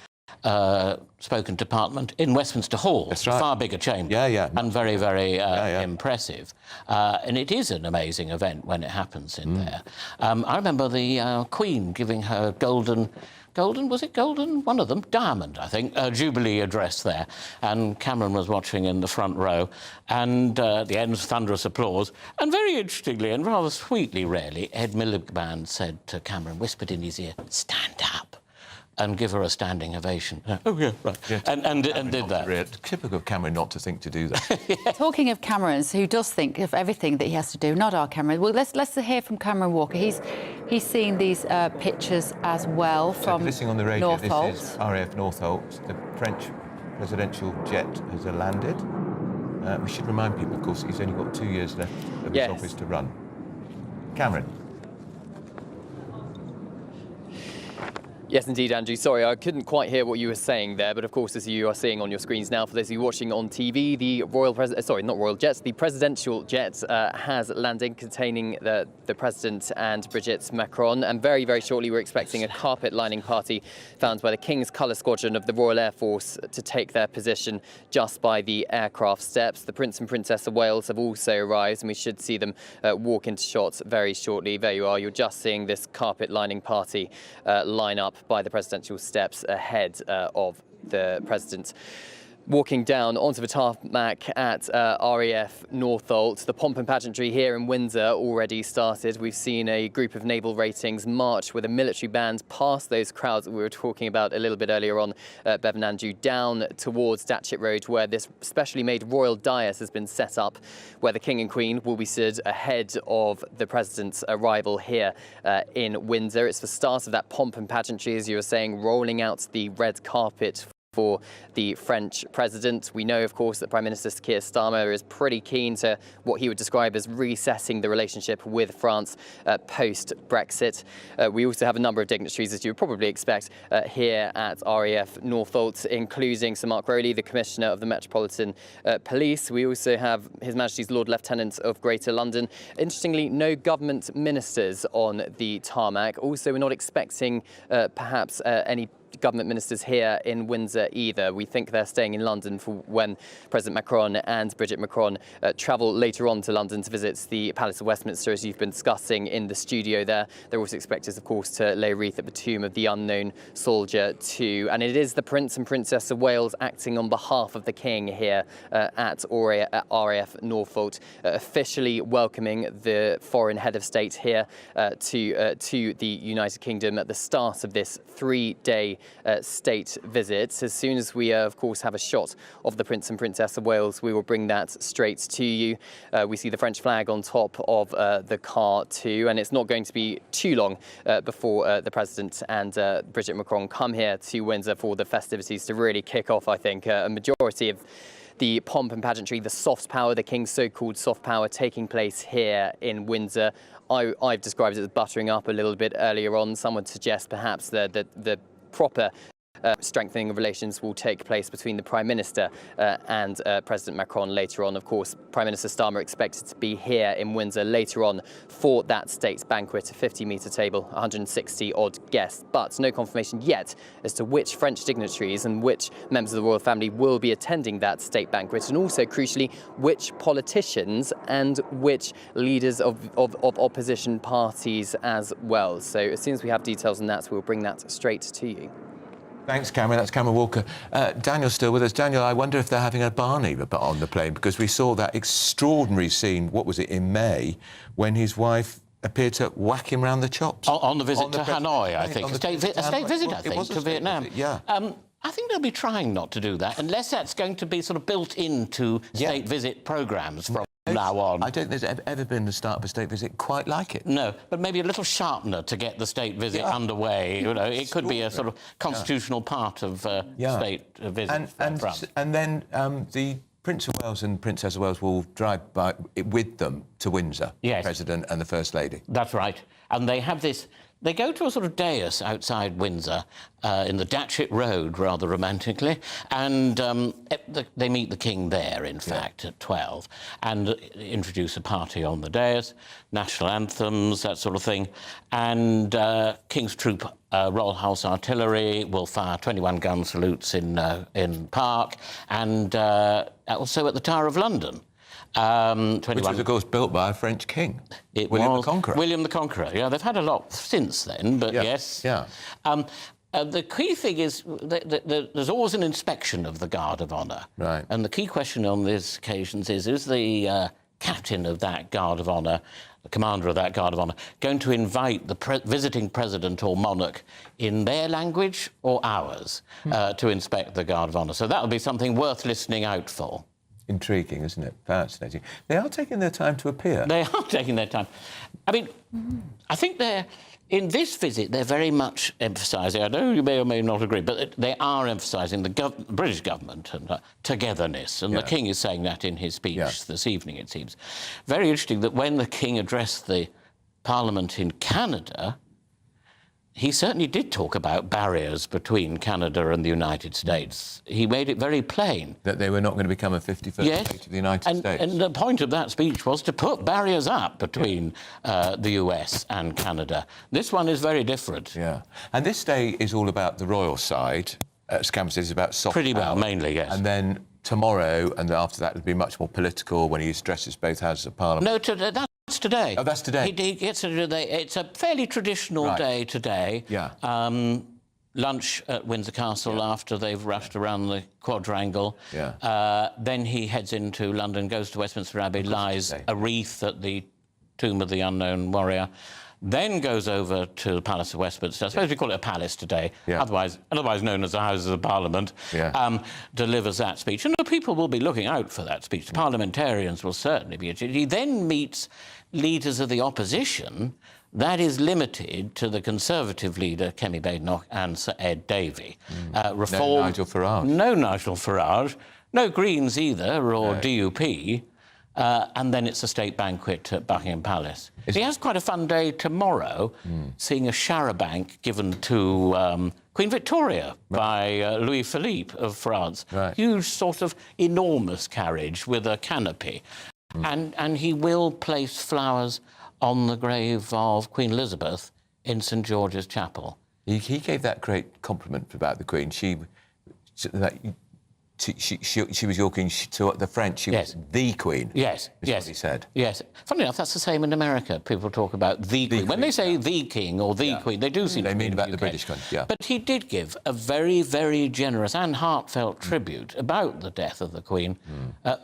spoken to Parliament in Westminster Hall. That's right. Far bigger chamber. And very, very impressive. And it is an amazing event when it happens in there. I remember the Queen giving her golden, was it golden? One of them, diamond, I think, Jubilee address there. And Cameron was watching in the front row. And at the end, thunderous applause. And very interestingly, and rather sweetly, really, Ed Miliband said to Cameron, whispered in his ear, stand up. And give her a standing ovation. Oh, yeah, right. Yeah, and did that. Typical of Cameron not to think to do that. Talking of Camerons, who does think of everything that he has to do, not our Cameron. Well, let's hear from Cameron Walker. He's seen these pictures as well from listening on the radio, Northolt. This is RAF Northolt. The French presidential jet has landed. We should remind people, of course, that he's only got 2 years left of his office to run. Cameron. Yes, indeed, Andrew. Sorry, I couldn't quite hear what you were saying there, but of course, as you are seeing on your screens now, for those of you watching on TV, the the presidential jet has landed containing the President and Brigitte Macron, and very, very shortly we're expecting a carpet-lining party found by the King's Colour Squadron of the Royal Air Force to take their position just by the aircraft steps. The Prince and Princess of Wales have also arrived, and we should see them walk into shots very shortly. There you are, you're just seeing this carpet-lining party line up by the presidential steps ahead of the President. Walking down onto the tarmac at RAF Northolt. The pomp and pageantry here in Windsor already started. We've seen a group of naval ratings march with a military band past those crowds that we were talking about a little bit earlier on, Bev and Andrew, down towards Datchet Road, where this specially made royal dais has been set up, where the King and Queen will be stood ahead of the President's arrival here in Windsor. It's the start of that pomp and pageantry, as you were saying, rolling out the red carpet for the French president. We know, of course, that Prime Minister Keir Starmer is pretty keen to what he would describe as resetting the relationship with France post-Brexit. We also have a number of dignitaries, as you would probably expect, here at RAF Northolt, including Sir Mark Rowley, the Commissioner of the Metropolitan Police. We also have His Majesty's Lord Lieutenant of Greater London. Interestingly, no government ministers on the tarmac. Also, we're not expecting perhaps any government ministers here in Windsor either. We think they're staying in London for when President Macron and Brigitte Macron travel later on to London to visit the Palace of Westminster, as you've been discussing in the studio there. They're also expected, of course, to lay a wreath at the tomb of the unknown soldier too. And it is the Prince and Princess of Wales acting on behalf of the King here at RAF Northolt, officially welcoming the foreign head of state here to the United Kingdom at the start of this 3-day state visit. As soon as we, of course, have a shot of the Prince and Princess of Wales, we will bring that straight to you. We see the French flag on top of the car too, and it's not going to be too long before the President and Brigitte Macron come here to Windsor for the festivities to really kick off, I think. A majority of the pomp and pageantry, the soft power, the King's so-called soft power, taking place here in Windsor. I've described it as buttering up a little bit earlier on. Some would suggest perhaps the proper strengthening of relations will take place between the Prime Minister and President Macron later on. Of course, Prime Minister Starmer expected to be here in Windsor later on for that state banquet, a 50-metre table, 160-odd guests, but no confirmation yet as to which French dignitaries and which members of the royal family will be attending that state banquet, and also, crucially, which politicians and which leaders of opposition parties as well. So as soon as we have details on that, we'll bring that straight to you. Thanks, Cameron. That's Cameron Walker. Daniel's still with us. Daniel, I wonder if they're having a Barney on the plane, because we saw that extraordinary scene, what was it, in May, when his wife appeared to whack him round the chops. On the visit to Hanoi, I think. A state visit, I think, to Vietnam. Yeah. I think they'll be trying not to do that, unless that's going to be sort of built into state visit programmes from now on. I don't think there's ever been the start of a state visit quite like it. No, but maybe a little sharpener to get the state visit underway. You know, it could be a sort of constitutional part of state visit. And then the Prince of Wales and Princess of Wales will drive by with them to Windsor, the President and the First Lady. That's right. And they have this... They go to a sort of dais outside Windsor in the Datchet Road, rather romantically, and they meet the King there, in fact, at 12, and introduce a party on the dais, national anthems, that sort of thing, and King's Troop Royal House Artillery will fire 21 gun salutes in Park, and also at the Tower of London. Which was, of course, built by a French king, William the Conqueror. William the Conqueror, yeah. They've had a lot since then, but yes. Yeah. The key thing is that there's always an inspection of the Guard of Honour. Right. And the key question on these occasions is the captain of that Guard of Honour, the commander of that Guard of Honour, going to invite the visiting president or monarch in their language or ours to inspect the Guard of Honour? So that'll be something worth listening out for. Intriguing, isn't it? Fascinating. They are taking their time to appear. They are taking their time. I mean, I think in this visit, they're very much emphasising, I know you may or may not agree, but they are emphasising the British government and togetherness, and the King is saying that in his speech this evening, it seems. Very interesting that when the King addressed the Parliament in Canada, he certainly did talk about barriers between Canada and the United States. He made it very plain. That they were not going to become a 51st state of the United States. And the point of that speech was to put barriers up between the US and Canada. This one is very different. Yeah. And this day is all about the royal side. As Cameron says, it's about soft Pretty well, power. mainly, yes. And then tomorrow, and after that, it'll be much more political when he addresses both houses of Parliament. No, that's today. Oh, that's today? He gets to today. It's a fairly traditional day today. Yeah. Lunch at Windsor Castle after they've rushed around the quadrangle. Yeah. Then he heads into London, goes to Westminster Abbey, lies a wreath at the tomb of the unknown warrior, then goes over to the Palace of Westminster. I suppose we call it a palace today, otherwise known as the Houses of Parliament, delivers that speech. And the people will be looking out for that speech. The parliamentarians will certainly be. He then meets leaders of the opposition. That is limited to the Conservative leader, Kemi Badenoch, and Sir Ed Davey. No Nigel Farage. No Nigel Farage. No Greens either, or DUP. And then it's a state banquet at Buckingham Palace. He has quite a fun day tomorrow, seeing a charabanc given to Queen Victoria by Louis Philippe of France. Huge, sort of enormous carriage with a canopy. And he will place flowers on the grave of Queen Elizabeth in St George's Chapel. He gave that great compliment about the Queen. She was your queen. To the French, she was the queen. Yes, what he said. Yes. Funnily enough, that's the same in America. People talk about the queen. When they say the king or the queen, they do seem to mean about the the British queen. Yeah. But he did give a very, very generous and heartfelt tribute about the death of the Queen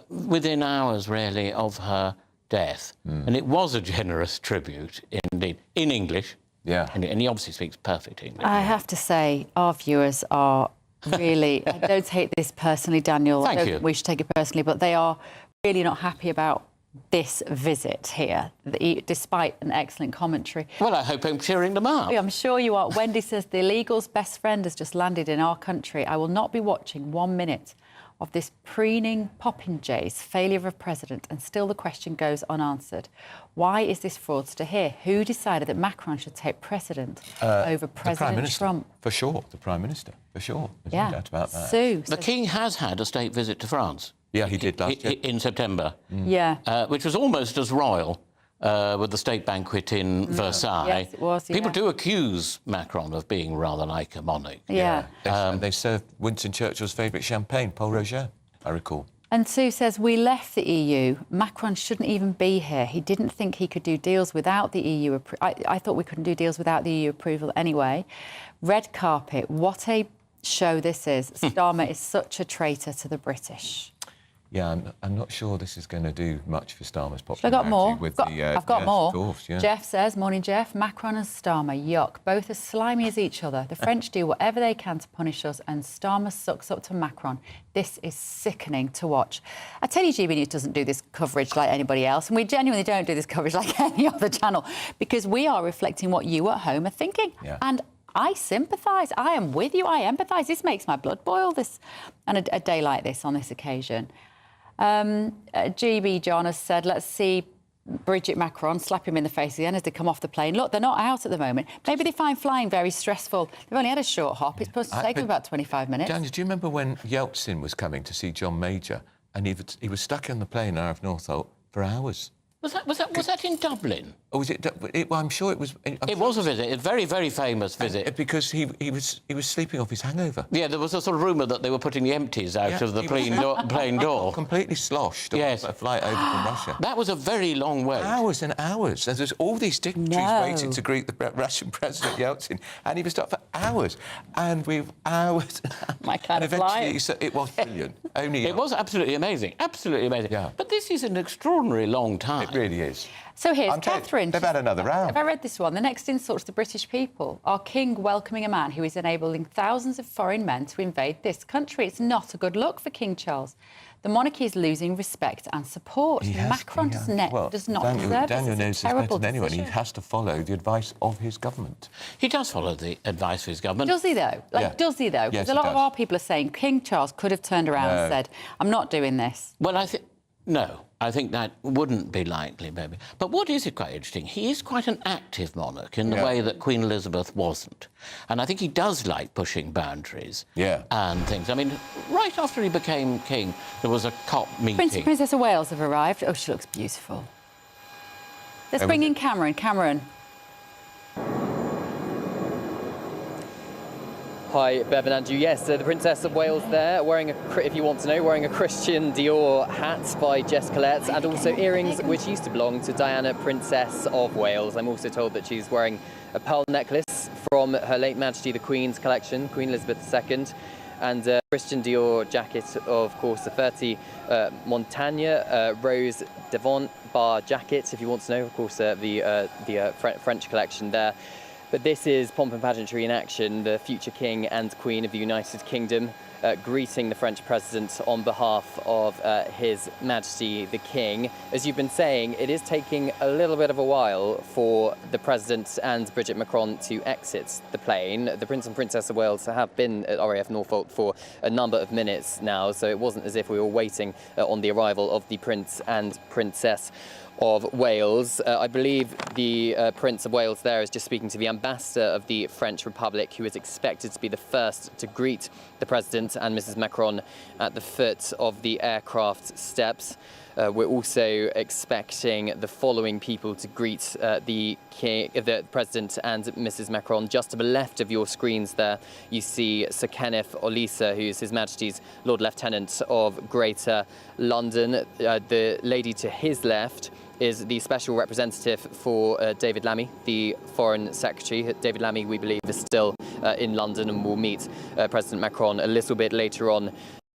within hours, really, of her death. And it was a generous tribute, indeed, in English. Yeah. And he obviously speaks perfect English. I have to say, our viewers are really, I don't take this personally, Daniel. Thank I don't you. think we should take it personally, but they are really not happy about this visit here, despite an excellent commentary. Well, I hope I'm cheering them up. I'm sure you are. Wendy says, the illegal's best friend has just landed in our country. I will not be watching 1 minute of this preening popinjay's failure of president, and still the question goes unanswered. Why is this fraudster here? Who decided that Macron should take precedent over President Trump? For sure, the Prime Minister, for sure. There's no doubt about that. Sue the King has had a state visit to France. Yeah, he did last year. In September. Yeah. Which was almost as royal with the state banquet in Versailles. Yes, it was, People do accuse Macron of being rather like a monarch. Yeah. They served Winston Churchill's favourite champagne, Paul Roger, I recall. And Sue says, we left the EU. Macron shouldn't even be here. He didn't think he could do deals without the EU. I thought we couldn't do deals without the EU approval anyway. Red carpet, what a show this is. Starmer is such a traitor to the British. Yeah, I'm not sure this is going to do much for Starmer's popularity. I've got more. I've got more. Of course, yeah. Jeff says, morning, Jeff. Macron and Starmer, yuck. Both as slimy as each other. The French do whatever they can to punish us, and Starmer sucks up to Macron. This is sickening to watch. I tell you, GB News doesn't do this coverage like anybody else, and we genuinely don't do this coverage like any other channel, because we are reflecting what you at home are thinking. Yeah. And I sympathise. I am with you. I empathise. This makes my blood boil, this, and a day like this on this occasion. GB John has said, let's see Brigitte Macron slap him in the face again as they come off the plane. Look, they're not out at the moment. Maybe they find flying very stressful. They've only had a short hop. It's supposed to take them about 25 minutes. Daniel, do you remember when Yeltsin was coming to see John Major and he was stuck in the plane in RF Northolt for hours? Was that in Dublin? Or was it? Well, I'm sure it was. It was a visit, a very, very famous visit. Because he was sleeping off his hangover. Yeah, there was a sort of rumour that they were putting the empties out of the plane door. Completely sloshed on a flight over from Russia. That was a very long wait. Hours and hours. And there's all these dignitaries waiting to greet the Russian President Yeltsin, and he was stuck for hours. And hours. My kind of flight. It was brilliant. It was absolutely amazing. Absolutely amazing. Yeah. But this is an extraordinary long time. It really is. So here's Catherine. They've had another round. Have I read this one? The next insult to the British people. Our king welcoming a man who is enabling thousands of foreign men to invade this country. It's not a good look for King Charles. The monarchy is losing respect and support. Macron does not deserve Daniel knows this better than anyone. He has to follow the advice of his government. He does follow the advice of his government. Does he, though? Does he, though? Because a lot of our people are saying King Charles could have turned around and said, I'm not doing this. Well, I think... No. I think that wouldn't be likely, maybe. But what is quite interesting, he is quite an active monarch in the way that Queen Elizabeth wasn't. And I think he does like pushing boundaries and things. I mean, right after he became king, there was a COP meeting. Prince and Princess of Wales have arrived. Oh, she looks beautiful. Let's bring in Cameron. Cameron. Hi, Bev and Andrew. Yes, the Princess of Wales there, wearing if you want to know, wearing a Christian Dior hat by Jess Collette, and also earrings which used to belong to Diana, Princess of Wales. I'm also told that she's wearing a pearl necklace from Her Late Majesty the Queen's collection, Queen Elizabeth II, and a Christian Dior jacket, of course, the 30 Montagne Rose Devant bar jacket, if you want to know, of course, the French collection there. But this is pomp and pageantry in action, the future King and Queen of the United Kingdom greeting the French President on behalf of His Majesty the King. As you've been saying, it is taking a little bit of a while for the President and Brigitte Macron to exit the plane. The Prince and Princess of Wales have been at RAF Norfolk for a number of minutes now, so it wasn't as if we were waiting on the arrival of the Prince and Princess of Wales. I believe the Prince of Wales there is just speaking to the ambassador of the French Republic, who is expected to be the first to greet the President and Mrs. Macron at the foot of the aircraft steps. We're also expecting the following people to greet the President and Mrs. Macron. Just to the left of your screens there, you see Sir Kenneth Olisa, who's His Majesty's Lord Lieutenant of Greater London. The lady to his left is the special representative for David Lammy, the Foreign Secretary. David Lammy, we believe, is still in London and will meet President Macron a little bit later on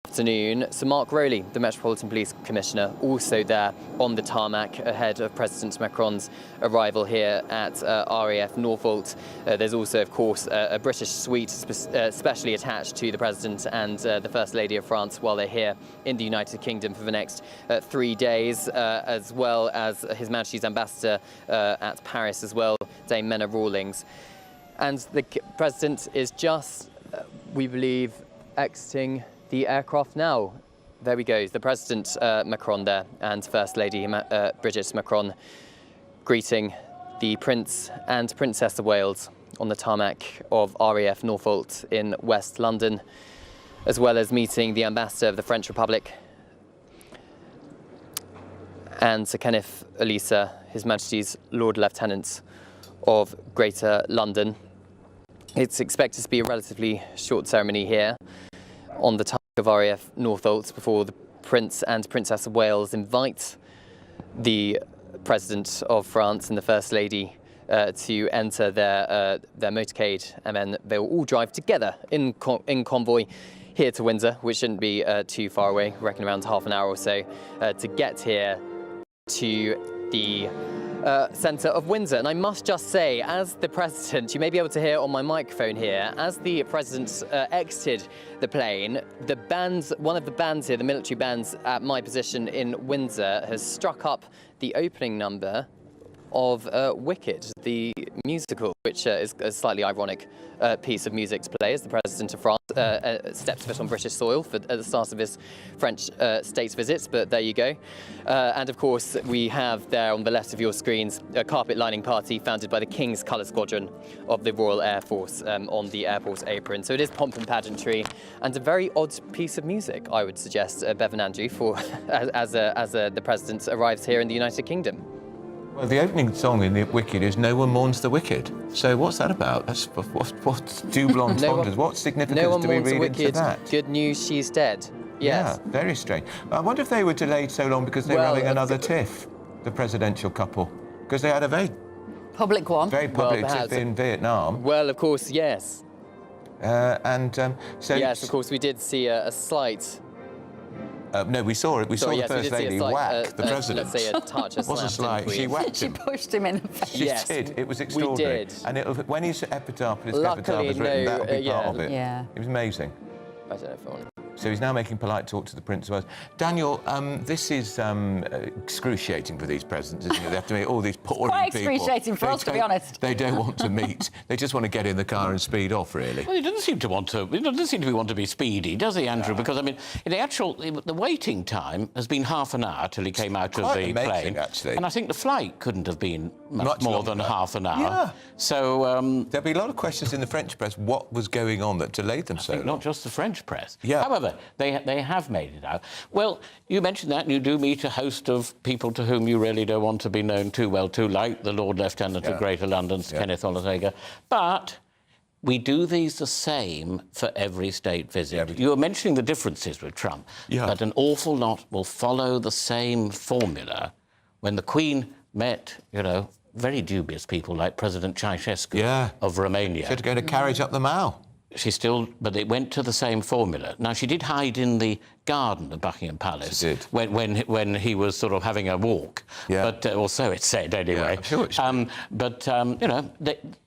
afternoon. Sir Mark Rowley, the Metropolitan Police Commissioner, also there on the tarmac ahead of President Macron's arrival here at RAF Norfolk. There's also, of course, a British suite specially attached to the President and the First Lady of France while they're here in the United Kingdom for the next 3 days, as well as His Majesty's Ambassador at Paris as well, Dame Mena Rawlings. And the President is just, we believe, exiting the aircraft now. There we go, the President Macron there and First Lady Brigitte Macron greeting the Prince and Princess of Wales on the tarmac of RAF Norfolk in West London, as well as meeting the Ambassador of the French Republic and Sir Kenneth Olisa, His Majesty's Lord Lieutenant of Greater London. It's expected to be a relatively short ceremony here on the tarmac of RAF Norfolk before the Prince and Princess of Wales invite the President of France and the First Lady to enter their motorcade, and then they'll all drive together in convoy here to Windsor, which shouldn't be too far away, I reckon around half an hour or so, to get here to the centre of Windsor. And I must just say, as the President, you may be able to hear on my microphone here, as the President exited the plane, the bands, one of the bands here, the military bands at my position in Windsor, has struck up the opening number of Wicked, the musical, which is a slightly ironic piece of music to play as the President of France steps foot on British soil at the start of his French state visits, but there you go. And of course, we have there on the left of your screens a carpet lining party founded by the King's Colour Squadron of the Royal Air Force on the airport apron. So it is pomp and pageantry and a very odd piece of music, I would suggest, Bev and Andrew, for as the President arrives here in the United Kingdom. Well, the opening song in the Wicked is "No One Mourns the Wicked." So what's that about? That's what's double entendres? What significance do we read into that? Good news, she's dead. Yes. Yeah, very strange. I wonder if they were delayed so long because they were having another tiff, the presidential couple, because they had a very public one. Very public tiff in Vietnam. Well, of course, yes. So yes, of course, we did see a slight. No, we saw it. We saw the First Lady whack the President. Let's say a touch, a wasn't slap, slight. She whacked him. She pushed him in the face. She did. It was extraordinary. We did. And when his epitaph, Luckily, was written, that would be part of it. Yeah. It was amazing. I don't know if I want. So he's now making polite talk to the Prince of Wales. Daniel, this is excruciating for these presidents, isn't it? They have to meet all these boring people. Quite excruciating for us, to be honest. They don't want to meet. They just want to get in the car and speed off, really. Well, he doesn't seem to want to. He doesn't seem to want to be speedy, does he, Andrew? Because I mean, the waiting time has been half an hour till he came out of the plane. Actually. And I think the flight couldn't have been much more than half an hour. Yeah. So there'll be a lot of questions in the French press. What was going on that delayed them so long? Not just the French press. Yeah. However, they have made it out. Well, you mentioned that, and you do meet a host of people to whom you really don't want to be known too well to, like the Lord Lieutenant of Greater London, Kenneth Olatega. But we do these the same for every state visit. You were mentioning the differences with Trump, but an awful lot will follow the same formula. When the Queen met, you know, very dubious people like President Ceausescu of Romania. She had to go to carriage up the Mall. But it went to the same formula. Now, she did hide in the garden of Buckingham Palace when he was sort of having a walk. But, or so it's said, anyway. Yeah, I'm sure you know,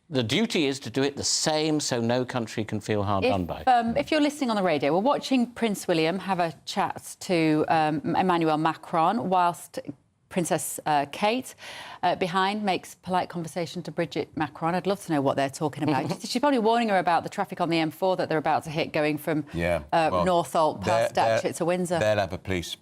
the duty is to do it the same so no country can feel hard done by. If you're listening on the radio, we're watching Prince William have a chat to Emmanuel Macron whilst Princess Kate behind makes polite conversation to Bridget Macron. I'd love to know what they're talking about. She's probably warning her about the traffic on the M4 that they're about to hit going from Northolt past Datchet to Windsor. They'll have a police...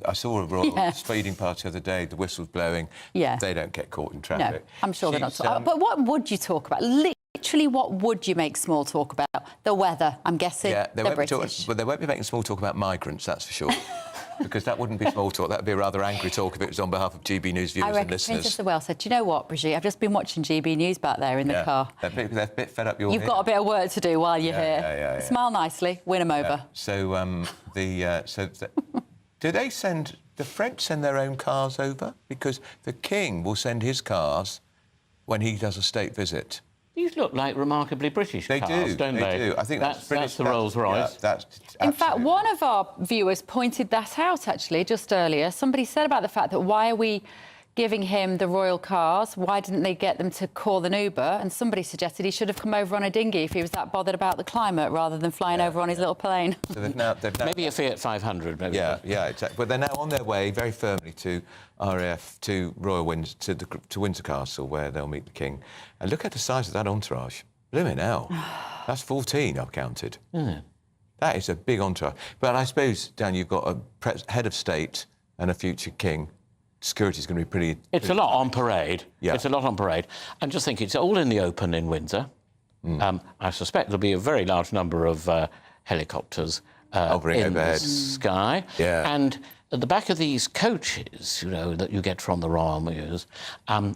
I saw a royal speeding party the other day, the whistle's blowing. They don't get caught in traffic. No, I'm sure they're not. But what would you talk about? Literally, what would you make small talk about? The weather, I'm guessing. Yeah, they British. they won't be making small talk about migrants, that's for sure. Because that wouldn't be small talk. That would be a rather angry talk if it was on behalf of GB News viewers and listeners. Princess of Wales said, do you know what, Brigitte? I've just been watching GB News back there in the car. They're a bit fed up you're You've got a bit of work to do while you're here. Smile nicely, win them over. So, do the French send their own cars over? Because the King will send his cars when he does a state visit. These look like remarkably British cars, don't they? They do. I think that's the Rolls-Royce. In fact, one of our viewers pointed that out, actually, just earlier. Somebody said about the fact that why are we giving him the royal cars? Why didn't they get them to call an Uber? And somebody suggested he should have come over on a dinghy if he was that bothered about the climate rather than flying over on his little plane. So they've now maybe a Fiat 500. Maybe. Yeah, exactly. But they're now on their way very firmly to RAF, to to Windsor Castle, where they'll meet the King. And look at the size of that entourage. Blimey hell. That's 14, I've counted. That is a big entourage. But I suppose, Dan, you've got a head of state and a future king. Security's going to be pretty... It's a lot on parade. Yeah. It's a lot on parade. And just think, it's all in the open in Windsor. I suspect there'll be a very large number of helicopters hovering in overhead. the sky. Yeah. And at the back of these coaches, you know, that you get from the Royal Mews,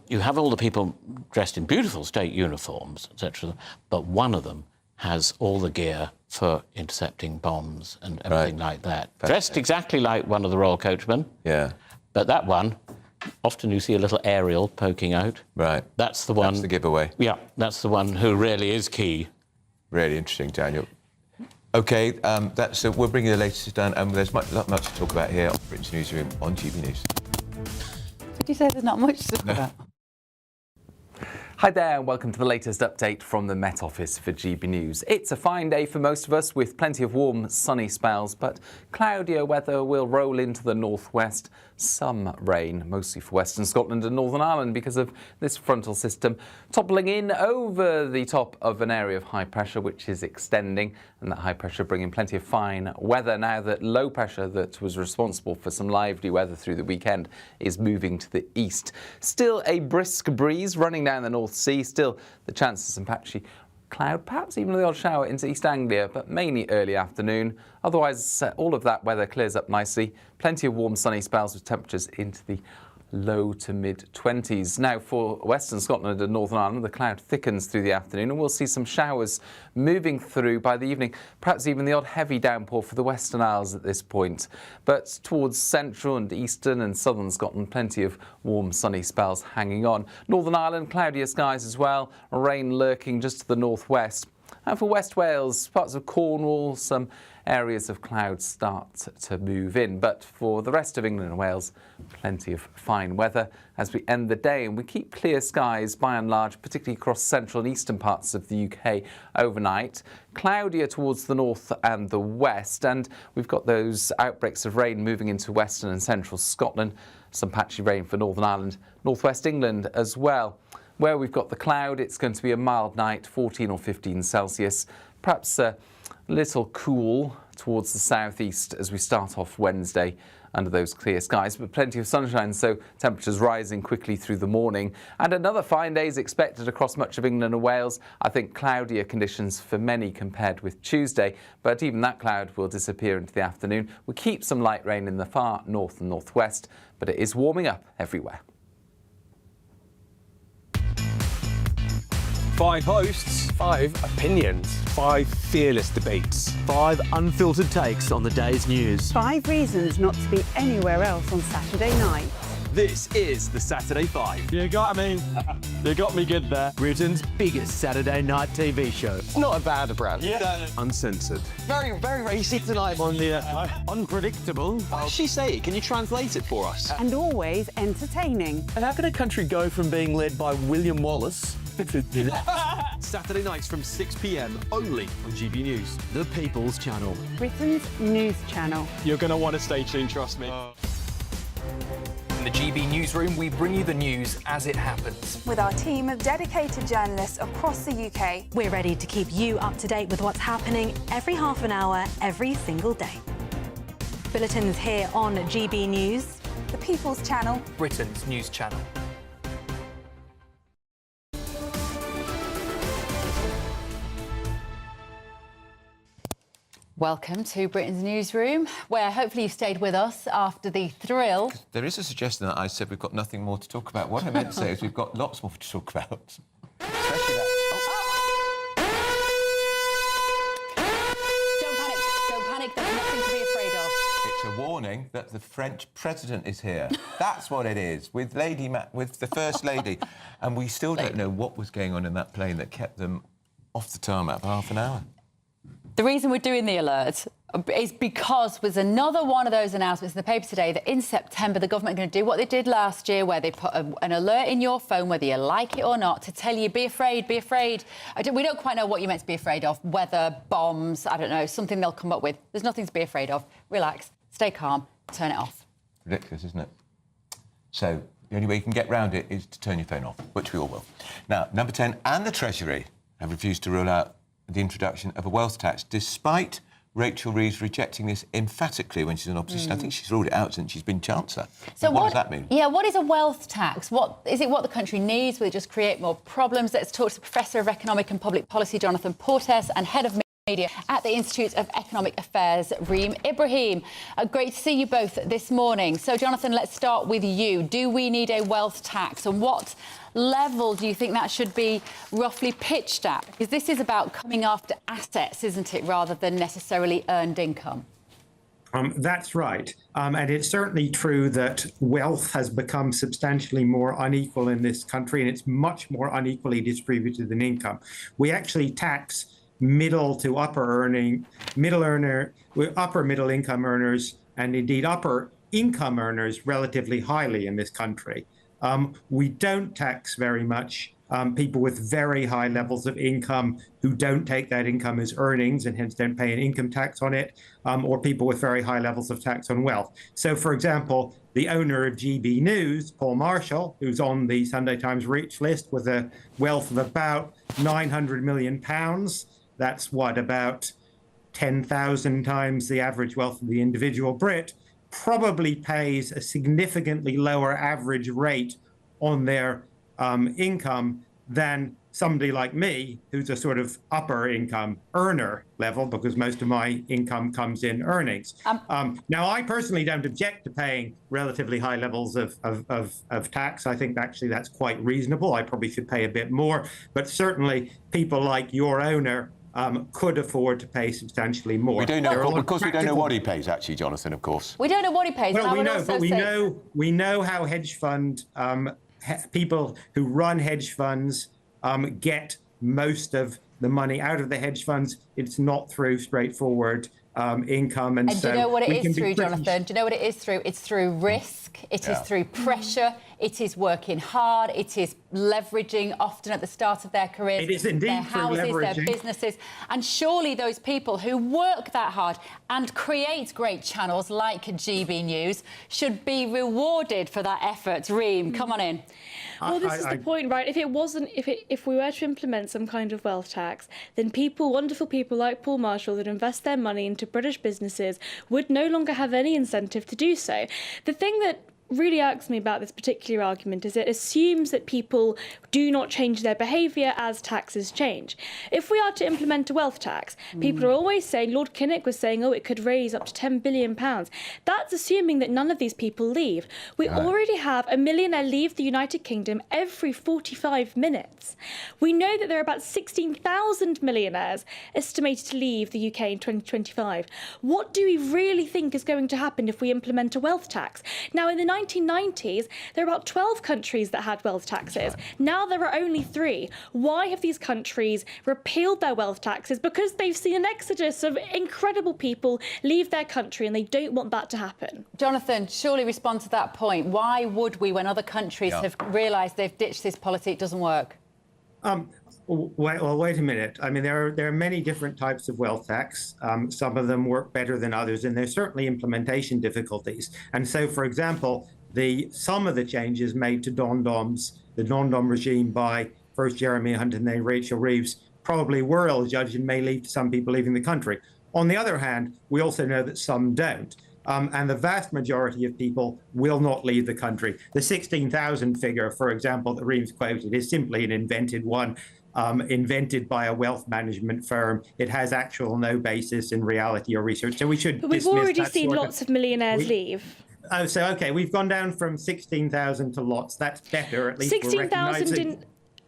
you have all the people dressed in beautiful state uniforms, etc. But one of them has all the gear for intercepting bombs and everything like that. Dressed exactly like one of the royal coachmen. Yeah. But that one, often you see a little aerial poking out. Right. That's the one... That's the giveaway. Yeah, that's the one who really is key. Really interesting, Daniel. OK, we'll bring you the latest down, and there's much to talk about here on Britain's Newsroom on GB News. Did you say there's not much to talk about? Hi there and welcome to the latest update from the Met Office for GB News. It's a fine day for most of us with plenty of warm, sunny spells, but cloudier weather will roll into the northwest. Some rain, mostly for Western Scotland and Northern Ireland because of this frontal system toppling in over the top of an area of high pressure which is extending, and that high pressure bringing plenty of fine weather now that low pressure that was responsible for some lively weather through the weekend is moving to the east. Still a brisk breeze running down the North Sea, still the chance of some patchy cloud, perhaps even the odd shower into East Anglia, but mainly early afternoon. Otherwise, all of that weather clears up nicely. Plenty of warm, sunny spells with temperatures into the low to mid-20s. Now, for Western Scotland and Northern Ireland, the cloud thickens through the afternoon, and we'll see some showers moving through by the evening, perhaps even the odd heavy downpour for the Western Isles at this point. But towards central and eastern and southern Scotland, plenty of warm, sunny spells hanging on. Northern Ireland, cloudier skies as well, rain lurking just to the northwest. And for West Wales, parts of Cornwall, some areas of clouds start to move in. But for the rest of England and Wales, plenty of fine weather as we end the day, and we keep clear skies by and large, particularly across central and eastern parts of the UK overnight. Cloudier towards the north and the west, and we've got those outbreaks of rain moving into western and central Scotland. Some patchy rain for Northern Ireland, northwest England as well. Where we've got the cloud, it's going to be a mild night, 14 or 15 Celsius. Perhaps a little cool towards the southeast as we start off Wednesday under those clear skies, but plenty of sunshine, so temperatures rising quickly through the morning. And another fine day is expected across much of England and Wales. I think cloudier conditions for many compared with Tuesday, but even that cloud will disappear into the afternoon. We'll keep some light rain in the far north and northwest, but it is warming up everywhere. 5 hosts, 5 opinions, 5 fearless debates, 5 unfiltered takes on the day's news. 5 reasons not to be anywhere else on Saturday night. This is the Saturday 5. You got me good there. Britain's biggest Saturday night TV show. It's not a bad brand. Yeah. Uncensored. Very, very racy tonight on the unpredictable. What does she say? Can you translate it for us? And always entertaining. And how can a country go from being led by William Wallace Saturday nights from 6 p.m. only on GB News, the People's Channel. Britain's news channel. You're going to want to stay tuned, trust me. In the GB Newsroom, we bring you the news as it happens. With our team of dedicated journalists across the UK, we're ready to keep you up to date with what's happening every half an hour, every single day. Bulletins here on GB News, the People's Channel, Britain's news channel. Welcome to Britain's Newsroom, where hopefully you've stayed with us after the thrill. There is a suggestion that I said we've got nothing more to talk about. What I meant to say is we've got lots more to talk about. Especially that. Don't panic, there's nothing to be afraid of. It's a warning that the French president is here. That's what it is, with with the First Lady. And we still don't know what was going on in that plane that kept them off the tarmac for half an hour. The reason we're doing the alert is because there's another one of those announcements in the paper today that in September the government are going to do what they did last year, where they put an alert in your phone, whether you like it or not, to tell you, be afraid, be afraid. We don't quite know what you're meant to be afraid of, weather, bombs, I don't know, something they'll come up with. There's nothing to be afraid of. Relax, stay calm, turn it off. Ridiculous, isn't it? So the only way you can get round it is to turn your phone off, which we all will. Now, number 10 and the Treasury have refused to rule out the introduction of a wealth tax, despite Rachel Reeves rejecting this emphatically when she's in opposition. I think she's ruled it out since she's been Chancellor. So what does that mean? Yeah, what is a wealth tax? What is it what the country needs? Will it just create more problems? Let's talk to Professor of Economic and Public Policy, Jonathan Portes, and Head of Media at the Institute of Economic Affairs, Reem Ibrahim. Great to see you both this morning. So, Jonathan, let's start with you. Do we need a wealth tax, and what level do you think that should be roughly pitched at? Because this is about coming after assets, isn't it, rather than necessarily earned income? That's right. And it's certainly true that wealth has become substantially more unequal in this country, and it's much more unequally distributed than income. We actually tax middle to upper middle income earners, and indeed upper income earners relatively highly in this country. We don't tax very much people with very high levels of income who don't take that income as earnings and hence don't pay an income tax on it, or people with very high levels of tax on wealth. So, for example, the owner of GB News, Paul Marshall, who's on the Sunday Times Rich list with a wealth of about £900 million, that's what, about 10,000 times the average wealth of the individual Brit, probably pays a significantly lower average rate on their income than somebody like me, who's a sort of upper income earner level, because most of my income comes in earnings. Now, I personally don't object to paying relatively high levels of tax. I think actually that's quite reasonable. I probably should pay a bit more, but certainly people like your owner could afford to pay substantially more. We don't know, because we don't know what he pays, actually, Jonathan, of course. We don't know what he pays. Well, we know how hedge fund people who run hedge funds get most of the money out of the hedge funds. It's not through straightforward income. And do so you know what it we is can be through, pretty- Jonathan? Do you know what it is through? It's through risk, it is through pressure, it is working hard, it is leveraging often at the start of their careers. It is indeed their through houses, their leveraging. businesses. And surely those people who work that hard and create great channels like GB News should be rewarded for that effort. Reem, come on in. Well, this is the point, right? If we were to implement some kind of wealth tax, then wonderful people like Paul Marshall that invest their money into British businesses would no longer have any incentive to do so. The thing that really irks me about this particular argument is it assumes that people do not change their behaviour as taxes change. If we are to implement a wealth tax, people are always saying, Lord Kinnock was saying, oh, it could raise up to £10 billion. That's assuming that none of these people leave. We already have a millionaire leave the United Kingdom every 45 minutes. We know that there are about 16,000 millionaires estimated to leave the UK in 2025. What do we really think is going to happen if we implement a wealth tax? Now, in the 1990s, there were about 12 countries that had wealth taxes. Now there are only 3. Why have these countries repealed their wealth taxes? Because they've seen an exodus of incredible people leave their country and they don't want that to happen. Jonathan, surely respond to that point. Why would we, when other countries have realised they've ditched this policy, it doesn't work? Wait a minute. I mean, there are many different types of wealth tax. Some of them work better than others, and there's certainly implementation difficulties. And so, for example, some of the changes made to the non-dom regime by first Jeremy Hunt and then Rachel Reeves probably were ill-judged and may lead to some people leaving the country. On the other hand, we also know that some don't. And the vast majority of people will not leave the country. The 16,000 figure, for example, that Reeves quoted is simply an invented one. Invented by a wealth management firm. It has no basis in reality or research. So we should. But we've already seen lots of millionaires leave. Oh, so okay, we've gone down from 16,000 to lots. That's better, at least. 16,000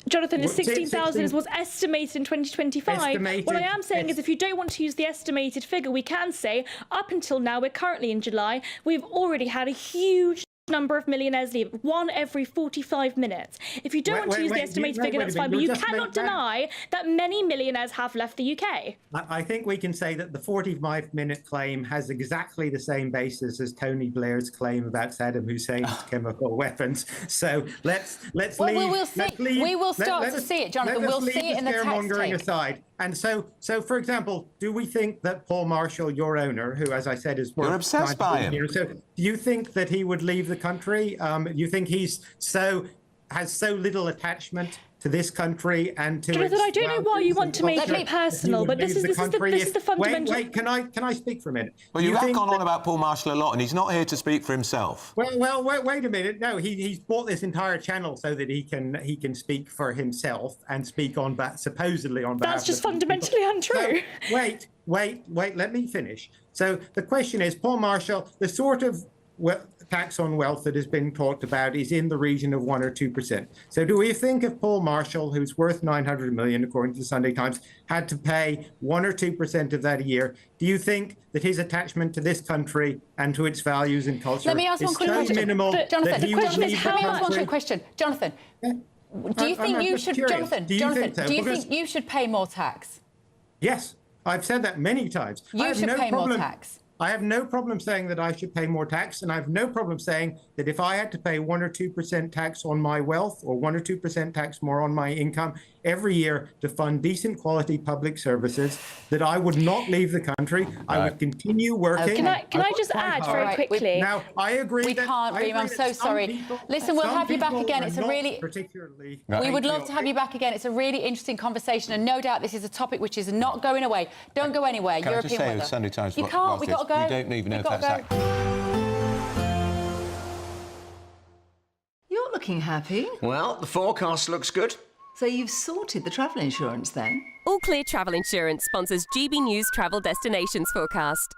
Jonathan, the 16,000 was estimated in 2025. What I am saying is if you don't want to use the estimated figure, we can say up until now, we're currently in July, we've already had a huge number of millionaires leave, 1 every 45 minutes. If you don't want to use the estimated figure, that's fine, but you cannot deny that many millionaires have left the UK. I think we can say that the 45-minute claim has exactly the same basis as Tony Blair's claim about Saddam Hussein's chemical weapons. So let's leave. We'll see. We will start to see it, Jonathan. We'll see it in the tax tape. Aside. And so, for example, do we think that Paul Marshall, your owner, who, as I said, is you're obsessed by him? So, do you think that he would leave the country? Do you think has so little attachment to this country and to? Jonathan, I don't know why you want to make it personal, but this is the fundamental. Wait, can I speak for a minute? Well, you have gone on about Paul Marshall a lot, and he's not here to speak for himself. Well, wait a minute. No, he's bought this entire channel so that he can speak for himself and speak on supposedly on behalf. That's just fundamentally untrue. No, wait. Let me finish. So the question is, Paul Marshall, the sort of tax on wealth that has been talked about is in the region of 1 or 2%. So do we think if Paul Marshall, who's worth 900 million, according to the Sunday Times, had to pay 1 or 2% of that a year, do you think that his attachment to this country and to its values and culture Let me ask one quick question. Minimal? Jonathan, the question is, how ask one quick question. Jonathan, do you think you should, Jonathan, do you think you should pay more tax? Yes, I've said that many times. You should pay more tax. I have no problem saying that I should pay more tax, and I have no problem saying that if I had to pay 1 or 2% tax on my wealth or 1 or 2% tax more on my income every year to fund decent quality public services, that I would not leave the country. I would continue working. Can I just add very quickly? Now, I agree. We can't, Reem. I'm so sorry. Listen, we'll have you back again. It's a really. We would love to have you back again. It's a really interesting conversation, and no doubt this is a topic which is not going away. Don't go anywhere. Can European I just say, weather. Sunday Times, you can't. We got to go. You don't even know if that's accurate. You're looking happy. Well, the forecast looks good. So you've sorted the travel insurance then? All Clear Travel Insurance sponsors GB News Travel Destinations forecast.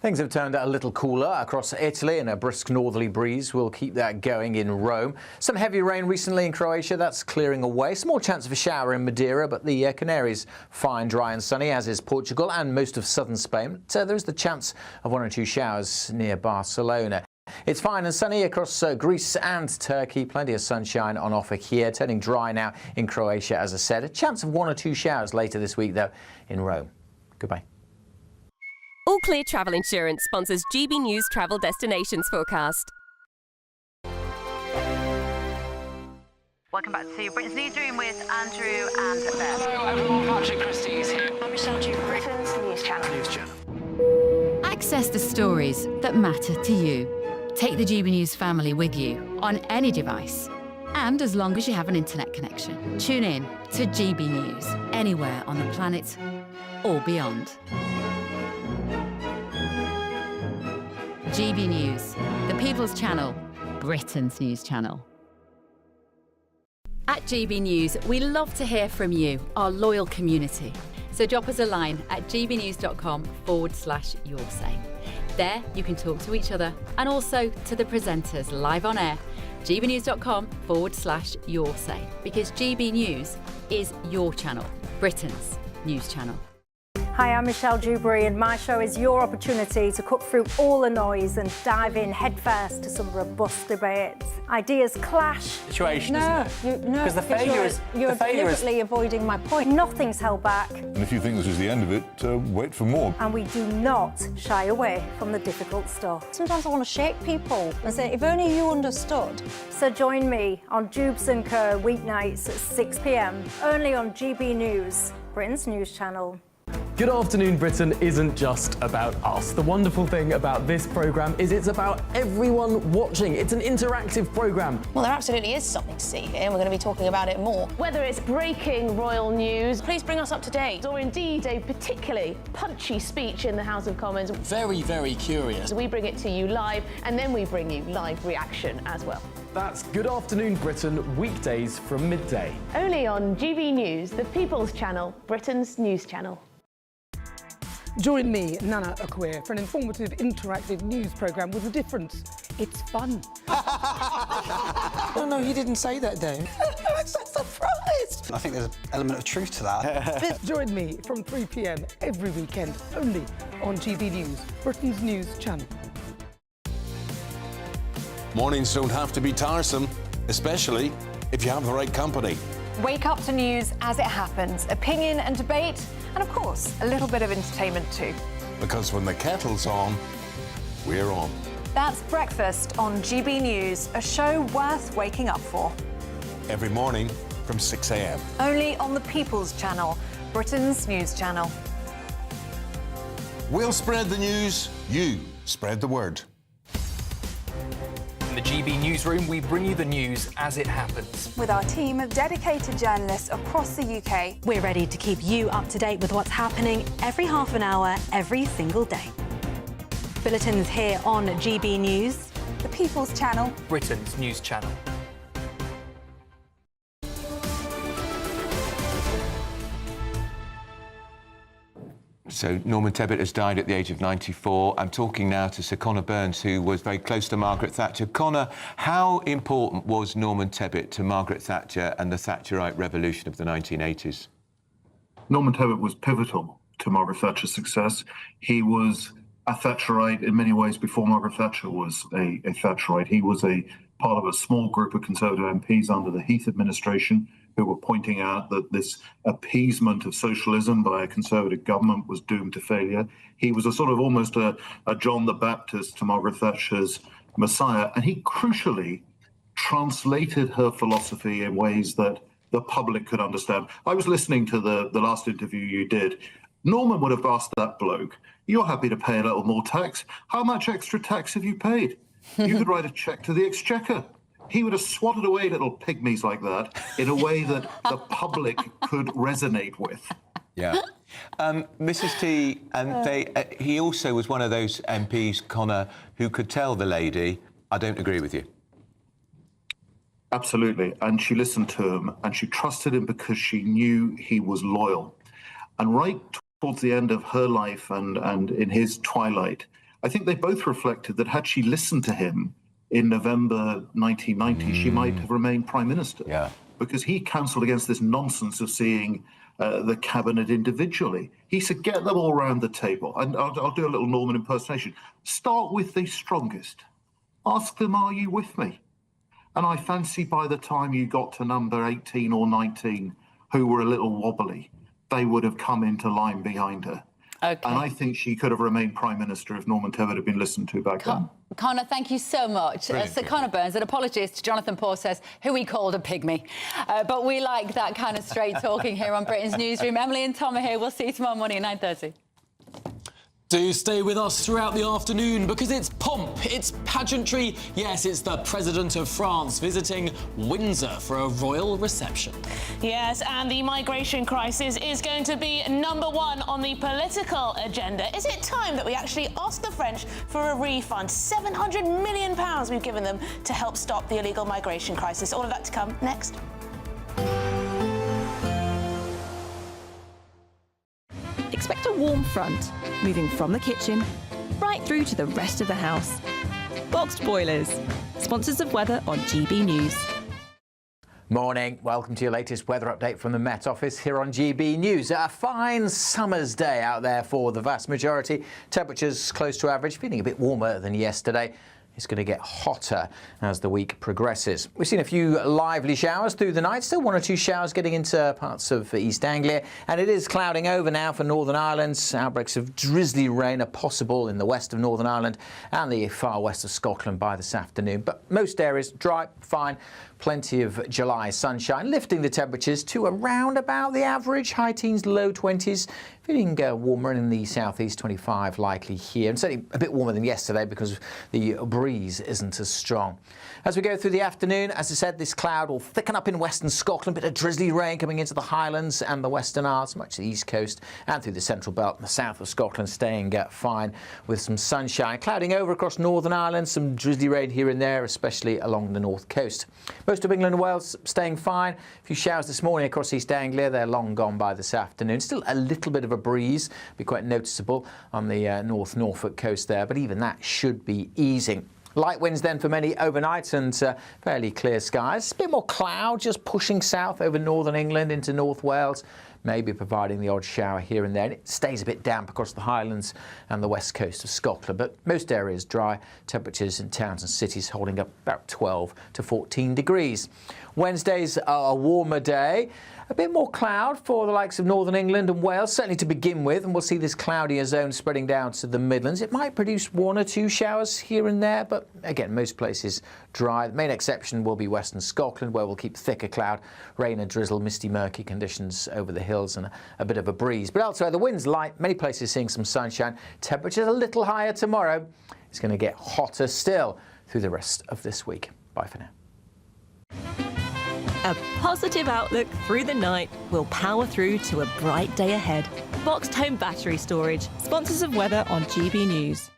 Things have turned a little cooler across Italy, and a brisk northerly breeze will keep that going in Rome. Some heavy rain recently in Croatia, that's clearing away. Small chance of a shower in Madeira, but the Canaries fine, dry and sunny, as is Portugal and most of southern Spain. So there is the chance of 1 or 2 showers near Barcelona. It's fine and sunny across Greece and Turkey. Plenty of sunshine on offer here. Turning dry now in Croatia, as I said. A chance of 1 or 2 showers later this week, though, in Rome. Goodbye. All Clear Travel Insurance sponsors GB News travel destinations forecast. Welcome back to Britain's Newsroom with Andrew and Beth. Hello everyone, Patrick Christie's here. I'm Michelle Dewberry. Britain's News Channel. News Channel. Access the stories that matter to you. Take the GB News family with you on any device. And as long as you have an internet connection, tune in to GB News anywhere on the planet or beyond. GB News, the People's Channel, Britain's news channel. At GB News, we love to hear from you, our loyal community. So drop us a line at gbnews.com/yoursay. There you can talk to each other and also to the presenters live on air. gbnews.com/yoursay, because GB News is your channel, Britain's news channel. Hi, I'm Michelle Dewberry, and my show is your opportunity to cut through all the noise and dive in headfirst to some robust debates. Ideas clash. Situation, No, Because the failure is... You're the failure is... deliberately avoiding my point. Nothing's held back. And if you think this is the end of it, wait for more. And we do not shy away from the difficult stuff. Sometimes I want to shake people and say, if only you understood. So join me on Jubes & Co. weeknights at 6 p.m, only on GB News, Britain's news channel. Good Afternoon Britain isn't just about us. The wonderful thing about this programme is it's about everyone watching. It's an interactive programme. Well, there absolutely is something to see here, and we're going to be talking about it more. Whether it's breaking royal news, please bring us up to date, or indeed a particularly punchy speech in the House of Commons. Very, very curious. We bring it to you live, and then we bring you live reaction as well. That's Good Afternoon Britain, weekdays from midday. Only on GB News, the People's Channel, Britain's news channel. Join me, Nana Akwe, for an informative, interactive news programme with a difference. It's fun. No, he didn't say that, Dave. I'm so surprised. I think there's an element of truth to that. Join me from 3 p.m. every weekend, only on GB News, Britain's news channel. Mornings don't have to be tiresome, especially if you have the right company. Wake up to news as it happens, opinion and debate, and of course, a little bit of entertainment too. Because when the kettle's on, we're on. That's Breakfast on GB News, a show worth waking up for. Every morning from 6 a.m. Only on the People's Channel, Britain's news channel. We'll spread the news, you spread the word. In the GB Newsroom, we bring you the news as it happens. With our team of dedicated journalists across the UK. We're ready to keep you up to date with what's happening every half an hour, every single day. Bulletins here on GB News, the People's Channel, Britain's news channel. So Norman Tebbit has died at the age of 94. I'm talking now to Sir Conor Burns, who was very close to Margaret Thatcher. Conor, how important was Norman Tebbit to Margaret Thatcher and the Thatcherite revolution of the 1980s? Norman Tebbit was pivotal to Margaret Thatcher's success. He was a Thatcherite in many ways before Margaret Thatcher was a Thatcherite. He was a part of a small group of Conservative MPs under the Heath administration who were pointing out that this appeasement of socialism by a Conservative government was doomed to failure. He was a sort of almost a John the Baptist to Margaret Thatcher's Messiah, and he crucially translated her philosophy in ways that the public could understand. I was listening to the last interview you did. Norman would have asked that bloke, "You're happy to pay a little more tax. How much extra tax have you paid? You could write a cheque to the Exchequer." He would have swatted away little pygmies like that in a way that the public could resonate with. Yeah. Mrs T, he also was one of those MPs, Conor, who could tell the lady, "I don't agree with you." Absolutely. And she listened to him and she trusted him because she knew he was loyal. And right towards the end of her life and in his twilight, I think they both reflected that had she listened to him in November 1990, she might have remained Prime Minister. Yeah. Because he counselled against this nonsense of seeing the cabinet individually. He said, get them all round the table. And I'll do a little Norman impersonation. Start with the strongest. Ask them, are you with me? And I fancy by the time you got to number 18 or 19, who were a little wobbly, they would have come into line behind her. And I think she could have remained Prime Minister if Norman Tevitt had been listened to back then. Connor, thank you so much. So Connor Burns, an apologist, Jonathan Paul says, who he called a pygmy. But we like that kind of straight talking here on Britain's Newsroom. Emily and Tom are here. We'll see you tomorrow morning at 9:30. Do stay with us throughout the afternoon because it's pomp, it's pageantry. Yes, it's the President of France visiting Windsor for a royal reception. Yes, and the migration crisis is going to be #1 on the political agenda. Is it time that we actually ask the French for a refund? £700 million we've given them to help stop the illegal migration crisis. All of that to come next. Expect a warm front, moving from the kitchen right through to the rest of the house. Boxed Boilers, sponsors of weather on GB News. Morning, welcome to your latest weather update from the Met Office here on GB News. A fine summer's day out there for the vast majority. Temperatures close to average, feeling a bit warmer than yesterday. It's going to get hotter as the week progresses. We've seen a few lively showers through the night, still 1 or 2 showers getting into parts of East Anglia, and it is clouding over now for Northern Ireland. Outbreaks of drizzly rain are possible in the west of Northern Ireland and the far west of Scotland by this afternoon, but most areas dry, fine. Plenty of July sunshine, lifting the temperatures to around about the average, high teens, low 20s. Feeling warmer in the southeast, 25 likely here, and certainly a bit warmer than yesterday because the breeze isn't as strong. As we go through the afternoon, as I said, this cloud will thicken up in western Scotland, bit of drizzly rain coming into the Highlands and the Western Isles, much of the east coast and through the central belt and the south of Scotland, staying fine with some sunshine. Clouding over across Northern Ireland, some drizzly rain here and there, especially along the north coast. Most of England and Wales staying fine. A few showers this morning across East Anglia. They're long gone by this afternoon. Still a little bit of a breeze, be quite noticeable on the North Norfolk coast there, but even that should be easing. Light winds then for many overnight and fairly clear skies. A bit more cloud just pushing south over northern England into North Wales, maybe providing the odd shower here and there. And it stays a bit damp across the Highlands and the west coast of Scotland, but most areas dry. Temperatures in towns and cities holding up about 12 to 14 degrees. Wednesday's a warmer day. A bit more cloud for the likes of Northern England and Wales, certainly to begin with, and we'll see this cloudier zone spreading down to the Midlands. It might produce 1 or 2 showers here and there, but again, most places dry. The main exception will be Western Scotland, where we'll keep thicker cloud, rain and drizzle, misty, murky conditions over the hills and a bit of a breeze. But elsewhere, the wind's light, many places seeing some sunshine. Temperatures a little higher tomorrow. It's going to get hotter still through the rest of this week. Bye for now. A positive outlook through the night will power through to a bright day ahead. Boxed Home Battery Storage, sponsors of weather on GB News.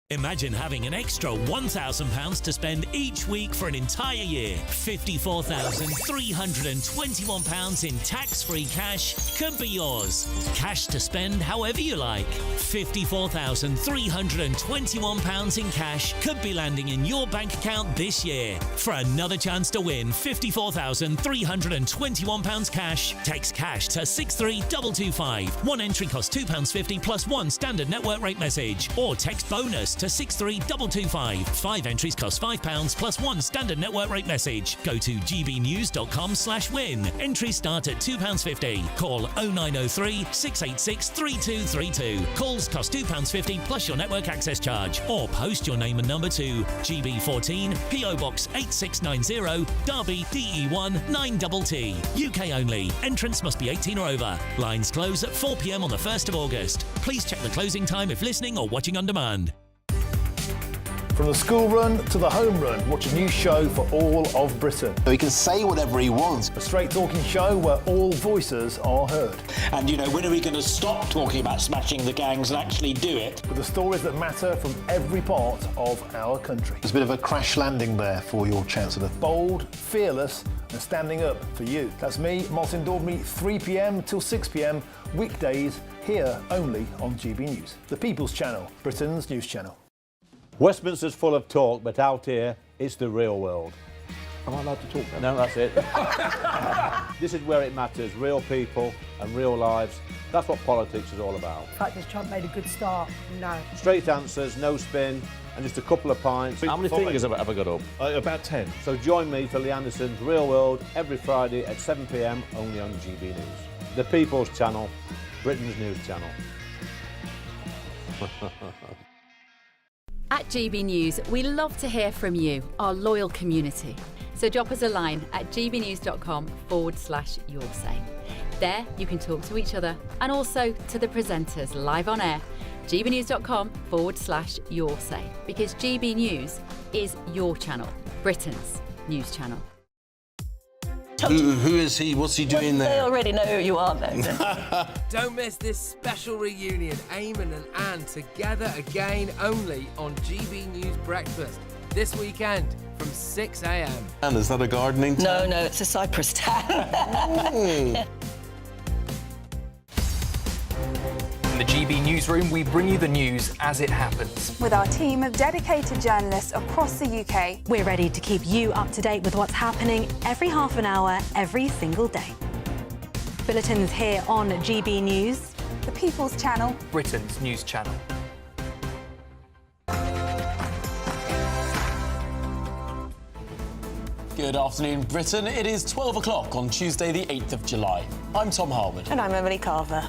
Imagine having an extra £1,000 to spend each week for an entire year. £54,321 in tax-free cash could be yours. Cash to spend however you like. £54,321 in cash could be landing in your bank account this year. For another chance to win £54,321 cash, text cash to 63225. One entry costs £2.50 plus 1 standard network rate message. Or text bonus to 63225. 5 entries cost £5 plus 1 standard network rate message. Go to gbnews.com/win. Entries start at £2.50. Call 0903 686 3232. Calls cost £2.50 plus your network access charge. Or post your name and number to GB14 PO Box 8690 Derby DE1 9TT. UK only. Entrance must be 18 or over. Lines close at 4 p.m. on the 1st of August. Please check the closing time if listening or watching on demand. From the school run to the home run, watch a new show for all of Britain. He can say whatever he wants. A straight talking show where all voices are heard. And, you know, when are we going to stop talking about smashing the gangs and actually do it? With the stories that matter from every part of our country. There's a bit of a crash landing there for your Chancellor. Bold, fearless and standing up for you. That's me, Martin Daubney, 3 p.m. till 6 p.m, weekdays, here only on GB News. The People's Channel, Britain's news channel. Westminster's full of talk, but out here, it's the real world. Am I allowed to talk now? No, that's it. This is where it matters, real people and real lives. That's what politics is all about. The fact that Trump made a good start, no. Straight answers, no spin, and just a couple of pints. How many fingers have I got up? About 10. So join me for Lee Anderson's Real World every Friday at 7 p.m, only on GB News. The People's Channel, Britain's news channel. At GB News, we love to hear from you, our loyal community. So drop us a line at gbnews.com/yoursay. There you can talk to each other and also to the presenters live on air. gbnews.com/yoursay, because GB News is your channel, Britain's news channel. Who is he? What's he doing They there? already know who you are, though. Don't miss this special reunion. Eamon and Anne together again, only on GB News Breakfast this weekend from 6 a.m. And is that a gardening tan? No, it's a cypress tan. In the GB Newsroom, we bring you the news as it happens. With our team of dedicated journalists across the UK. We're ready to keep you up to date with what's happening every half an hour, every single day. Bulletins here on GB News. The People's Channel. Britain's news channel. Good afternoon, Britain. It is 12 o'clock on Tuesday, the 8th of July. I'm Tom Harwood. And I'm Emily Carver.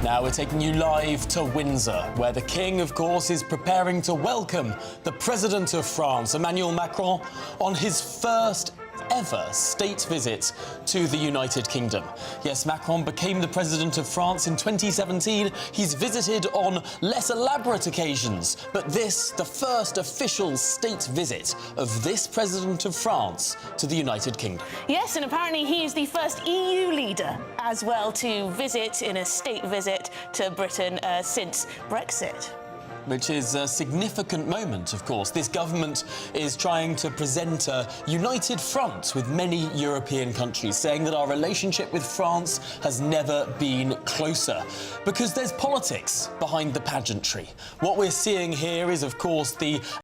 Now we're taking you live to Windsor, where the King, of course, is preparing to welcome the President of France, Emmanuel Macron, on his first ever state visit to the United Kingdom. Yes, Macron became the President of France in 2017. He's visited on less elaborate occasions, but this, the first official state visit of this President of France to the United Kingdom. Yes, and apparently he is the first EU leader as well to visit in a state visit to Britain since Brexit. Which is a significant moment, of course. This government is trying to present a united front with many European countries, saying that our relationship with France has never been closer. Because there's politics behind the pageantry. What we're seeing here is, of course, the